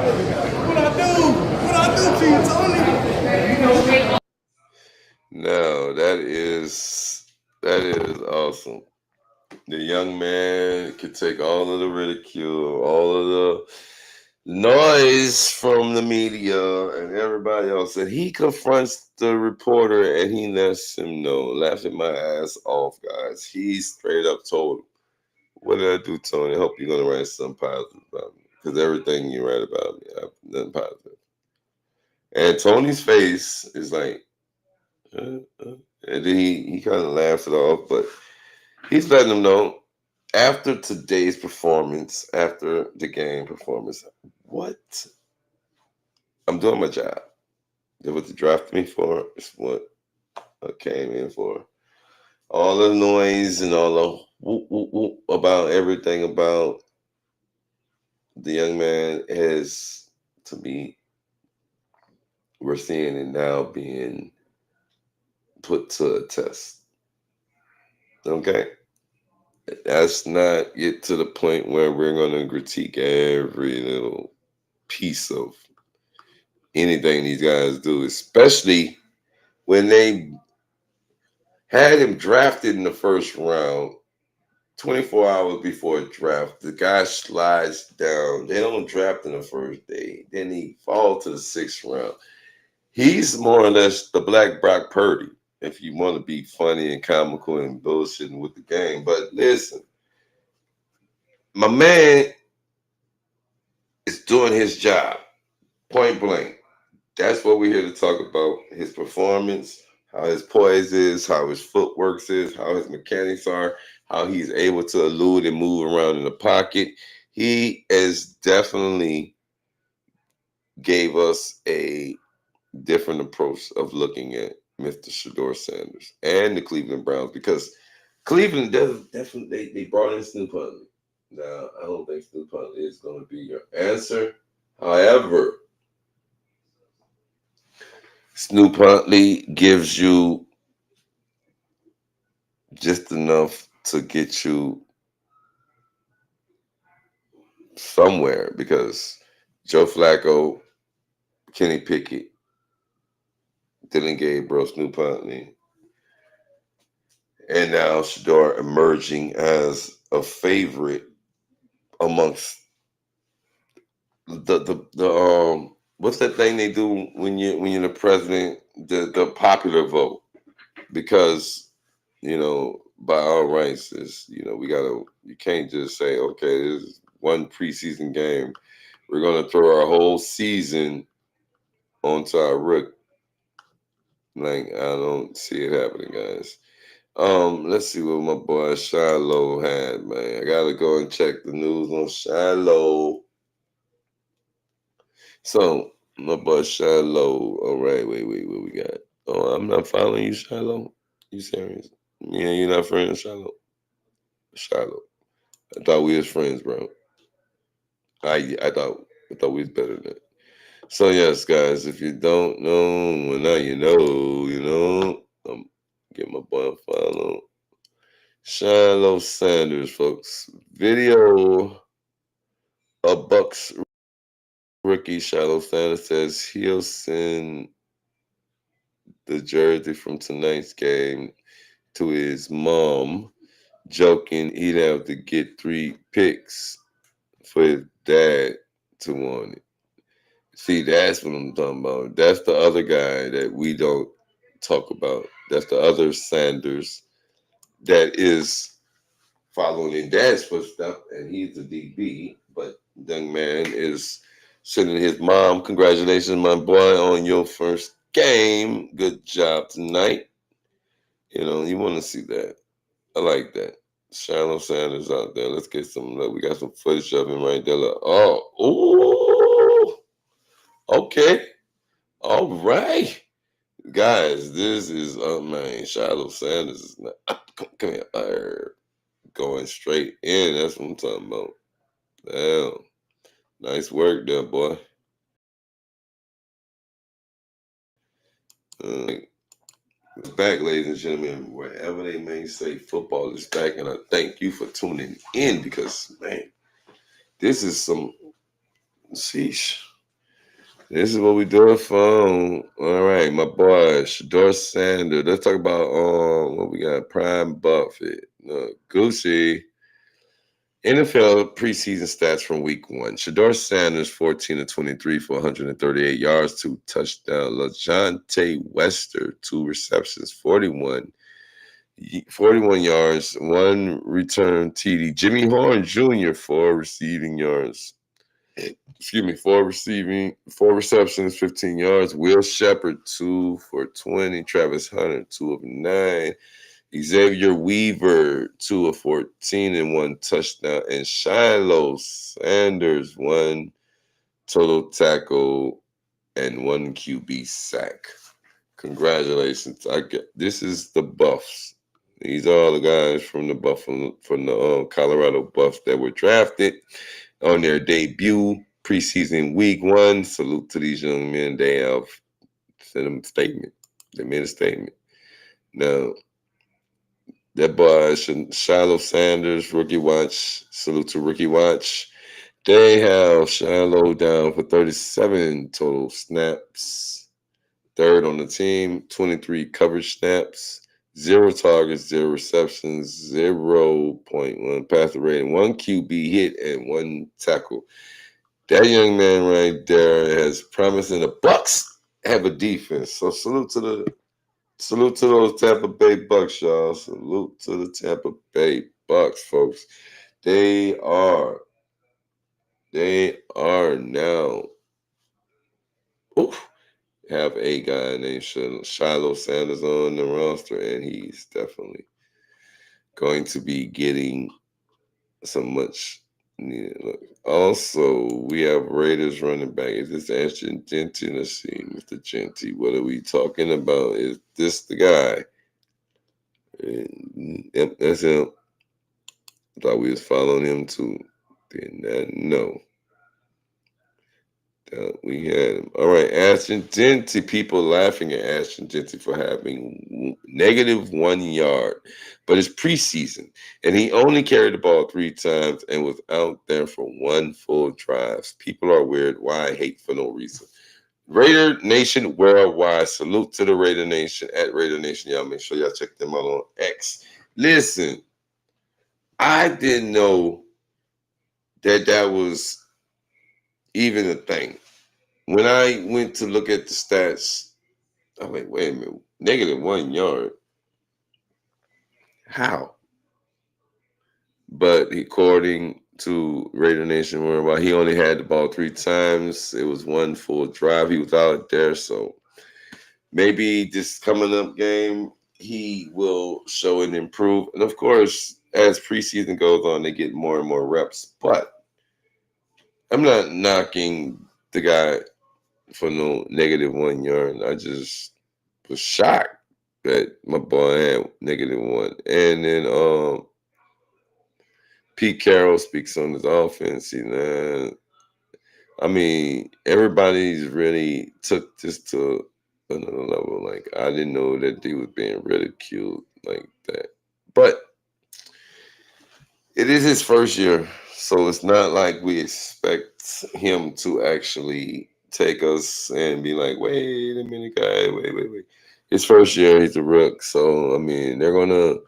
[SPEAKER 3] What I do to you, Tony?
[SPEAKER 1] No, that is awesome. The young man could take all of the ridicule, all of the noise from the media and everybody else, and he confronts the reporter and he lets him know, laughing my ass off, guys. He straight up told him, what did I do, Tony? I hope you're going to write something positive about me, because everything you write about me, I have nothing positive. And Tony's face is like, and then he kind of laughs it off, but he's letting them know after today's performance, after the game performance, what? I'm doing my job. That's what they drafted me for. It's what I came in for. All the noise and all the whoop, whoop, whoop about everything about the young man has, to me, we're seeing it now being put to a test. Okay? That's not yet to the point where we're going to critique every little piece of anything these guys do, especially when they had him drafted in the first round. 24 hours before draft, the guy slides down. They don't draft in the first day. Then he falls to the 6th round. He's more or less the Black Brock Purdy, if you want to be funny and comical and bullshitting with the game. But listen, my man is doing his job, point blank. That's what we're here to talk about. His performance, how his poise is, how his footwork is, how his mechanics are, how he's able to elude and move around in the pocket. He has definitely gave us a different approach of looking at Mr. Shador Sanders and the Cleveland Browns, because Cleveland definitely they brought in Snoop Huntley. Now, I don't think Snoop Huntley is going to be your answer. However, Snoop Huntley gives you just enough to get you somewhere, because Joe Flacco, Kenny Pickett, Dylan Gabriel, Snoop Huntley, and now Shador emerging as a favorite amongst the what's that thing they do when you're the president, the popular vote, because by all rights is you can't just say, okay, this is one preseason game, we're gonna throw our whole season onto our rook. Like, I don't see it happening, guys. Let's see what my boy Shiloh had, man. I gotta go and check the news on Shiloh. So my boy Shiloh. All right, wait, what we got? Oh, I'm not following you, Shiloh. You serious? Yeah, you're not friends, Shiloh. Shiloh. I thought we was friends, bro. I thought we was better than that. So yes, guys, if you don't know, well now you know, get my boy a follow. Shiloh Sanders, folks. Video of Bucks rookie Shiloh Sanders says he'll send the jersey from tonight's game to his mom, joking he'd have to get 3 picks for his dad to want it. See, that's what I'm talking about. That's the other guy that we don't talk about. That's the other Sanders that is following in dad's footsteps, and he's the DB. But young man is sending his mom, congratulations, my boy, on your first game. Good job tonight. You want to see that. I like that. Shiloh Sanders out there. Let's get some. Look, we got some footage of him right there. Look. Oh, okay. All right. Guys, this is, man, Shiloh Sanders is not, come here, going straight in. That's what I'm talking about. Damn. Nice work there, boy. It's back, ladies and gentlemen, wherever they may say, football is back, and I thank you for tuning in, because, man, this is some, sheesh. This is what we do it for. All right, my boy, Shador Sanders. Let's talk about what we got. Prime Buffett. Gucci. NFL preseason stats from week 1. Shador Sanders, 14 of 23 for 138 yards, 2 touchdowns. LaJohntay Wester, 2 receptions, 41 yards, 1 return TD. Jimmy Horn Jr., 4 receiving yards. 4 receptions, 15 yards. Will Shepard, 2 for 20. Travis Hunter, 2 of 9. Xavier Weaver, 2 of 14 and 1 touchdown. And Shiloh Sanders, 1 total tackle and 1 QB sack. Congratulations. This is the Buffs. These are all the guys from the Colorado Buffs that were drafted on their debut preseason week 1. Salute to these young men. They have sent them a statement. They made a statement. Now, that boy, Shiloh Sanders, Rookie Watch. Salute to Rookie Watch. They have Shiloh down for 37 total snaps. 3rd on the team, 23 coverage snaps, 0 targets, 0 receptions, 0.1 passer rating, 1 QB hit, and 1 tackle. That young man right there has promise, and the Bucks have a defense. So salute to those Tampa Bay Bucks, y'all. Salute to the Tampa Bay Bucks, folks. They are now. Oof, have a guy named Shiloh Sanders on the roster, and he's definitely going to be getting some much Yeah, look. Also, we have Raiders running back. Is this Ashton Genty? Let's see, Mr. Genty. What are we talking about? Is this the guy? Yep, that's him. Thought we was following him too. Did not know. We had him. All right, Ashton Genty. People laughing at Ashton Genty for having -1 yard, but it's preseason, and he only carried the ball 3 times and was out there for 1 full drive. People are weird. Why I hate for no reason. Raider Nation worldwide. Salute to the Raider Nation at Raider Nation. Y'all make sure y'all check them out on X. Listen, I didn't know that was even a thing. When I went to look at the stats, I'm like, wait a minute, -1 yard. How? But according to Raider Nation worldwide, he only had the ball 3 times. It was 1 full drive. He was out there, so maybe this coming up game he will show and improve. And of course, as preseason goes on, they get more and more reps. But I'm not knocking the guy for no -1 yard. I just was shocked that my boy had -1. And then Pete Carroll speaks on his offense. I mean, everybody's really took this to another level. Like, I didn't know that they was being ridiculed like that. But it is his first year, so it's not like we expect him to actually take us and be like, wait a minute, guy, wait. His first year, he's a rook. So, I mean, they're going to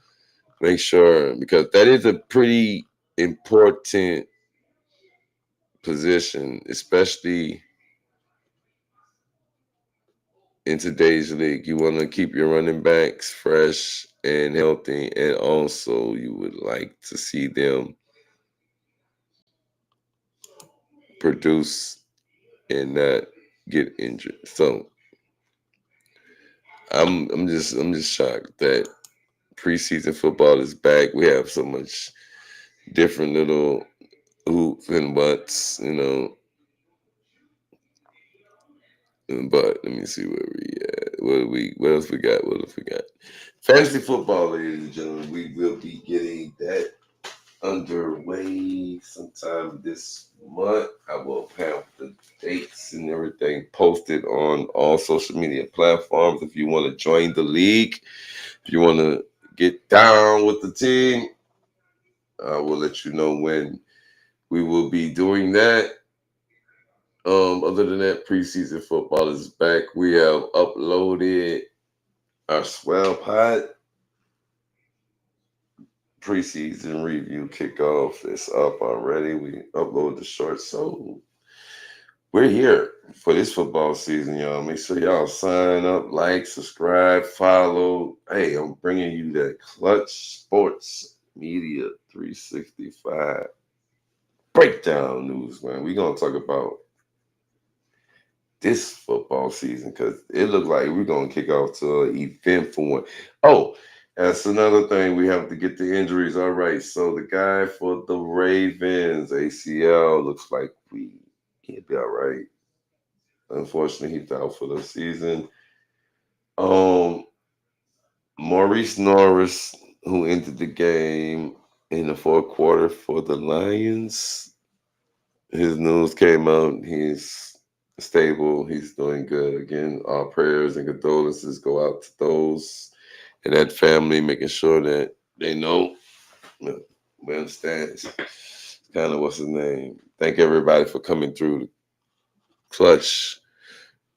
[SPEAKER 1] make sure, because that is a pretty important position, especially in today's league. You want to keep your running backs fresh and healthy, and also you would like to see them produce and not get injured. So I'm just shocked that preseason football is back. We have so much different little hoops and butts. But let me see where we at. What else we got? Fantasy football, ladies and gentlemen. We will be getting that underway sometime this month. I will have the dates and everything posted on all social media platforms. If you want to join the league, if you want to get down with the team, I will let you know when we will be doing that. Other than that, preseason football is back. We have uploaded our Swell Pod preseason review kickoff. It's up already. We upload the shorts. So we're here for this football season, y'all. Make sure y'all sign up, like, subscribe, follow. Hey, I'm bringing you that Clutch Sports Media 365 breakdown news, man. We're going to talk about this football season because it looked like we're going to kick off to an eventful one. Oh, that's another thing. We have to get the injuries. All right. So the guy for the Ravens, ACL, looks like he'll be all right. Unfortunately, he's out for the season. Maurice Norris, who entered the game in the fourth quarter for the Lions, his news came out. He's stable. He's doing good. Again, our prayers and condolences go out to those and that family, making sure that they know. We understand. It's kind of what's his name. Thank everybody for coming through the Clutch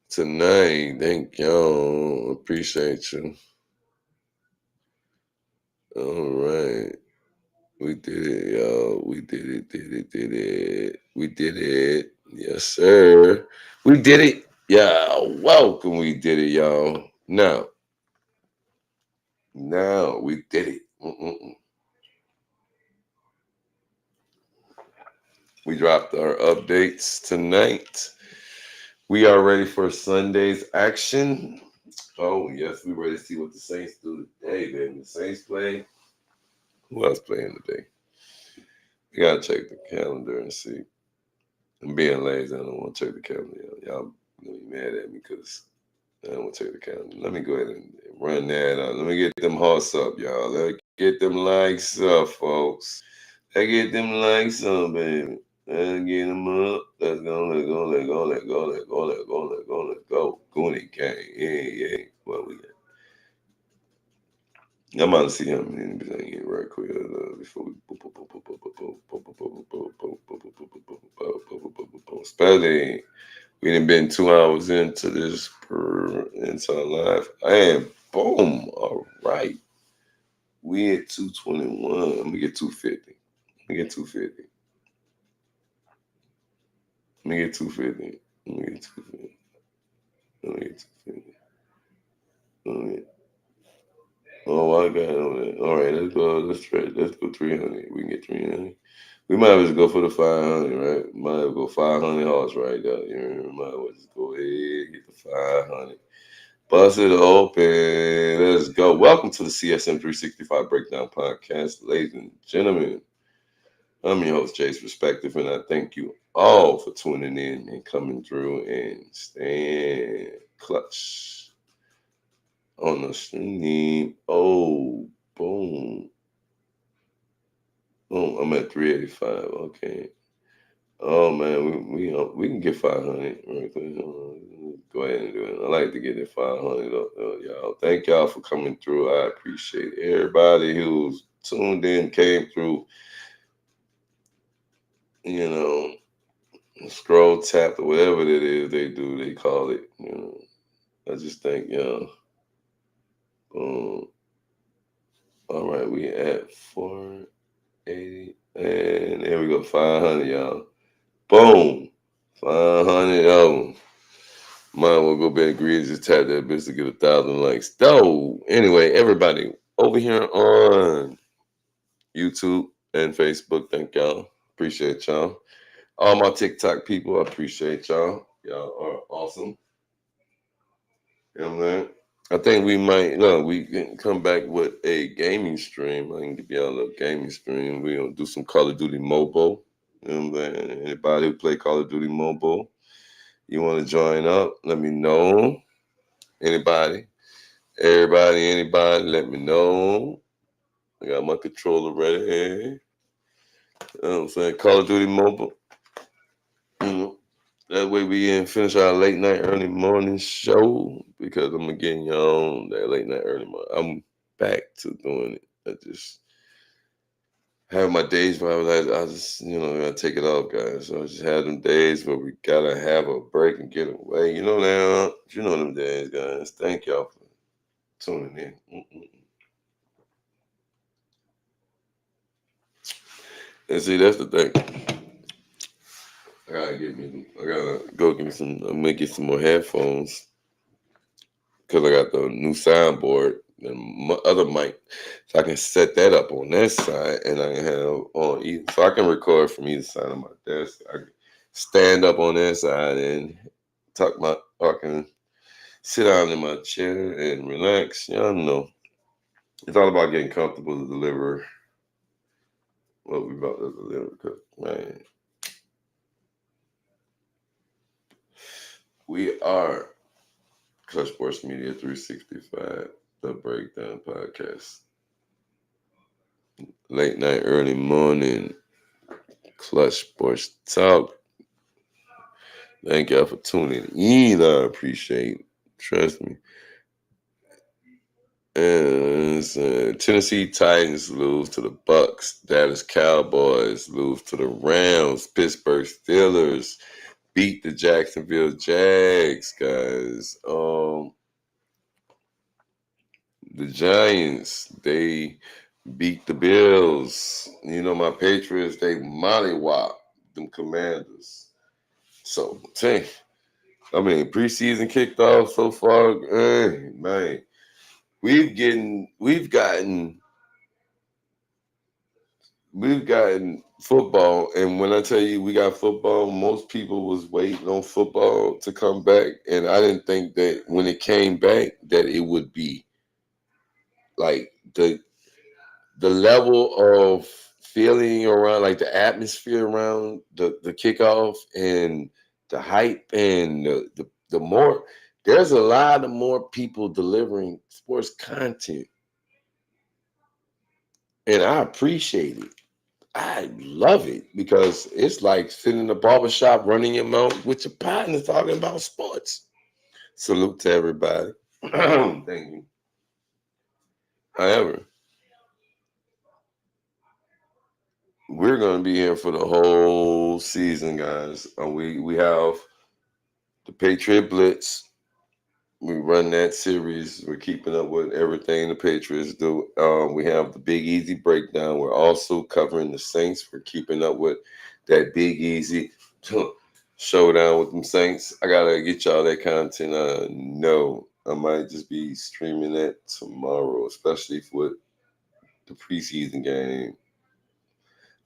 [SPEAKER 1] tonight. Thank y'all. Appreciate you. All right. We did it, y'all. We did it. We did it. Yes, sir. We did it. Yeah, welcome. We did it, y'all. Now we did it. We dropped our updates tonight. We are ready for Sunday's action. Oh, yes, we're ready to see what the Saints do today, baby. The Saints play. Who else playing today? You gotta check the calendar and see. I'm being lazy. I don't want to check the calendar. Y'all gonna be mad at me because I don't want to check the calendar. Let me go ahead and run that out. Let me get them hearts up, y'all. Let's get them likes up, folks. Let's get them likes up, baby. Let's get them up. Let's go, let's go, let's go, let's go, let's go, let's go, let's go, let's go. Goonie gang. Yeah. What we got? I'm about to see how many niggas I get right quick before we especially we done been 2 hours into this into live. And boom, all right. We at 221. Let me get 250. Let me get 250. Let me get 250. Let me get 250. Let me get 250. Let me get. Oh, I got it on that. All right, let's go. Let's try. Let's go 300. We can get 300. We might as well go for the 500, right? Might as well go 500 horse right there. You might as well just go ahead get the 500. Bust it open. Let's go. Welcome to the CSM365 Breakdown Podcast, ladies and gentlemen. I'm your host, Jay's Perspective, and I thank you all for tuning in and coming through and staying clutch on the stream. Oh, boom. Oh, I'm at 385. Okay. Oh man, we can get 500 right quick. Go ahead and do it. I like to get it 500 up, y'all. Thank y'all for coming through. I appreciate everybody who's tuned in, came through. You know, scroll tap or whatever it is they do, they call it. You know, I just think, y'all. All right, we at 480, and there we go, 500, y'all. Boom, 500 of them. Might as well go back and agree and just tap that bitch to get 1,000 likes. So, anyway, everybody over here on YouTube and Facebook, thank y'all. Appreciate y'all. All my TikTok people, I appreciate y'all. Y'all are awesome. You know what I'm saying? I think we might, we can come back with a gaming stream. I can give y'all a little gaming stream. We're going to do some Call of Duty Mobile. You know what I'm saying? Anybody who play Call of Duty Mobile, you want to join up, let me know. Anybody, let me know. I got my controller ready here. You know what I'm saying? Call of Duty Mobile. You know, that way we can finish our late night, early morning show because I'm going to get y'all on that late night, early morning. I'm back to doing it. I just have my days where I just, gotta take it off, guys. So I just have them days where we gotta have a break and get away. You know now, you know them days, guys. Thank y'all for tuning in. And see, that's the thing. I gotta go get me some. I'm gonna get some more headphones because I got the new soundboard and my other mic, so I can set that up on that side, and I can have on either, so I can record from either side of my desk. I can stand up on that side and I can sit down in my chair and relax. Y'all know, it's all about getting comfortable to deliver what we about to deliver. Because man, we are Clutch Sports Media 365, the Breakdown Podcast. Late night, early morning, Clutch Sports Talk. Thank y'all for tuning in. I appreciate it. Trust me. And Tennessee Titans lose to the Bucks. Dallas Cowboys lose to the Rams. Pittsburgh Steelers beat the Jacksonville Jags, guys. The Giants, they beat the Bills. You know, my Patriots, they mollywop them Commanders. So, preseason kicked off so far. Man, we've gotten football, and when I tell you we got football, most people was waiting on football to come back, and I didn't think that when it came back that it would be like the level of feeling around, like the atmosphere around the kickoff and the hype and the more, there's a lot of more people delivering sports content. And I appreciate it. I love it because it's like sitting in the barbershop running your mouth with your partner talking about sports. Salute to everybody. Thank you. However, we're going to be here for the whole season, guys. We have the Patriot Blitz. We run that series. We're keeping up with everything the Patriots do. We have the Big Easy breakdown. We're also covering the Saints. We're keeping up with that Big Easy showdown with them Saints. I gotta get y'all that content. I know I might just be streaming that tomorrow, especially with the preseason game.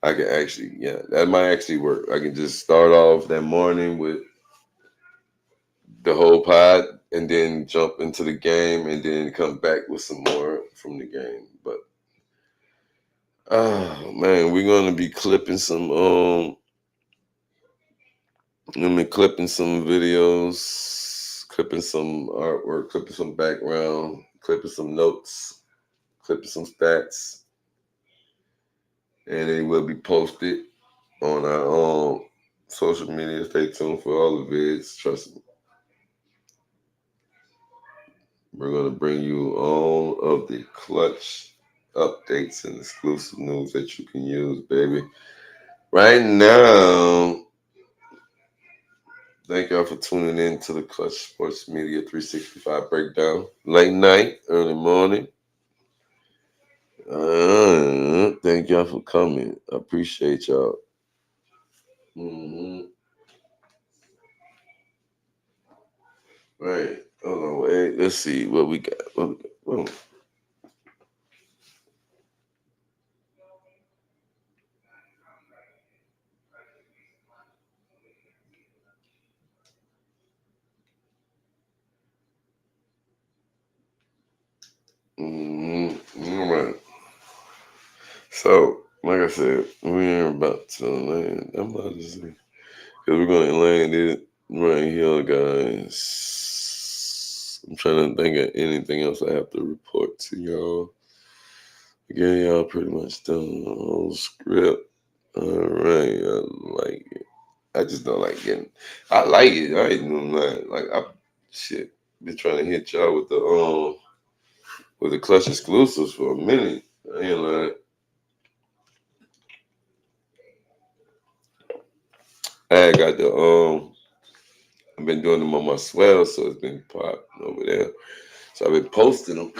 [SPEAKER 1] I can actually, yeah, that might actually work. I can just start off that morning with the whole pod and then jump into the game and then come back with some more from the game. But oh man, we're gonna be clipping some clipping some videos, clipping some artwork, clipping some background, clipping some notes, clipping some stats, and it will be posted on our social media. Stay tuned for all the vids. Trust me. We're going to bring you all of the clutch updates and exclusive news that you can use, baby. Right now, thank y'all for tuning in to the Clutch Sports Media 365 Breakdown. Late night, early morning. Thank y'all for coming. I appreciate y'all. Right. Hold on, wait. Let's see what we got. Oh. All right. So, like I said, we're about to land. I'm about to see. Because we're going to land it right here, guys. I'm trying to think of anything else I have to report to y'all. Again, y'all pretty much done the whole script. All right. I like it. I just don't like getting. I like it. I ain't doing that. Like, been trying to hit y'all with the Clutch Exclusives for a minute. I ain't lying. I got I've been doing them on my swell, so it's been popping over there. So I've been posting them,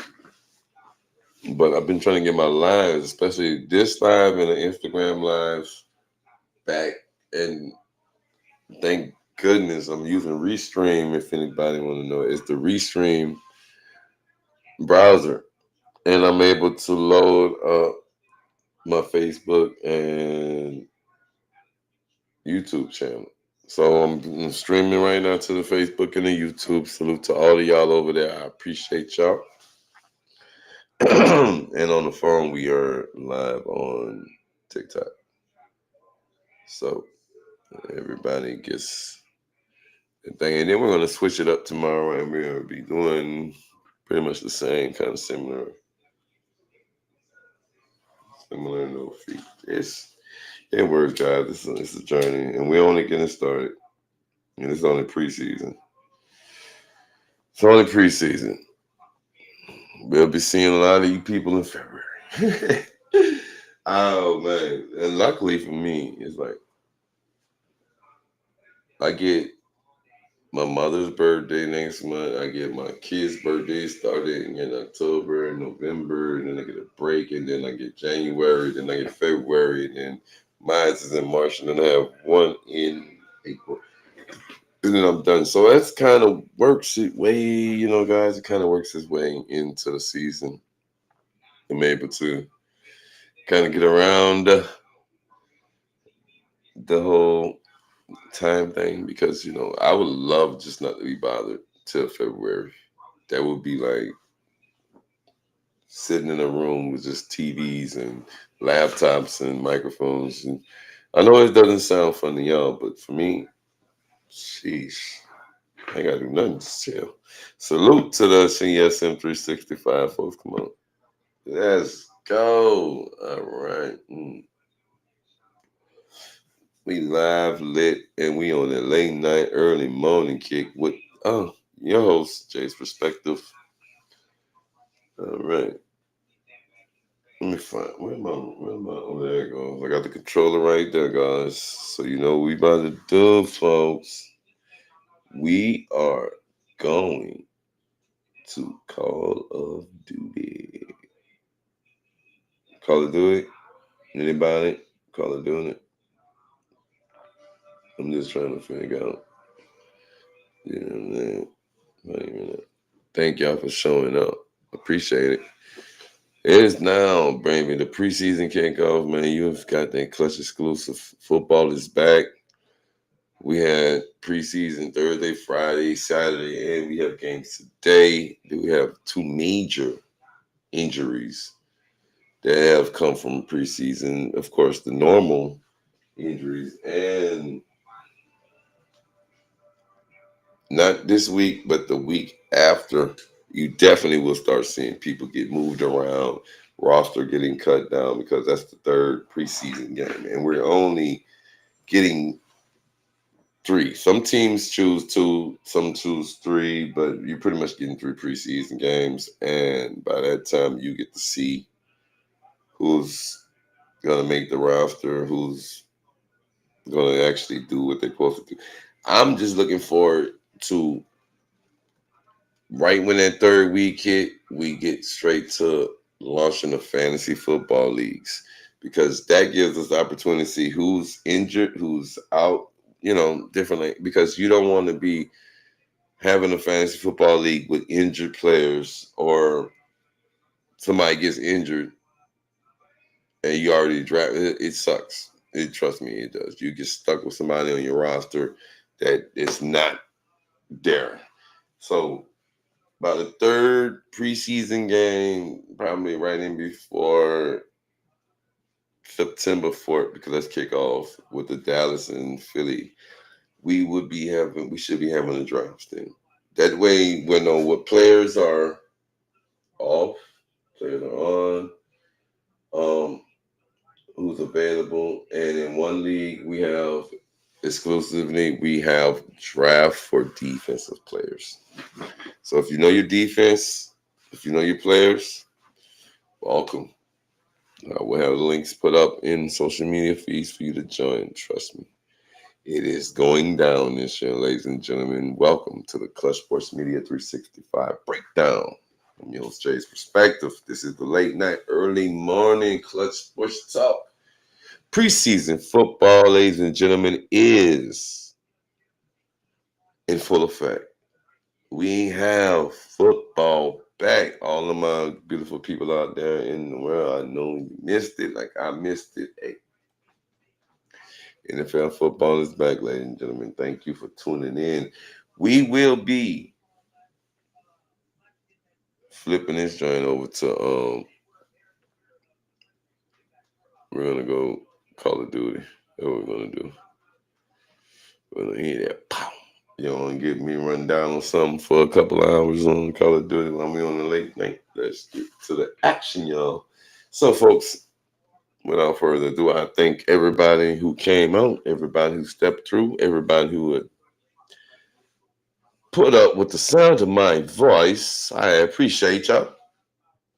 [SPEAKER 1] but I've been trying to get my lives, especially this live and the Instagram lives, back. And thank goodness I'm using Restream. If anybody want to know, it's the Restream browser, and I'm able to load up my Facebook and YouTube channel. So I'm streaming right now to the Facebook and the YouTube. Salute to all of y'all over there. I appreciate y'all. And on the phone, we are live on TikTok. So everybody gets the thing. And then we're going to switch it up tomorrow, and we're going to be doing pretty much the same kind of similar little feat. It works, guys. It's a journey, and we're only getting started. And it's only preseason. It's only preseason. We'll be seeing a lot of you people in February. Oh man! And luckily for me, it's like I get my mother's birthday next month. I get my kids' birthday started in October and November, and then I get a break, and then I get January, then I get February, and then mine is in March, and then I have one in April. And then I'm done. So that's kind of works its way, guys. It kind of works its way into the season. I'm able to kind of get around the whole time thing because, I would love just not to be bothered till February. That would be like sitting in a room with just TVs and laptops and microphones. And I know it doesn't sound fun to y'all, but for me, sheesh, I ain't gotta do nothing, just chill. Salute to the CSM365 folks. Come on. Let's go. All right. We live, lit, and we on a late night, early morning kick with your host, Jay's Perspective. All right. Let me find where am I? Oh, there it goes. I got the controller right there, guys. So you know what we about to do, folks. We are going to Call of Duty. Call of Duty? Anybody? Call of Duty? I'm just trying to figure out. You know what I'm saying? Wait a minute. Thank y'all for showing up. Appreciate it. It is now, baby, the preseason kickoff, man. You've got that Clutch Exclusive. Football is back. We had preseason Thursday, Friday, Saturday, and we have games today. We have two major injuries that have come from preseason. Of course, the normal injuries, and not this week, but the week after, you definitely will start seeing people get moved around, roster getting cut down, because that's the third preseason game, and we're only getting 3. Some teams choose 2, some choose 3, but you're pretty much getting 3 preseason games, and by that time you get to see who's gonna make the roster, who's gonna actually do what they're supposed to do. I'm just looking forward to right when that third week hit, we get straight to launching the fantasy football leagues, because that gives us the opportunity to see who's injured, who's out, differently, because you don't want to be having a fantasy football league with injured players, or somebody gets injured and you already drafted. It sucks. Trust me, it does. You get stuck with somebody on your roster that is not there. So by the third preseason game, probably right in before September 4th, because let's kick off with the Dallas and Philly, we should be having a draft then. That way we know what players are off, players are on, who's available. And in one league we have draft for defensive players. So if you know your defense, if you know your players, welcome. We'll have links put up in social media feeds for you to join. Trust me. It is going down this year, ladies and gentlemen. Welcome to the Clutch Sports Media 365 Breakdown. From your host, Jay's Perspective. This is the late night, early morning Clutch Sports Talk. Preseason football, ladies and gentlemen, is in full effect. We have football back. All of my beautiful people out there in the world, I know you missed it like I missed it. Hey, NFL football is back, ladies and gentlemen. Thank you for tuning in. We will be flipping this joint over to we're gonna go Call of Duty. That's what we're gonna do. We're gonna hear that pow. You want to get me run down on something for a couple of hours on Call of Duty while we on the late night? Let's get to the action, y'all. So, folks, without further ado, I thank everybody who came out, everybody who stepped through, everybody who would put up with the sound of my voice. I appreciate y'all.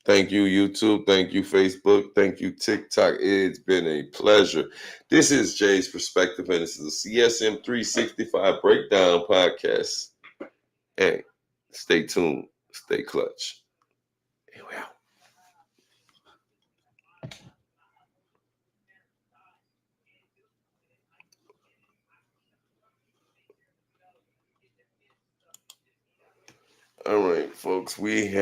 [SPEAKER 1] Thank you, YouTube. Thank you, Facebook. Thank you, TikTok. It's been a pleasure. This is Jay's Perspective, and this is the CSM365 Breakdown Podcast. Hey, stay tuned. Stay clutch. Here we out. All right, folks. We have